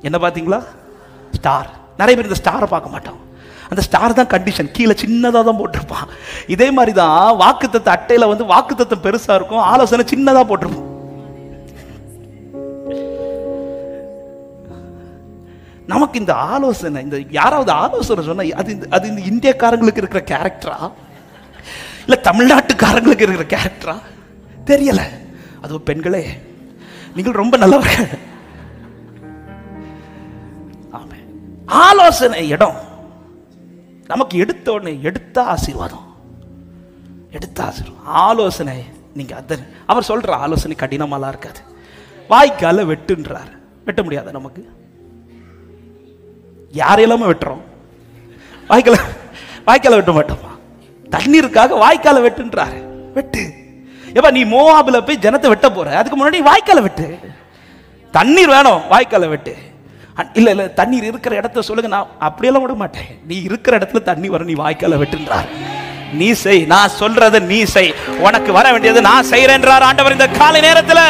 என்ன பாத்தீங்களா? ஸ்டார். நிறைய பேர் இந்த ஸ்டாரை பார்க்க மாட்டோம், அந்த ஸ்டார் தான் கண்டிஷன், கீழே சின்னதாக தான் போட்டிருப்பான். இதே மாதிரி தான் வாக்குத்தத்த அட்டையில வாக்குத்தத்தம் பெருசா இருக்கும், ஆலோசனை சின்னதா போட்டிருப்போம். நமக்கு இந்த ஆலோசனை, இந்த யாராவது ஆலோசனை சொன்னா அது இந்த இந்தியக்காரங்களுக்கு இருக்கிற கேரக்டரா இல்ல தமிழ்நாட்டுக்காரங்களுக்கு இருக்கிற கேரக்டரா தெரியல. அதுவும் பெண்களே, நீங்கள் ரொம்ப நல்லவர்கள். ஆலோசனை இடம் நமக்கு எடுத்த உடனே எடுத்த ஆசீர்வாதம். ஆலோசனை நீங்க அவர் சொல்ற ஆலோசனை கடினமாலாம் இருக்காது. வாய்க்கால வெட்டுன்றார், வெட்ட முடியாது நமக்கு. யாரையெல்லாம வெட்டுறோம், வாய்க்கால வெட்ட மாட்டோமா? தண்ணீருக்காக வாய்க்கால வெட்டுன்றாரு, வெட்டு. எப்ப நீ மோவாபில போய் ஜனத்தை வெட்ட போற, அதுக்கு முன்னாடி வாய்க்கால வெட்டு. தண்ணீர் வேணும், வாய்க்கால வெட்டு. இல்ல இல்ல, தண்ணீர் இருக்கிற இடத்த சொல்லுங்க, நான் அப்படியெல்லாம் விட மாட்டேன். நீ இருக்கிற இடத்துல தண்ணி வர, நீ வாய்க்கால வெட்டுன்றார். நீ செய், நான் சொல்றத நீ செய், உனக்கு வர வேண்டியது நான் செய்யறேன்றார் ஆண்டவர். இந்த காலை நேரத்துல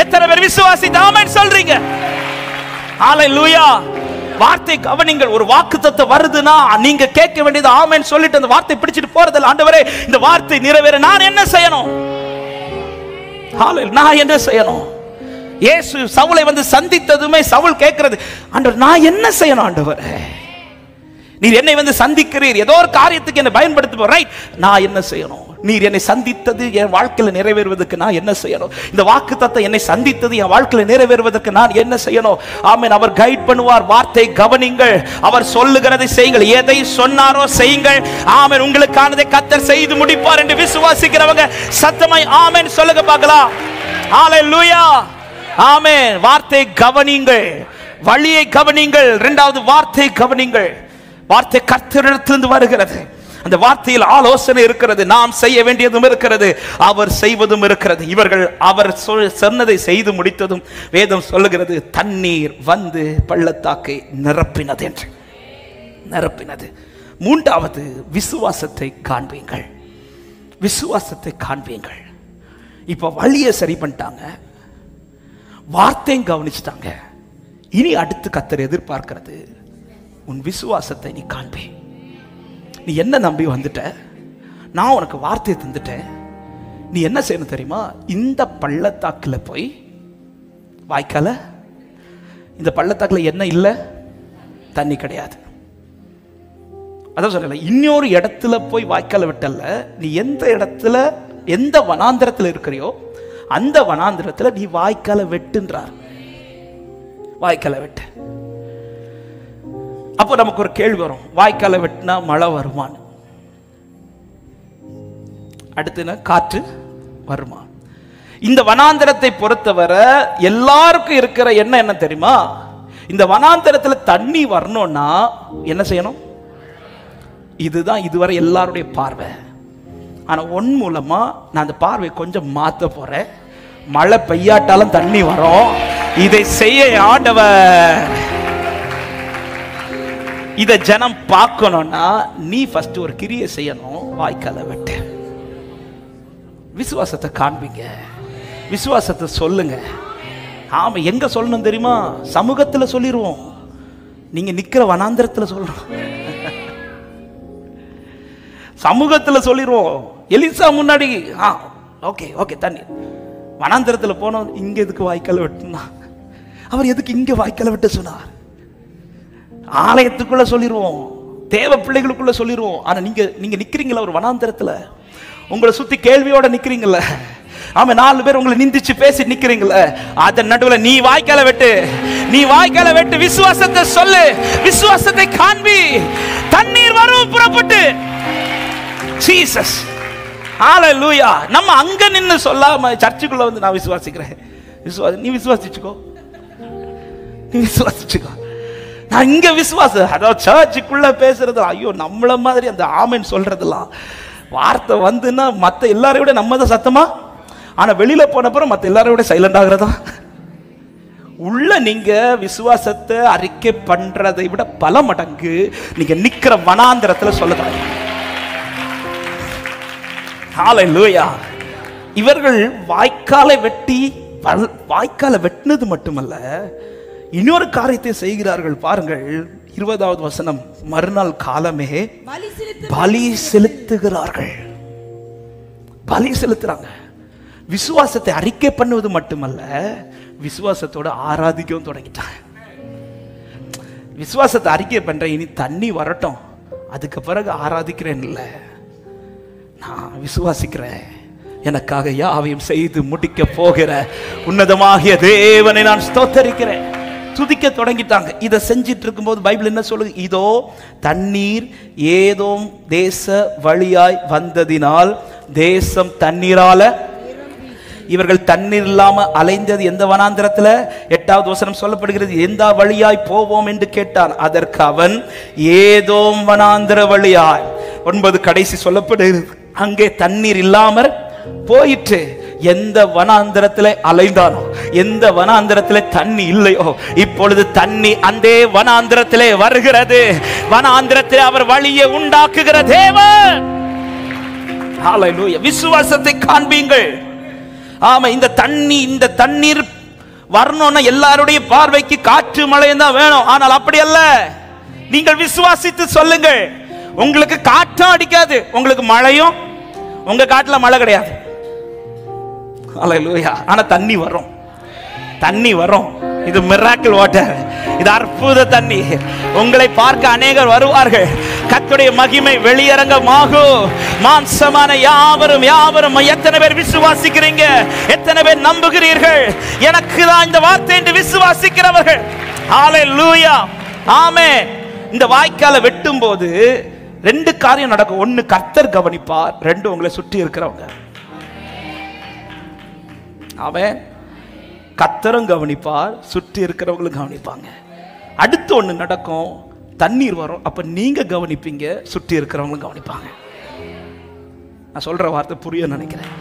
எத்தனை பேர் விசுவாசித்து ஆமென் சொல்றீங்க? ஹalleluya. வார்த்தை கவனிங்கள். ஒரு வாக்குத்தத்தம் வருதுன்னா நீங்க கேட்க வேண்டியது ஆமென் சொல்லிட்டு அந்த வார்த்தை பிடிச்சிட்டு போறதில்ல. ஆண்டவரே இந்த வார்த்தை நிறைவேற நான் என்ன செய்யணும்? ஹalleluya, நான் என்ன செய்யணும்? இயேசு சவுலை சந்தித்ததுமே சவுல் கேட்கிறது, ஆண்டவர் நான் என்ன செய்யணும்? ஆண்டவரே நீர் என்னை சந்திக்கிறீர், ஏதோ ஒரு காரியத்துக்கு என்னை பயன்படுத்த, ரைட், நான் என்ன செய்யணும்? நீர் என்னை சந்தித்தது என் வாழ்க்கையில் நிறைவேறுவதற்கு நான் என்ன செய்யணும்? இந்த வாக்குத்தத்தம் என்னை சந்தித்தது என் வாழ்க்கையில் நிறைவேறுவதற்கு நான் என்ன செய்யணும்? ஆமென். அவர் கைட் பண்ணுவார். வார்த்தை கவனிங்கள், அவர் சொல்லுகிறதை செய்யுங்கள், எதை சொன்னாரோ செய்யுங்கள். ஆமென். உங்களுக்கானதை கர்த்தர் செய்து முடிப்பார் என்று விசுவாசிக்கிறவங்க சத்தமாய் ஆமென் சொல்லுங்க பார்க்கலாம். ஹalleluya. ஆமென். வார்த்தை கவனிங்கள், வழியை கவனிங்கள். இரண்டாவது வார்த்தை கவனிங்கள். வார்த்தை கர்த்தரிடத்திலிருந்து வருகிறது. அந்த வார்த்தையில் ஆலோசனை இருக்கிறது, நாம் செய்ய வேண்டியதும் இருக்கிறது, அவர் செய்வதும் இருக்கிறது. இவர்கள் அவர் சொன்னதை செய்து முடித்ததும் வேதம் சொல்லுகிறது, தண்ணீர் வந்து பள்ளத்தாக்கை நிரப்பினது என்று. நிரப்பினது. மூன்றாவது விசுவாசத்தை காண்பீங்கள். விசுவாசத்தை காண்பீங்கள். இப்ப வழியை சரி பண்ணிட்டாங்க, வார்த்தையும் கவனிச்சுட்டாங்க. இனி அடுத்து கர்த்தர் எதிர்பார்க்கிறது உன் விசுவாசத்தை நீ காண்பே. நீ என்ன நம்பி வந்துட்ட, நான் உனக்கு வார்த்தையை தந்துட்டேன், நீ என்ன செய்யணும் தெரியுமா? இந்த பள்ளத்தாக்கில் போய் வாய்க்கால, இந்த பள்ளத்தாக்கில் என்ன இல்லை, தண்ணி கிடையாது. அதான் சொல்லல, இன்னொரு இடத்துல போய் வாய்க்கால விட்டல்ல, நீ எந்த இடத்துல எந்த வனாந்திரத்தில் இருக்கிறியோ அந்த வனாந்திரத்தில் நீ வாய்க்கால வெட்டுன்றார். வாய்க்கால வெட்டு. அப்போ நமக்கு ஒரு கேள்வி வரும், வாய்க்கால வெட்டினா மழை வருமான்னு, அடுத்து காற்று வருமா? இந்த வனாந்திரத்தை பொறுத்தவரை எல்லாருக்கும் இருக்கிற எண்ணம் என்ன தெரியுமா? இந்த வனாந்திரத்தில் தண்ணி வரணும்னா என்ன செய்யணும்? இதுதான் இதுவரை எல்லாருடைய பார்வை. ஆனா ஒன் மூலமா நான் அந்த பார்வையை கொஞ்சம் மாத்த போறேன். மழை பெய்யாட்டாலும் தண்ணி வரும். இதை செய்ய ஆண்டவர், இத ஜனம் பார்க்கணும்னா நீ ஃபர்ஸ்ட் ஒரு கிரியை செய்யணும். வாய்க்கால வெட்டு. விசுவாசத்தை காண்பீங்க, விசுவாசத்தை சொல்லுங்க. ஆமா, எங்க சொல்லணும் தெரியுமா? சமூகத்துல சொல்லிடுவோம், நீங்க நிக்கிற வனாந்திரத்துல சொல்லணும். சமூகத்துல சொல்லிடுவோம். எலிசா முன்னாடி ஓகே ஓகே தண்ணி, வனாந்திரத்துல போனோம், இங்க எதுக்கு வாய்க்கால வெட்டுனா? அவர் எதுக்கு இங்க வாய்க்கால வெட்ட சொன்னார்? ஆலயத்துக்குள்ள சொல்லிடுவோம், தேவ பிள்ளைகளுக்குள்ள சொல்லிடுவோம். ஆனா நீங்க நீங்க நிக்கிறீங்களா ஒரு வனாந்திரத்துல, உங்களை சுத்தி கேள்வியோட நிக்கிறீங்கல்ல, ஆமா 4 பேர் உங்களை நிந்திச்சு பேசி நிக்கிறீங்கல்ல, அதன் நடுவுல நீ வாய்க்கால வெட்டு, நீ வாய்க்கால வெட்டு. விசுவாசத்தை சொல்லு, விசுவாசத்தை காண்பி, தண்ணீர் வரும் புறப்பட்டு. ஜீசஸ், ஹalleluya. நம்ம அங்க நின்னு சொல்லாம சர்ச்சுக்குள்ள வந்து நான் விசுவாசிக்கிறேன், நீ விசுவாசிச்சுக்கோ, நீ விசுவாசிச்சுக்கோ. நான் இங்க விசுவாசம், அதாவது சர்ச்சுக்குள்ள பேசுறது, ஐயோ நம்மள மாதிரி அந்த ஆமென் சொல்றதெல்லாம் வார்த்தை வந்துன்னா மற்ற எல்லாரையும் விட நம்ம தான் சத்தமா, ஆனா வெளியில போன அப்புறம் மற்ற எல்லாரையும் விட சைலண்ட் ஆகுறதா. உள்ள நீங்க விசுவாசத்தை அறிக்கை பண்றதை விட பல மடங்கு நீங்க நிக்கிற வனாந்திரத்துல சொல்லலாம். ஹalleluya. இவர்கள் வாய்க்காலை வெட்டி, வாய்க்காலை வெட்டினது மட்டுமல்ல, இன்னொரு காரியத்தை செய்கிறார்கள். பாருங்கள் 20வது வசனம், மறுநாள் காலமே பலி செலுத்துகிறார்கள். பலி செலுத்துறாங்க. விசுவாசத்தை அறிக்கை பண்ணுவது மட்டுமல்ல, விசுவாசத்தோட ஆராதிக்கவும் தொடங்கிட்டாங்க. விசுவாசத்தை அறிக்கை பண்றேன், இனி தண்ணி வரட்டும், அதுக்கு பிறகு ஆராதிக்கிறேன் இல்ல, நான் விசுவாசிக்கிறேன், எனக்காக யாவையும் செய்து முடிக்க போகிற உன்னதமாகிய தேவனை நான் ஸ்தோத்தரிக்கிறேன். துதிக்க தொடங்கிட்டாங்க. இதை செஞ்சிட்டு இருக்கும்போது பைபிள் என்ன சொல்லுது? இதோ தண்ணீர் ஏதோம் தேச வழியாய் வந்ததினால் தேசம் தண்ணீரால, இவர்கள் தண்ணீர் இல்லாம அலைந்தது எந்த வனாந்திரத்துல? 8வது வசனம் சொல்லப்படுகிறது, எந்த வழியாய் போவோம் என்று கேட்டான். அதற்கு அவன் ஏதோம் வனாந்திர வழியாய். 9 கடைசி சொல்லப்படுகிறது, அங்கே தண்ணீர் இல்லாமல் போயிற்று. எந்த வனாந்திரத்திலே அலைந்தானோ, எந்த வனாந்திரத்திலே தண்ணி இல்லையோ, இப்பொழுது தண்ணி அந்த வனாந்திரத்திலே வருகிறது. வனாந்திரத்திலே அவர் வழியை உண்டாக்குகிற தேவன். ஹalleluya. விசுவாசத்தை காண்பீங்கள். ஆமா, இந்த தண்ணீர் வரணும்னா எல்லாருடைய பார்வைக்கு காற்று மழையும் தான் வேணும். ஆனால் அப்படி அல்ல. நீங்கள் விசுவாசித்து சொல்லுங்கள். உங்களுக்கு காற்றும் அடிக்காது, உங்களுக்கு மழையும், உங்க காட்டுல மழை கிடையாது. ஹalleluya. ஆனா தண்ணி வரும், தண்ணி வரும். இது மிராக்கிள் வாட்டர், இது அற்புத தண்ணீர். உங்களை பார்க்க அநேகர் வருவார்கள். கர்த்தருடைய மகிமை வெளியரங்கமாகும். மாம்சமான யாவரும் யாவரும். எத்தனை பேர் விசுவாசிக்கிறீங்க? எத்தனை பேர் நம்புகிறீர்கள்? எனக்கு தான் இந்த வார்த்தை என்று விசுவாசிக்கிறவர்கள். ஹalleluya. ஆமென். இந்த வாய்க்கால வெட்டும் போது 2 காரியம் நடக்கும். 1, கர்த்தர் கவனிப்பார். 2, உங்களை சுற்றி இருக்கிறவங்க. ஆமென். கர்த்தரும் கவனிப்பார், சுற்றி இருக்கிறவங்களும் கவனிப்பாங்க. அடுத்து 1 நடக்கும், தண்ணீர் வரும். அப்ப நீங்க கவனிப்பீங்க, சுற்றி இருக்கிறவங்களும் கவனிப்பாங்க. நான் சொல்ற வார்த்தை புரிய நினைக்கிறேன்.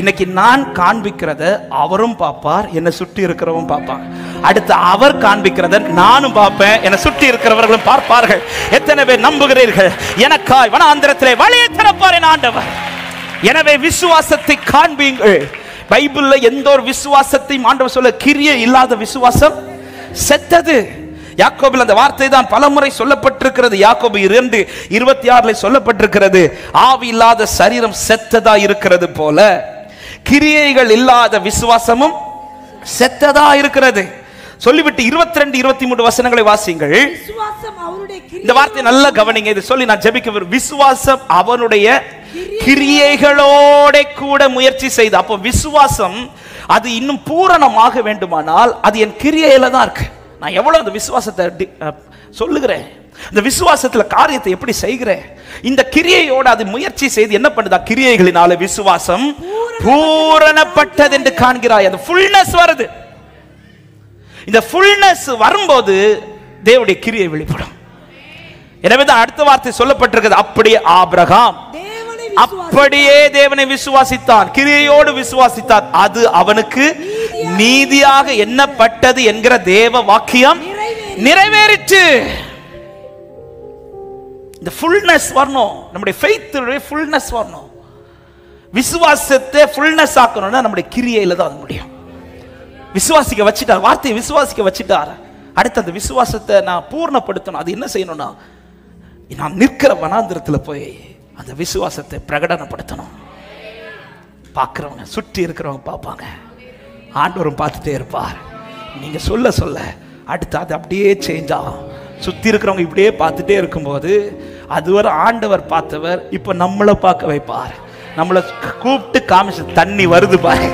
இன்னைக்கு நான் காண்பிக்கிறத அவரும் பார்ப்பார், என்னை சுற்றி இருக்கிறவங்க பார்ப்பாங்க. அடுத்து அவர் காண்பிக்கிறத நானும் பார்ப்பேன், என்னை சுற்றி இருக்கிறவர்களும் பார்ப்பார்கள். எத்தனை பேர் நம்புகிறீர்கள்? எனக்காய் வனாந்திரத்திலே வழியை திறப்பார் என் ஆண்டவர். எனவே விசுவாசத்தை காண்பீங்கள். பைபிள்ல எந்த ஒரு விசுவாசத்தையும் ஆண்டவர் சொல்ல, கிரியை இல்லாத விசுவாசம் செத்தது. யாக்கோபில் அந்த வார்த்தை தான் பலமுறை சொல்லப்பட்டிருக்கிறது. யாக்கோபு 2:26 சொல்லப்பட்டிருக்கிறது, ஆவி இல்லாத சரீரம் செத்ததா இருக்கிறது போல கிரியைகள் இல்லாத விசுவாசமும் செத்ததா இருக்கிறது சொல்லிவிட்டு 22-23 வசனங்களை வாசிங்கள். இந்த வார்த்தை நல்ல கவனிங்க. இது சொல்லி நான் ஜெபிக்க, விசுவாசம் அவனுடைய கிரியைகளோட கூட முயற்சி செய்து. அப்போ விசுவாசம் அது இன்னும் பூரணமாக வேண்டுமானால் அது என் கிரியையில தான் இருக்கு. நான் எவ்வளவு அந்த விசுவாசத்தை சொல்லுகிறேன், இந்த விசுவாசத்துல காரியத்தை எப்படி செய்கிறேன், இந்த கிரியையோட அது முயற்சி செய்து என்ன பண்ணுதா, கிரியைகளினால விசுவாசம் பூரணப்பட்டது என்று காண்கிறாய். அந்த ஃபுல்னஸ் வருது. இந்த ஃபுல்னஸ் வரும்போது தேவனுடைய கிரியை வெளிப்படும். எனவே தான் அடுத்த வார்த்தை சொல்லப்பட்டிருக்கிறது, அப்படியே ஆபிரகாம் அப்படியே தேவனை விசுவாசித்தான், கிரியையோடு விசுவாசித்தான், அது அவனுக்கு நீதியாக எண்ணப்பட்டது என்கிற தேவ வாக்கியம் நிறைவேறிற்று. இந்த ஃபுல்னஸ் வரணும், நம்முடைய ஃபெய்த்துடைய ஃபுல்னஸ் வரணும். விசுவாசத்தை ஃபுல்னஸ் ஆக்கணும்னா நம்முடைய கிரியையில தான் முடியும். விசுவாசிக்க வச்சிட்டார், வார்த்தையை விசுவாசிக்க வச்சிட்டார். அடுத்து அந்த விசுவாசத்தை நான் பூர்ணப்படுத்தணும். அது என்ன செய்யணும்னா, நான் நிற்கிற வனாந்திரத்தில் போய் அந்த விசுவாசத்தை பிரகடனப்படுத்தணும். பார்க்கிறவங்க, சுற்றி இருக்கிறவங்க பார்ப்பாங்க, ஆண்டவரும் பார்த்துட்டே இருப்பார். நீங்க சொல்ல சொல்ல அடுத்து அது அப்படியே சேஞ்ச் ஆகும். சுற்றி இருக்கிறவங்க இப்படியே பார்த்துட்டே இருக்கும்போது அதுவரை ஆண்டவர் பார்த்தவர் இப்போ நம்மளை பார்க்க வைப்பார். நம்மளை கூப்பிட்டு காமிச்சு, தண்ணி வருது பாரு,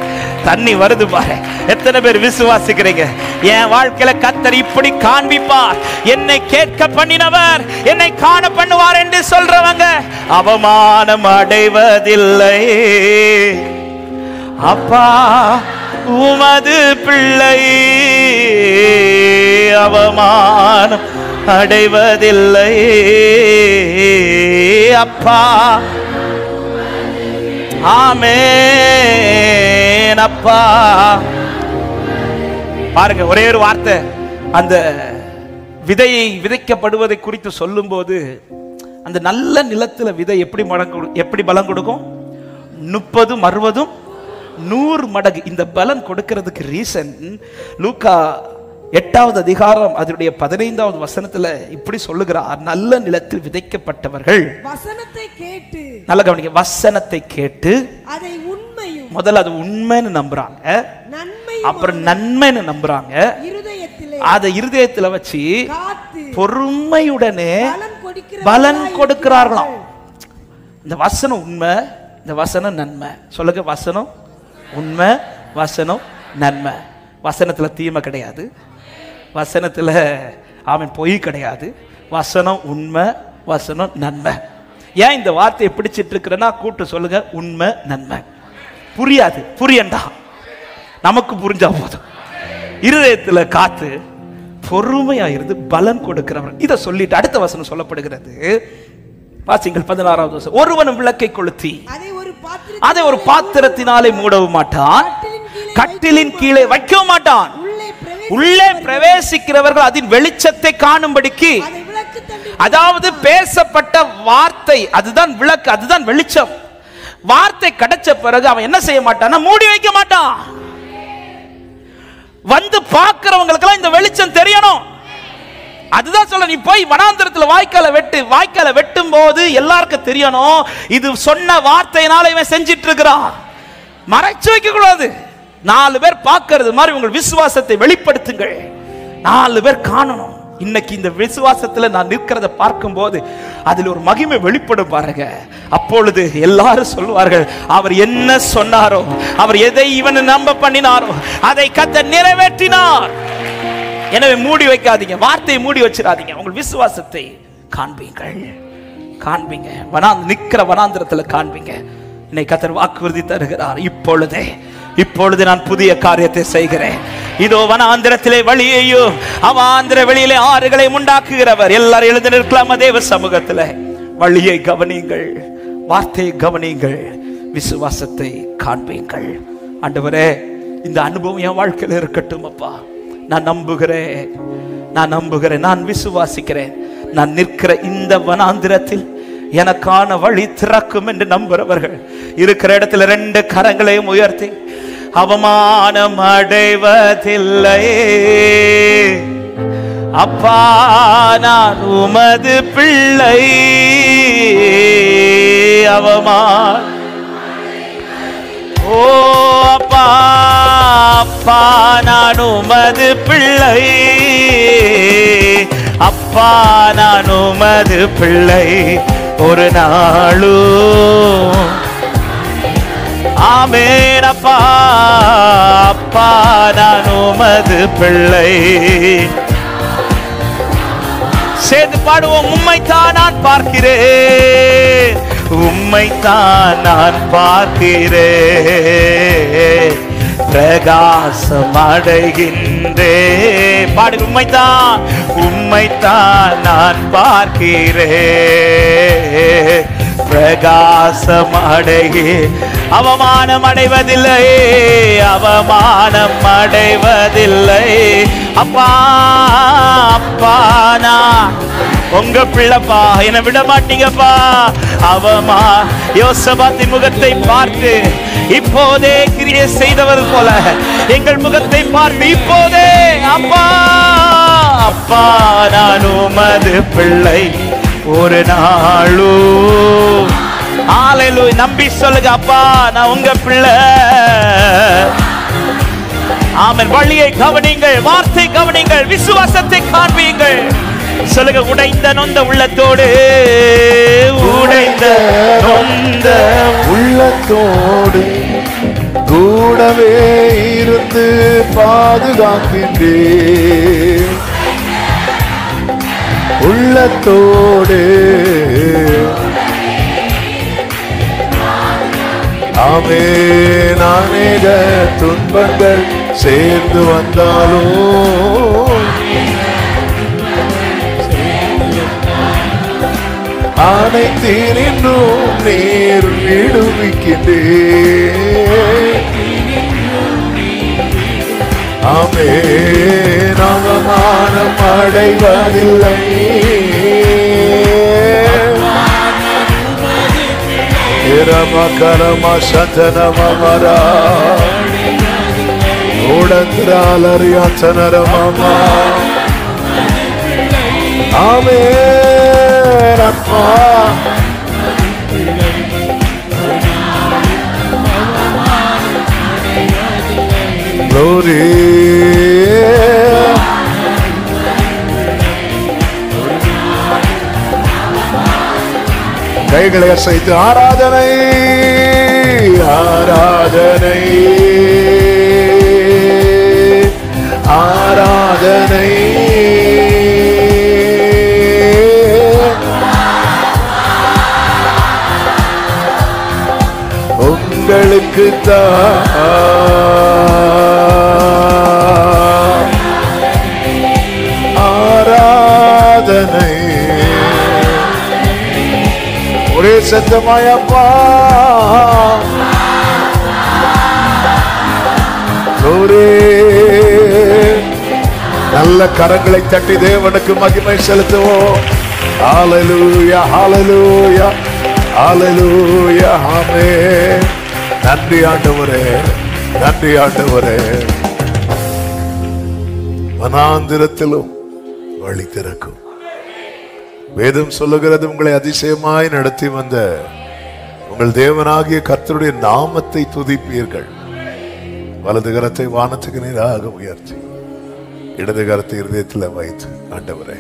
தண்ணி வருது பாரு. எத்தனை பேர் விசுவாசிக்கிறீங்க, என் வாழ்க்கையில கர்த்தர் இப்படி காண்பிப்பார், என்னை கேட்க பண்ணினவர் என்னை காண பண்ணுவார் என்று சொல்றவங்க அவமானம் அடைவதில்லை. அப்பா உமது பிள்ளை அவமானம் அடைவதில்லை. அப்பா ஆமென். அப்பா பாருங்க, ஒரே ஒரு வார்த்தை அந்த விதையை விதைக்கப்படுவதை குறித்து சொல்லும் போது, அந்த நல்ல நிலத்துல விதை எப்படி பலன் கொடுக்கும்? 30, 60, 100 மடங்கு. இந்த பலன் கொடுக்கிறதுக்கு ரீசன் லூக்கா 8வது அதிகாரம் அதனுடைய 15வது வசனத்துல இப்படி சொல்லுகிறார், நல்ல நிலத்தில் விதைக்கப்பட்டவர்கள் வசனத்தை கேட்டு, நல்ல கவனிங்க, வசனத்தை கேட்டு அதை உண்மையும், முதல்ல அது உண்மைன்னு நம்புறாங்க, அப்புறம் நன்மைன்னு நம்புறாங்க, அதை இருதயத்துல வச்சு பொறுமையுடனே பலன் கொடுக்கிறார்களாம். இந்த வசனம் உண்மை, இந்த வசனம் நன்மை. சொல்லுங்க, வசனம் உண்மை, வசனம் நன்மை. வசனத்துல தீமை கிடையாது, வசனத்துல அவன் பொய் கிடையாது. வசனம் உண்மை, வசனம் நன்மை. ஏன் இந்த வார்த்தையை பிடிச்சிட்டு இருக்கிறேன்னா, கூட்டு சொல்லுங்க, உண்மை நன்மை. புரியாது, புரியண்டா, நமக்கு புரிஞ்சா போதும். இருதயத்துல காத்து பொறுமையா இருந்து பலன் கொடுக்கிறவர். இதை சொல்லிட்டு அடுத்த வசனம் சொல்லப்படுகிறது, வாசிங்கள் 16வது வசனம். ஒருவனும் விளக்கை கொளுத்தி அதை ஒரு பாத்திரத்தினாலே மூடவும் மாட்டான், கட்டிலின் கீழே வைக்கவும் மாட்டான். உள்ளே பிரவேசிக்கிறவர்கள் அதன் வெளிச்சத்தை காணும்படிக்கு, அதாவது பேசப்பட்ட வார்த்தை அதுதான் விளக்கு, அதுதான் வெளிச்சம். வார்த்தை கிடைச்ச பிறகு அவன் என்ன செய்ய மாட்டான், மூடி வைக்க மாட்டான். வந்து பார்க்கிறவங்களுக்கெல்லாம் இந்த வெளிச்சம் தெரியணும். அதுதான் சொல்ல, நீ போய் வனாந்திரத்தில் வாய்க்கால வெட்டும் போது எல்லாருக்கும் தெரியணும், இது சொன்ன வார்த்தையினால இவன் செஞ்சிட்டு இருக்கிறான். மறைச்சு வைக்க கூடாது. 4 பேர் பார்க்கிறது மாதிரி உங்கள் விசுவாசத்தை வெளிப்படுத்துங்கள். 4 பேர் காணணும். இன்னைக்கு இந்த விசுவாசத்துல நான் நிற்கிறத பார்க்கும் போது அதில் ஒரு மகிமை வெளிப்படும் பாருங்க. அப்பொழுது எல்லாரும் சொல்வார்கள், அவர் என்ன சொன்னாரோ, அவர் எதை இவன் நம்ப பண்ணினாரோ அதை கர்த்தர் நிறைவேற்றினார். எனவே மூடி வைக்காதீங்க, வார்த்தையை மூடி வச்சிடாதீங்க. உங்கள் விசுவாசத்தை காண்பீங்கள், காண்பீங்க. நிற்கிற வனாந்திரத்துல காண்பீங்க. இன்னைக்கு கர்த்தர் வாக்குறுதி தருகிறார், இப்பொழுது நான் புதிய காரியத்தை செய்கிறேன். இதோ வனாந்திரத்திலே வழியையும் அவாந்திர வெளியிலே ஆறுகளை உண்டாக்குகிறவர். எல்லாரும் எழுந்து நிற்கலாமா தேவ சமூகத்தில்? வழியை கவனியுங்கள், வார்த்தையை கவனியுங்கள், விசுவாசத்தை காண்பீங்கள். ஆண்டவரே, இந்த அனுபவம் என் வாழ்க்கையில் இருக்கட்டும் அப்பா. நான் நம்புகிறேன், நான் விசுவாசிக்கிறேன். நான் நிற்கிற இந்த வனாந்திரத்தில் எனக்கான வழி திறக்கும் என்று நம்புறவர்கள் இருக்கிற இடத்துல 2 கரங்களையும் உயர்த்தி அவமானம் அடைவதில்லை. அப்பா நான் உமது பிள்ளை, அவமானம். ஓ அப்பா, அப்பா நான் உமது பிள்ளை, அப்பா நான் உமது பிள்ளை. ஒரு நாளும் ஆமென். அப்பா, அப்பா நான் உமது பிள்ளை. சேர்ந்து பாடுவோம். உம்மைத்தான் நான் பார்க்கிறேன், உம்மைத்தான் நான் பார்க்கிறேன், பிரகாசம் அடைகின்றேன். பாடு. உம்மைத்தான், உம்மைத்தான் நான் பார்க்கிறேன், பிரகாசம் அடைகி. அவமானம் அடைவதில்லை, அவமானம் அடைவதில்லை. அப்பா, அப்பா நான் உங்க பிள்ளைப்பா, என்னை விட மாட்டீங்கப்பா. அவமா யோசபாத்தின் முகத்தை பார்த்து இப்போதே கிரியை செய்தவர் போல எங்கள் முகத்தை பார்த்து இப்போதே, அப்பா, அப்பா நான் உமது பிள்ளை. ஒரு நாளும் ஹல்லேலூயா நம்பி சொல்லுங்க. அப்பா நான் உங்க பிள்ளை. ஆமென். வழியை கவனிங்கள், வார்த்தை கவனிங்கள், விசுவாசத்தை காண்பீங்கள். சொல்லுங்க. உடைந்த நொந்த உள்ளத்தோடு, உடைந்த நொந்த உள்ளத்தோடு கூடவே இருந்து பாதுகாக்கின்றேன். உள்ளத்தோடு ஆமென். அநேக துன்பங்கள் சேர்ந்து வந்தாலும் அனைத்தினின்றும் நீர் விடுவிக்கின்றேன். ஆமென். அவமானம் அடைவதில்லை. இரமகரமா சதனமரா ஓடந்திராலரியாச்சனரமமா. ஆமென். அப்பா glory. கைகளை அசைத்து ஆராதனை, ஆராதனை, ஆராதனை. உங்களுக்கு ஆராதனை. ஒரே சத்தமாயப்பா. நல்ல கரங்களை தட்டி தேவனுக்கு மகிமை செலுத்துவோம். ஹல்லேலூயா, ஹல்லேலூயா, ஹல்லேலூயா. ஆமென். நன்றி ஆண்டவரே, நன்றி ஆண்டவரே. வனாந்திரத்திலும் வழி திறக்கும். வேதம் சொல்லுகிறது, உங்களை அதிசயமாய் நடத்தி வந்த உங்கள் தேவனாகிய கர்த்தருடைய நாமத்தை துதிப்பீர்கள். வலது கரத்தை வானத்துக்கு நேராக உயர்த்தி இடது கரத்தை இருதயத்தில் வைத்து, ஆண்டவரே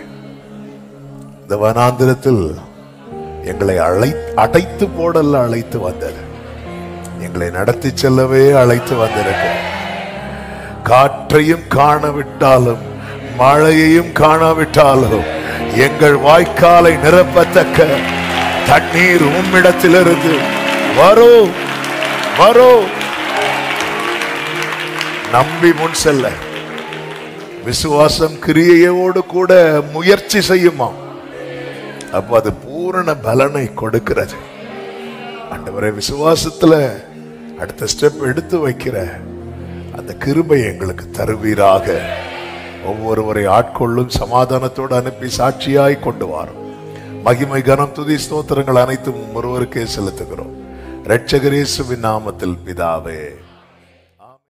இந்த வனாந்திரத்தில் எங்களை அடைத்து போடல்ல அழைத்து வந்தது, எங்களை நடத்தி செல்லவே அழைத்து வந்திருக்க. காற்றையும் காணவிட்டாலும் மழையையும் காணாவிட்டாலும் எங்கள் வாய்க்காலை நிரப்பத்தக்க தண்ணீர் உம்மிடத்திலிருந்து வரும் வரும். நம்பி முன் செல்ல விசுவாசம் கிரியையோடு கூட முயற்சி செய்யுமா, அப்ப அது பூரண பலனை கொடுக்கிறது. ஆண்டவரே, விசுவாசத்துல அடுத்த ஸ்டெப் எடுத்து வைக்கிற அந்த கிருபை எங்களுக்கு தருவீராக. ஒவ்வொருவரை ஆட்கொள்ளும், சமாதானத்தோடு அனுப்பி சாட்சியாய் கொண்டு வாரும். மகிமை, கனம், துதி, ஸ்தோத்திரங்கள் அனைத்தும் ஒருவருக்கே செலுத்துகிறோம். இரட்சகர் இயேசுவின் நாமத்தில் பிதாவே.